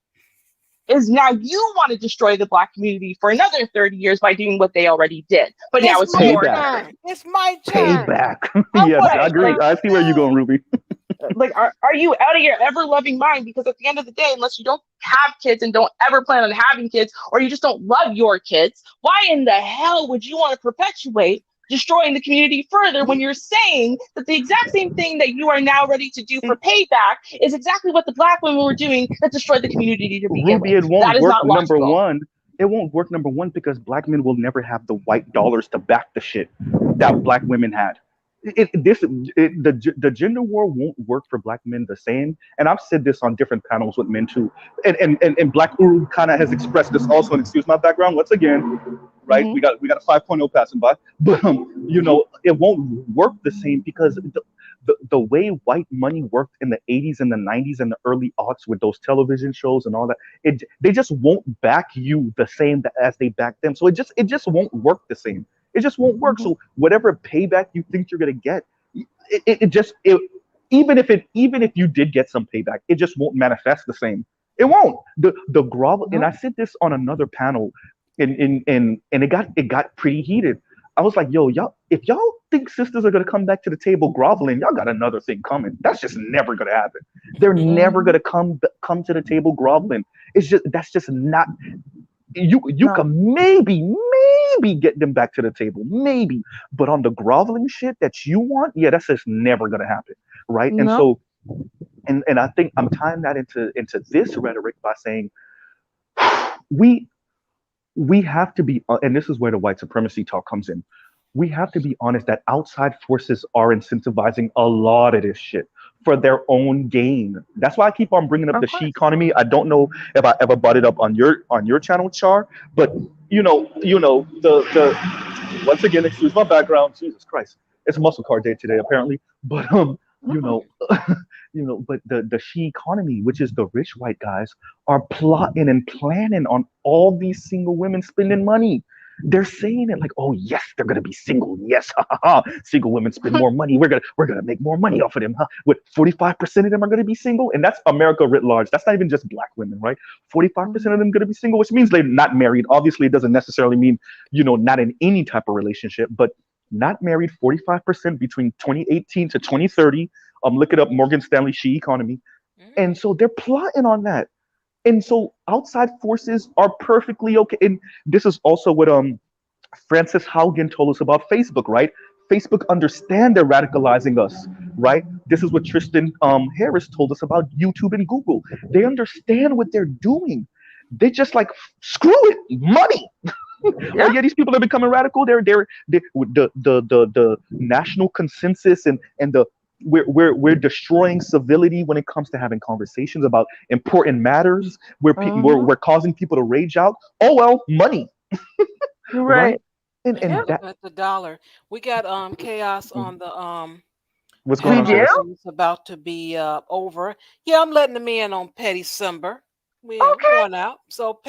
S2: is now you want to destroy the Black community for another 30 years by doing what they already did. But now it's your turn.
S1: It's my turn.
S8: Payback. Yes, I agree. I see where you're going, Ruby.
S2: Like, are you out of your ever-loving mind? Because at the end of the day, unless you don't have kids and don't ever plan on having kids, or you just don't love your kids, why in the hell would you want to perpetuate destroying the community further when you're saying that the exact same thing that you are now ready to do for payback is exactly what the Black women were doing that destroyed the community to begin with?
S8: Ruby, it won't
S2: that is
S8: work,
S2: not logical.
S8: number one. It won't work, number one, because Black men will never have the white dollars to back the shit that Black women had. The gender war won't work for Black men the same. And I've said this on different panels with men too. And Black Uru kind of has expressed this also, and excuse my background once again, right? We got a 5.0 passing by, but you know, it won't work the same because the way white money worked in the 80s and the 90s and the early aughts with those television shows and all that, they just won't back you the same as they back them. So it just won't work the same. It just won't work. So whatever payback you think you're gonna get, even if you did get some payback, it just won't manifest the same. It won't. The grovel, and I said this on another panel, and it got pretty heated. I was like, yo, if y'all think sisters are gonna come back to the table groveling, y'all got another thing coming. That's just never gonna happen. They're never gonna come to the table groveling. That's just not. You can maybe get them back to the table, maybe, but on the groveling shit that you want, yeah, that's just never gonna happen, right? And so, and I think I'm tying that into this rhetoric by saying we have to be, and this is where the white supremacy talk comes in. We have to be honest that outside forces are incentivizing a lot of this shit for their own gain. That's why I keep on bringing up the she economy. I don't know if I ever brought it up on your channel, Char, but you know the once again, excuse my background. Jesus Christ, it's a muscle car day today apparently. But but the she economy, which is the rich white guys, are plotting and planning on all these single women spending money. They're saying it like, oh yes, they're gonna be single. Yes, single women spend more money. We're gonna make more money off of them. With 45% of them are gonna be single, and that's America writ large. That's not even just Black women, right? 45% of them gonna be single, which means they're not married. Obviously, it doesn't necessarily mean not in any type of relationship, but not married. 45% between 2018 to 2030. Look it up, Morgan Stanley she economy, and so they're plotting on that. And so outside forces are perfectly okay. And this is also what Frances Haugen told us about Facebook, right? Facebook understand they're radicalizing us, right? This is what Tristan Harris told us about YouTube and Google. They understand what they're doing. They just like, screw it, money. Oh yeah, these people are becoming radical. They're the national consensus and the we're destroying civility when it comes to having conversations about important matters. We're causing people to rage out. Oh well, money. Right. And
S1: that's the dollar. We got chaos on the
S8: What's going on?
S1: It's about to be over. Yeah, I'm letting them in on Petty December. We're going out. So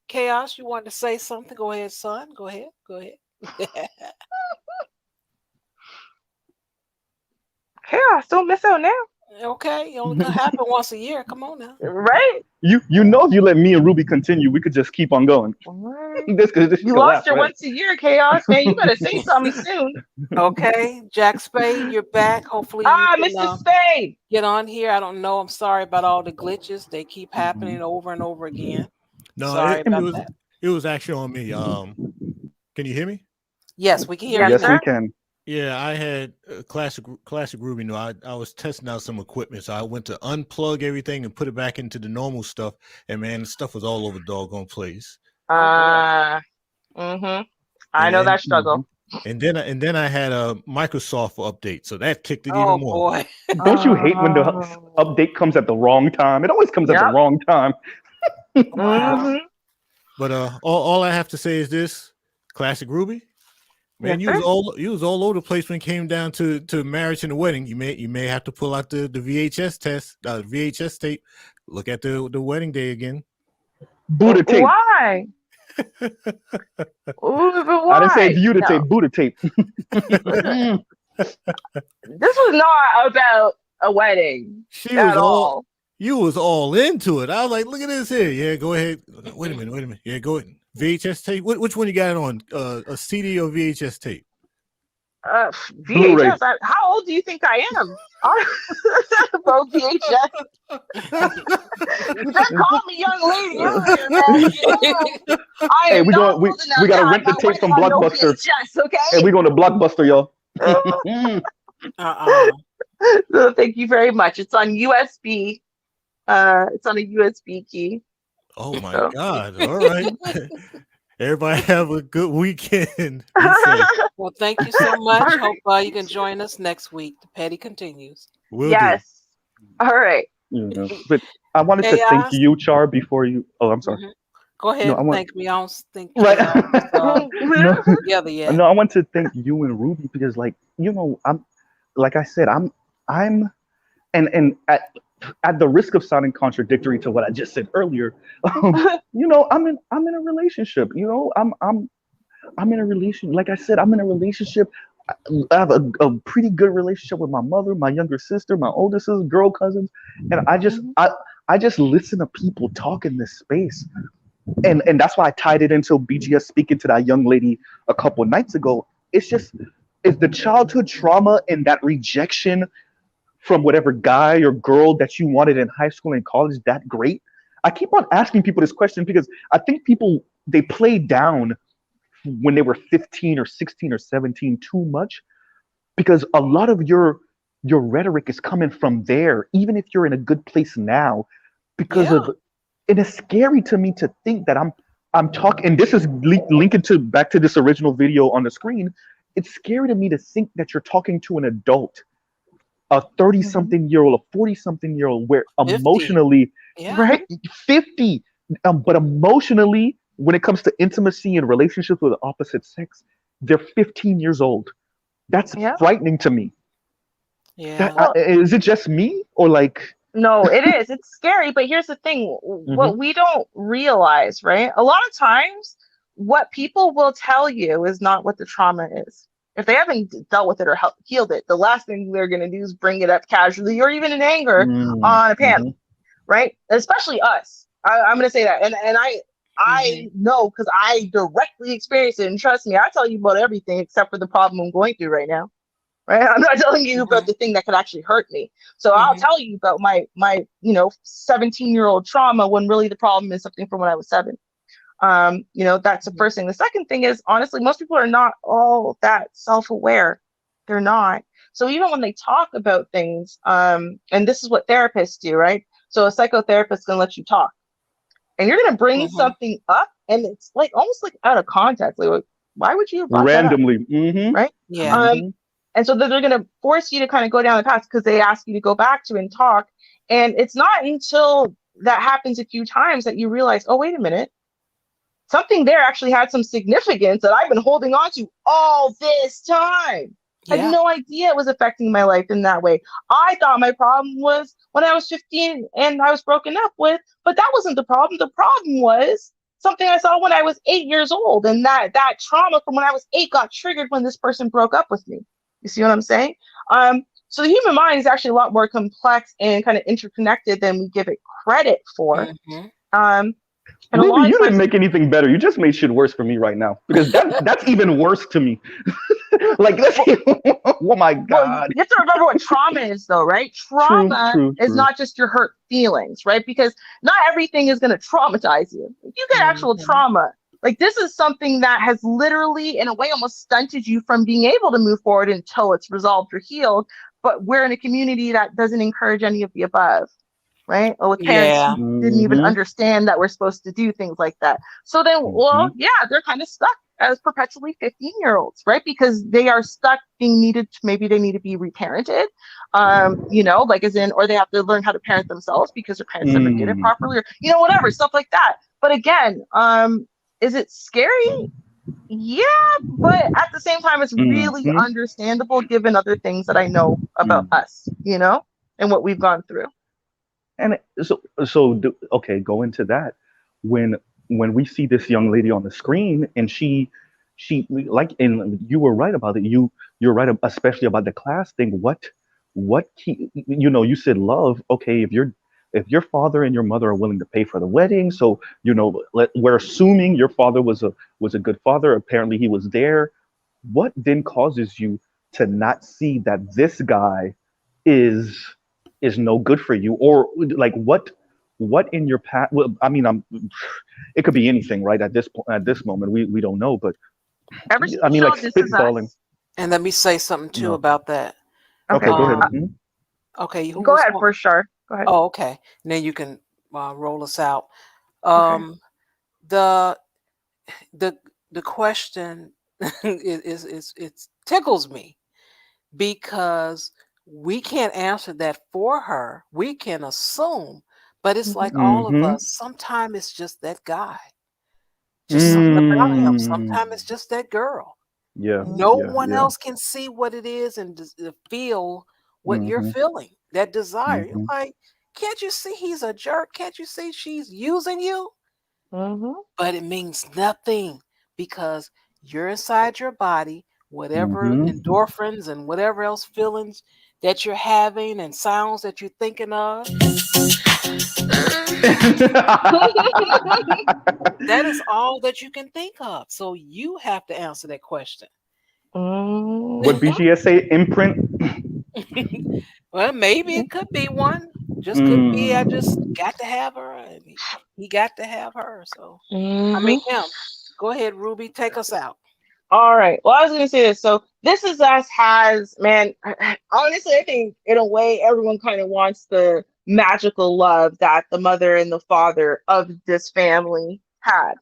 S1: chaos, you want to say something? Go ahead, son. Go ahead.
S2: Chaos, don't miss out now.
S1: Okay, it only happen once a year. Come on now.
S2: Right?
S8: You know, if you let me and Ruby continue, we could just keep on going.
S2: You lost your once a year, Chaos, man. You better say something soon.
S1: Okay, Jack Spade, you're back. Hopefully,
S2: Mr. Spade,
S1: get on here. I don't know. I'm sorry about all the glitches. They keep happening over and over again.
S9: No,
S1: sorry about that.
S9: It was actually on me. Can you hear me?
S1: Yes, we can hear you.
S8: Yes, we can.
S9: Yeah, I had classic Ruby. I was testing out some equipment, so I went to unplug everything and put it back into the normal stuff. And man, the stuff was all over the doggone place.
S2: I know that struggle.
S9: And then I had a Microsoft update, so that kicked it even more.
S1: Boy.
S8: Don't you hate when the update comes at the wrong time? It always comes at the wrong time.
S9: But all I have to say is this: classic Ruby. Man, you was all over the place when it came down to marriage and the wedding. You may have to pull out the VHS tape. Look at the wedding day again.
S2: Buddha tape. Why? Why?
S8: I didn't say view the tape. Buddha tape.
S2: This was not about a wedding.
S9: She was all You was all into it. I was like, look at this here. Yeah, go ahead. Wait a minute. Yeah, go ahead. VHS tape. Which one you got it on? A CD or VHS tape?
S2: VHS. How old do you think I am? About VHS. You just called me young lady earlier, man.
S8: Hey, we gotta rent the tape from Blockbuster.
S2: VHS, okay?
S8: Hey, we going to Blockbuster, y'all.
S2: So thank you very much. It's on USB. It's on a USB key.
S9: Oh my God! All right. Everybody have a good weekend.
S1: Well, thank you so much. Hope you can join us next week. The petty continues.
S2: Yes. All right.
S8: Yeah. But I wanted to thank you, Char, before you. Oh, I'm sorry.
S1: Go ahead and thank me. I don't think.
S8: Right.
S1: Yeah.
S8: No, I want to thank you and Ruby because, like, I'm, like I said, I'm, and at the risk of sounding contradictory to what I just said earlier, I'm in a relationship. I'm in a relation. Like I said, I'm in a relationship. I have a pretty good relationship with my mother, my younger sister, my older sister, girl cousins, and I just listen to people talk in this space, and that's why I tied it into BGS speaking to that young lady a couple of nights ago. It's the childhood trauma and that rejection from whatever guy or girl that you wanted in high school and college that great? I keep on asking people this question because I think people, they play down when they were 15 or 16 or 17 too much, because a lot of your rhetoric is coming from there, even if you're in a good place now, because it is scary to me to think that I'm talking, and this is linking back to this original video on the screen. It's scary to me to think that you're talking to an adult, a 30-something-year-old, a 40-something-year-old, where 50. Emotionally, right, 50, but emotionally, when it comes to intimacy and relationships with the opposite sex, they're 15 years old. That's frightening to me. Yeah. Is it just me, or like?
S2: No, it is. It's scary, but here's the thing. What we don't realize, right? A lot of times, what people will tell you is not what the trauma is. If they haven't dealt with it or healed it, the last thing they're going to do is bring it up casually or even in anger on a panel, right? Especially us. I'm going to say that. And I know because I directly experienced it. And trust me, I tell you about everything except for the problem I'm going through right now, right? I'm not telling you about the thing that could actually hurt me. So I'll tell you about my 17-year-old trauma when really the problem is something from when I was 7. That's the first thing. The second thing is, honestly, most people are not all that self-aware. They're not. So even when they talk about things, and this is what therapists do, right? So a psychotherapist is going to let you talk, and you're going to bring something up, and it's like almost like out of context. Like, why would you
S8: randomly,
S2: right?
S1: Yeah.
S2: And so they're going to force you to kind of go down the path because they ask you to go back to and talk. And it's not until that happens a few times that you realize, oh, wait a minute. Something there actually had some significance that I've been holding on to all this time. I had no idea it was affecting my life in that way. I thought my problem was when I was 15 and I was broken up with, but that wasn't the problem. The problem was something I saw when I was 8 years old. And that trauma from when I was 8 got triggered when this person broke up with me. You see what I'm saying? So the human mind is actually a lot more complex and kind of interconnected than we give it credit for.
S8: Maybe you didn't make anything better. You just made shit worse for me right now, because that's even worse to me. Like, oh my God.
S2: Well, you have to remember what trauma is, though, right? Trauma is not just your hurt feelings, right? Because not everything is going to traumatize you. If you get actual trauma, like this is something that has literally, in a way, almost stunted you from being able to move forward until it's resolved or healed. But we're in a community that doesn't encourage any of the above. Right? Or with parents who didn't even understand that we're supposed to do things like that. So then, they're kind of stuck as perpetually 15-year-olds, right? Because they are stuck being needed to, maybe they need to be reparented, like as in, or they have to learn how to parent themselves because their parents never did it properly, or, whatever, stuff like that. But again, is it scary? Yeah, but at the same time, it's really understandable given other things that I know about us, and what we've gone through.
S8: And okay, go into that. When we see this young lady on the screen, and she like, and you were right about it. You're right, especially about the class thing. You said love. Okay, if if your father and your mother are willing to pay for the wedding, so we're assuming your father was a good father. Apparently, he was there. What then causes you to not see that this guy is no good for you, or like what in your past? Well, I mean, it could be anything, right? At this moment, we don't know, but
S2: Ever seen
S8: I
S2: the
S8: mean,
S2: show
S8: like
S2: This Is
S8: spitballing.
S2: Us?
S1: And let me say something too
S8: No.
S1: about that.
S8: Okay, go ahead.
S1: Okay, who
S2: Go
S1: was
S2: ahead
S1: going?
S2: first, Char. Go ahead.
S1: Oh, okay. And then you can roll us out.
S2: Okay.
S1: The the question is it tickles me because we can't answer that for her. We can assume, but it's like all of us. Sometimes it's just that guy, just something about him. Sometimes it's just that girl.
S8: Yeah.
S1: No
S8: Yeah.
S1: one
S8: Yeah.
S1: else can see what it is and feel what you're
S8: Mm-hmm.
S1: feeling. That desire. You're
S8: Mm-hmm.
S1: like, can't you see he's a jerk? Can't you see she's using you?
S2: Mm-hmm.
S1: But it means nothing because you're inside your body, whatever
S8: Mm-hmm.
S1: endorphins and whatever else feelings that you're having and sounds that you're thinking of. That is all that you can think of. So you have to answer that question.
S8: What BGS say? Imprint.
S1: Well, maybe it could be one. Just could be I just
S8: Mm.
S1: got to have her and he got to have her. So I
S2: Mm-hmm.
S1: mean him. Go ahead, Ruby, take us out.
S2: All right. Well, I was going to say this. So This Is Us has, man, honestly, I think in a way, everyone kind of wants the magical love that the mother and the father of this family had.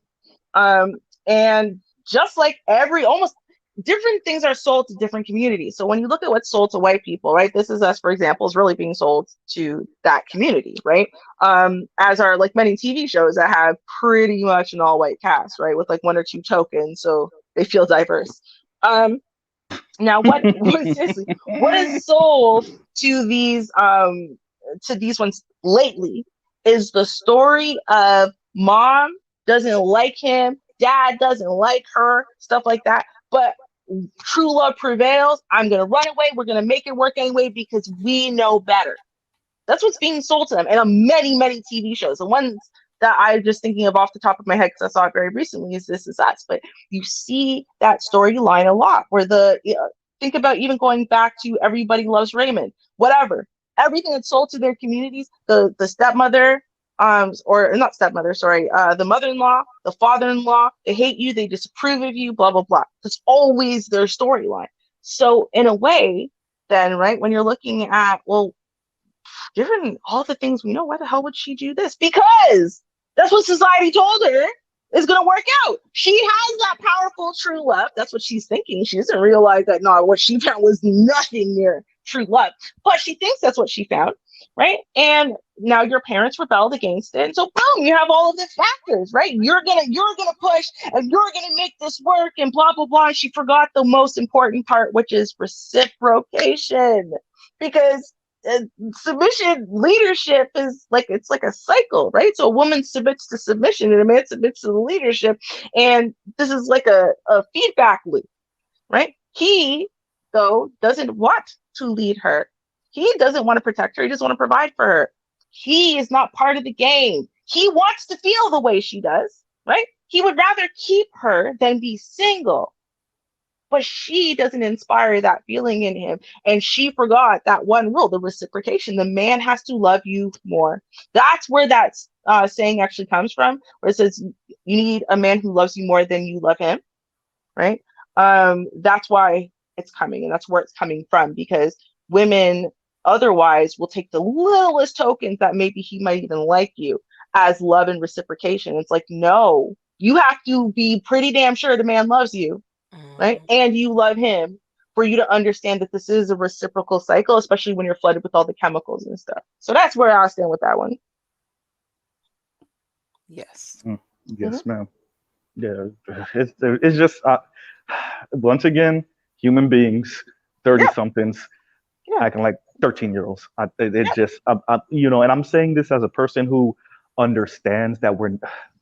S2: And just like almost different things are sold to different communities. So when you look at what's sold to white people, right? This Is Us, for example, is really being sold to that community, right? As are like many TV shows that have pretty much an all white cast, right? With like one or two tokens. So they feel diverse. Now what seriously, what is sold to these ones lately is the story of mom doesn't like him, dad doesn't like her, stuff like that. But true love prevails. I'm gonna run away, we're gonna make it work anyway because we know better. That's what's being sold to them. And on many, many TV shows. The ones that I'm just thinking of off the top of my head because I saw it very recently is This Is Us. But you see that storyline a lot where think about even going back to Everybody Loves Raymond, whatever. Everything that's sold to their communities, the stepmother, or not stepmother, sorry, the mother-in-law, the father-in-law, they hate you, they disapprove of you, blah, blah, blah. That's always their storyline. So in a way, then, right, when you're looking at, well, given all the things we know, why the hell would she do this? Because that's what society told her is going to work out. She has that powerful true love. That's what she's thinking. She doesn't realize that, no, what she found was nothing near true love. But she thinks that's what she found, right? And now your parents rebelled against it. And so boom, you have all of the factors, right? You're gonna push and you're gonna make this work and blah, blah, blah. She forgot the most important part, which is reciprocation. Because submission leadership is like, it's like a cycle, right? So a woman submits to submission and a man submits to the leadership, and this is like a feedback loop, right? He though doesn't want to lead her, he doesn't want to protect her, he doesn't want to provide for her, he is not part of the game, he wants to feel the way she does, right? He would rather keep her than be single. But she doesn't inspire that feeling in him. And she forgot that one rule, the reciprocation. The man has to love you more. That's where that saying actually comes from, where it says you need a man who loves you more than you love him, right? That's why it's coming, and that's where it's coming from, because women otherwise will take the littlest tokens that maybe he might even like you as love and reciprocation. It's like, no, you have to be pretty damn sure the man loves you, right? And you love him for you to understand that this is a reciprocal cycle, especially when you're flooded with all the chemicals and stuff. So that's where I stand with that one.
S1: Yes.
S8: Yes, ma'am. Yeah, it's just once again, human beings, 30-somethings, acting like 13-year-olds. Just, and I'm saying this as a person who understands that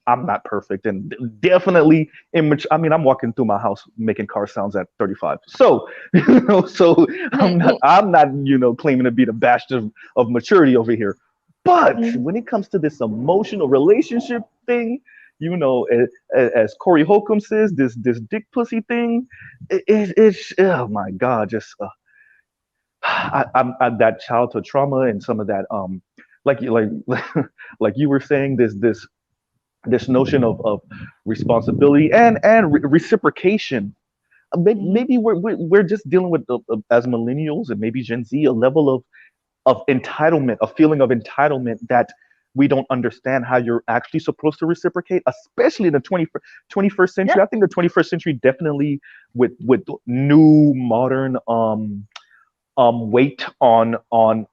S8: I'm not perfect and definitely immature. I mean, I'm walking through my house making car sounds at 35. So, I'm not, claiming to be the bastion of maturity over here. But when it comes to this emotional relationship thing, you know, as Corey Holcomb says, this dick pussy thing, it's oh my god, just I'm that childhood trauma and some of that like like you were saying, this notion of responsibility and reciprocation. Maybe we're just dealing with as millennials and maybe Gen Z a level of entitlement, a feeling of entitlement that we don't understand how you're actually supposed to reciprocate, especially in the 21st century. I think the 21st century definitely with new modern weight on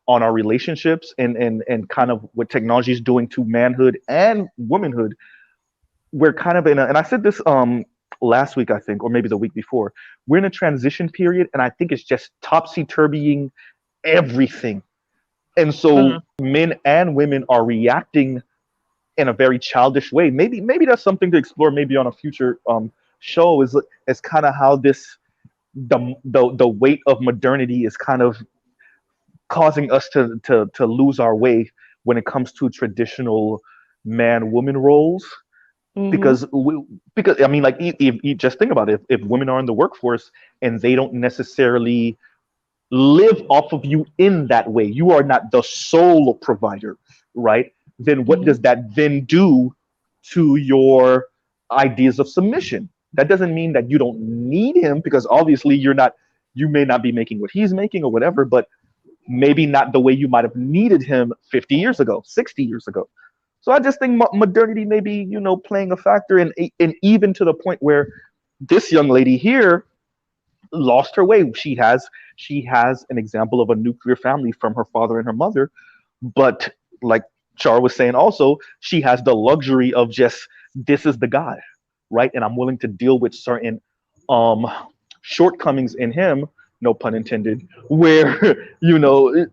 S8: our relationships and kind of what technology is doing to manhood and womanhood. We're kind of in a, and I said this last week, I think, or maybe the week before, we're in a transition period, and I think it's just topsy-turvying everything. And so men and women are reacting in a very childish way. Maybe that's something to explore maybe on a future show, is kind of how this the weight of modernity is kind of causing us to lose our way when it comes to traditional man woman roles. Because I mean, like, if just think about it, if women are in the workforce and they don't necessarily live off of you in that way, you are not the sole provider, right? Then what does that then do to your ideas of submission? That doesn't mean that you don't need him, because obviously you may not be making what he's making or whatever, but maybe not the way you might have needed him 50 years ago, 60 years ago. So I just think modernity may be, playing a factor, and even to the point where this young lady here lost her way. She has an example of a nuclear family from her father and her mother, but like Char was saying, also she has the luxury of just, this is the guy, right? And I'm willing to deal with certain shortcomings in him, no pun intended, where
S2: I'm sorry,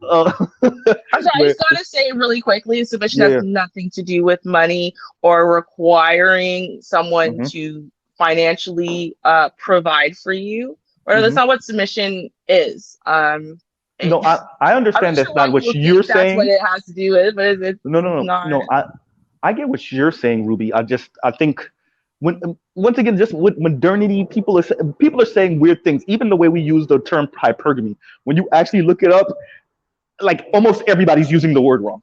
S2: I just gotta say really quickly, submission has nothing to do with money or requiring someone to financially provide for you. Or that's not what submission is.
S8: No, I understand that's not what you're saying.
S2: That's what it has to do with, but it's
S8: no. I get what you're saying, Ruby. I think once again, just with modernity, people are saying weird things. Even the way we use the term hypergamy, when you actually look it up, like almost everybody's using the word wrong,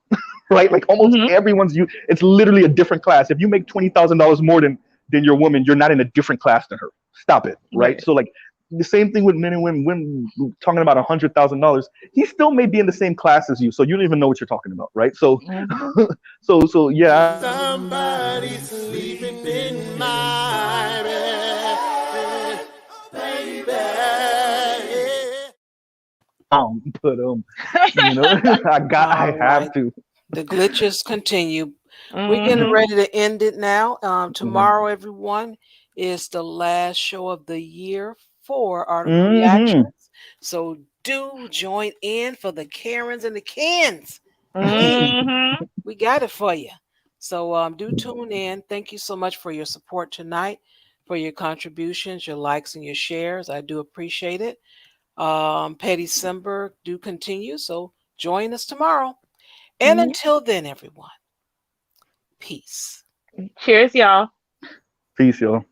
S8: right? Like almost everyone's it's literally a different class. If you make $20,000 more than your woman, you're not in a different class than her. Stop it, right? So like the same thing with men and women. When talking about $100,000, he still may be in the same class as you, so you don't even know what you're talking about, right? So, so yeah.
S3: Somebody's sleeping in my bed, baby.
S8: But I have to.
S1: The glitches continue. We're getting ready to end it now. Tomorrow, everyone, is the last show of the year for Article Reactions. So do join in for the Karens and the Kens. We got it for you. So do tune in. Thank you so much for your support tonight, for your contributions, your likes, and your shares. I do appreciate it. Petty Simber do continue. So join us tomorrow. And until then, everyone, peace.
S2: Cheers, y'all.
S8: Peace, y'all.